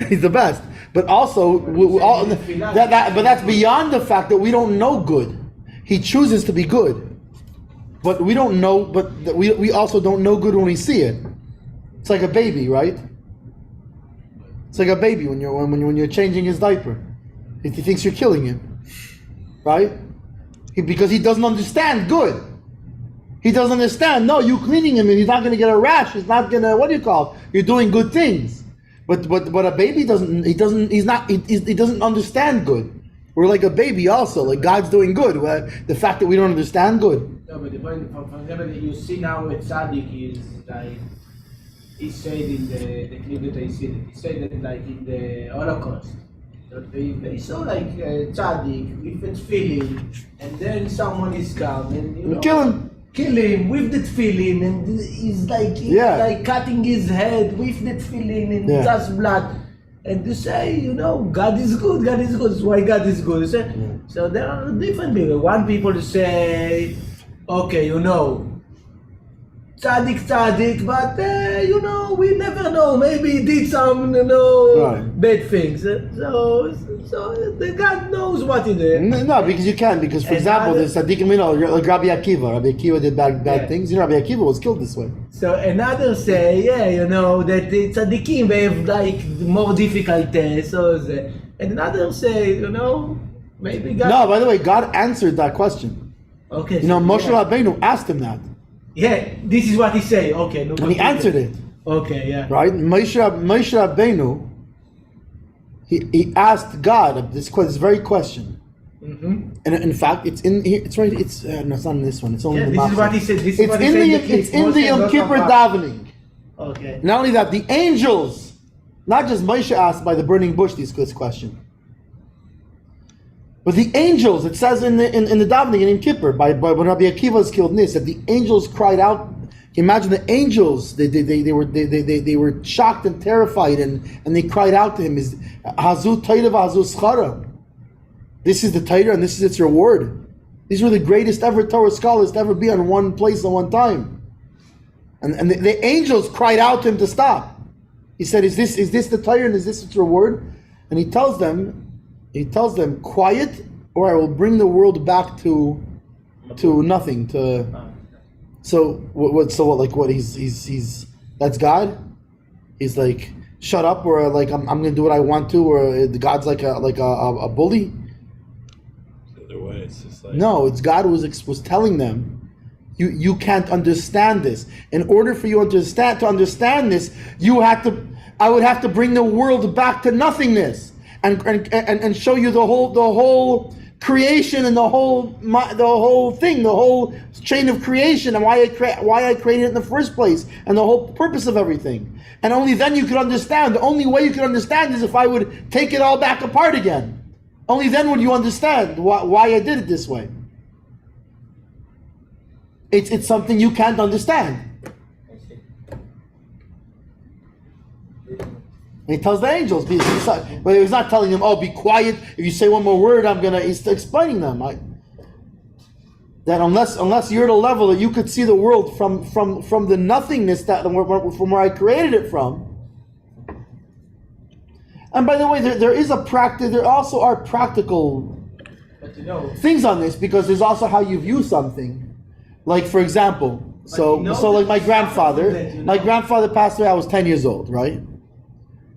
He's the best. But also, but that's beyond the fact that we don't know good. He chooses to be good. But we don't know, but we also don't know good when we see it. It's like a baby, right? It's like a baby when you're changing his diaper. He thinks you're killing him. Right? Because he doesn't understand good. He doesn't understand. No, you cleaning him and he's not going to get a rash. He's not going to, what do you call it? You're doing good things. But a baby doesn't understand good. We're like a baby also. Like God's doing good. The fact that we don't understand good. No, but the point, for example, you see now with Tzaddik is like, he said in the clip that I see, he said that like in the Holocaust, they saw like Tzaddik with that feeling, and then someone is come and kill him with that feeling, and he's like cutting his head with that feeling, and just blood. And you say, God is good. That's why God is good. You say, so there are different people. One people say, okay, Tzaddik, but we never know. Maybe he did some, bad things. So the God knows what he did. No, because you can't. Because for example, there's Tzaddikim, like Rabbi Akiva. Rabbi Akiva did bad things. Rabbi Akiva was killed this way. So another say, that the Tzaddikim they have like more difficult tests. And another say, maybe God. No, by the way, God answered that question. Okay. Moshe Rabbeinu asked him that. Yeah, this is what he say. Okay, no. And he answered it. Okay, yeah. Right, Moshe Rabbeinu, he asked God this very question. Mm-hmm. And in fact, it's in here. It's right. It's no, it's not in this one. It's only in the this is what he said. It's in the Yom Kippur davening. Okay. Not only that, the angels, not just Moshe asked by the burning bush this question, But the angels, it says in the davening in Kippur, when Rabbi Akiva was killed in this, that the angels cried out. Imagine the angels; they were shocked and terrified, and they cried out to him, "Is Hazu Torah v'Hazu Schara? This is the Torah, and this is its reward." These were the greatest ever Torah scholars to ever be on one place at one time, and the angels cried out to him to stop. He said, "Is this the Torah, and is this its reward?" And he tells them, "Quiet, or I will bring the world back to nothing." So what? He's that's God. He's like, shut up, or like I'm gonna do what I want to, or God's like a bully. The other way, it's just like No, it's God who was telling them, you can't understand this. In order for you to understand this, I would have to bring the world back to nothingness, and show you the whole creation and the whole thing, the whole chain of creation, and why I created it in the first place, and the whole purpose of everything. And only then you could understand. The only way you could understand is if I would take it all back apart again. Only then would you understand why I did it this way. It's something you can't understand. And he tells the angels, but he's not telling them, "Oh, be quiet. If you say one more word, I'm gonna." He's explaining them that unless you're at a level that you could see the world from the nothingness from where I created it from. And by the way, there also are practical things on this, because there's also how you view something. Like, for example, so like my grandfather passed away. I was 10 years old, right?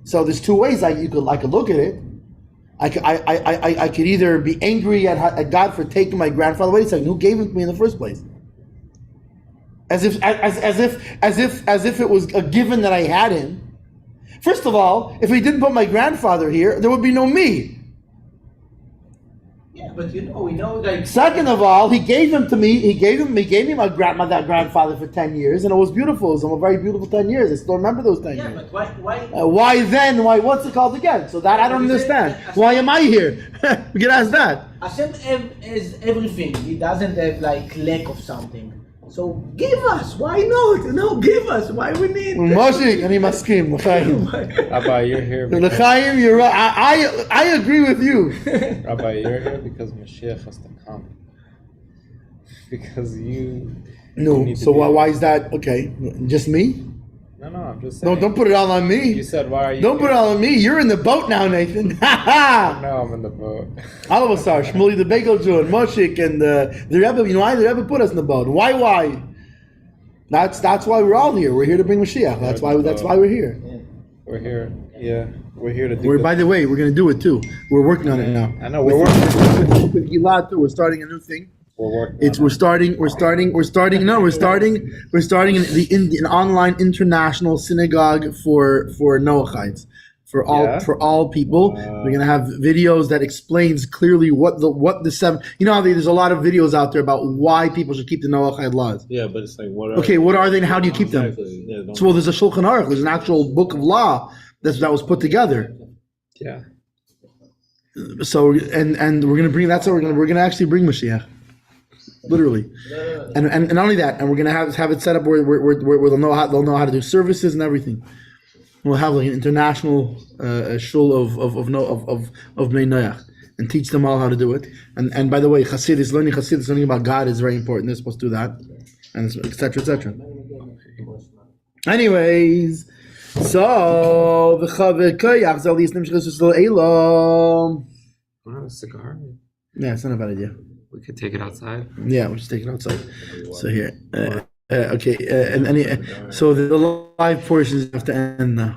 So there's two ways I could look at it. I could either be angry at God for taking my grandfather away. It's like, who gave him to me in the first place? As if it was a given that I had him. First of all, if he didn't put my grandfather here, there would be no me. Yeah, but we know like. Second of all, he gave him to me. He gave me my grandfather for 10 years, and it was beautiful. It was a very beautiful 10 years. I still remember those 10 years. But why? Why then? Why? What's it called again? So that I don't understand. Why am I here? We can ask that. Hashem has everything. He doesn't have like lack of something. So give us. Why not? No, give us. Why we need? Moshe, ani maskim, l'chaim. Rabbi, you're here. L'chaim, you're right. I agree with you. Rabbi, you're here because Mashiach has to come. Because you. No. need to So be- why is that? Okay, just me? No, I'm just saying. No, don't put it all on me. You said, why are you Don't put it all on me. You're in the boat now, Nathan. No, I'm in the boat. All of us are. Shmuley the Bagel Jew and Moshik and the Rebbe. You know why the Rebbe put us in the boat? Why? That's why we're all here. We're here to bring Mashiach. That's why we're here. We're here. Yeah, we're here to do By the way, we're going to do it too. We're working on it now. I know, we're working. With Gilad too. We're starting a new thing. We're starting an online international synagogue for Noachites. For all people. We're gonna have videos that explains clearly what the seven. You know how there's a lot of videos out there about why people should keep the Noachide laws. Yeah, but it's like what are they and how do you keep them? Exactly. Yeah, So there's a Shulchan Aruch, there's an actual book of law that was put together. Yeah. So and we're gonna bring we're gonna actually bring Mashiach. Literally. And not only that, and we're gonna have it set up where they'll know how to do services and everything. We'll have like an international shul of Bnei Noach and teach them all how to do it. And by the way, learning about God is very important. They're supposed to do that, and etc. etc. Anyways, so the Want to have a cigar? yeah, it's not a bad idea. We could take it outside. Yeah, we'll just take it outside. So here. Okay, so the live portions have to end now.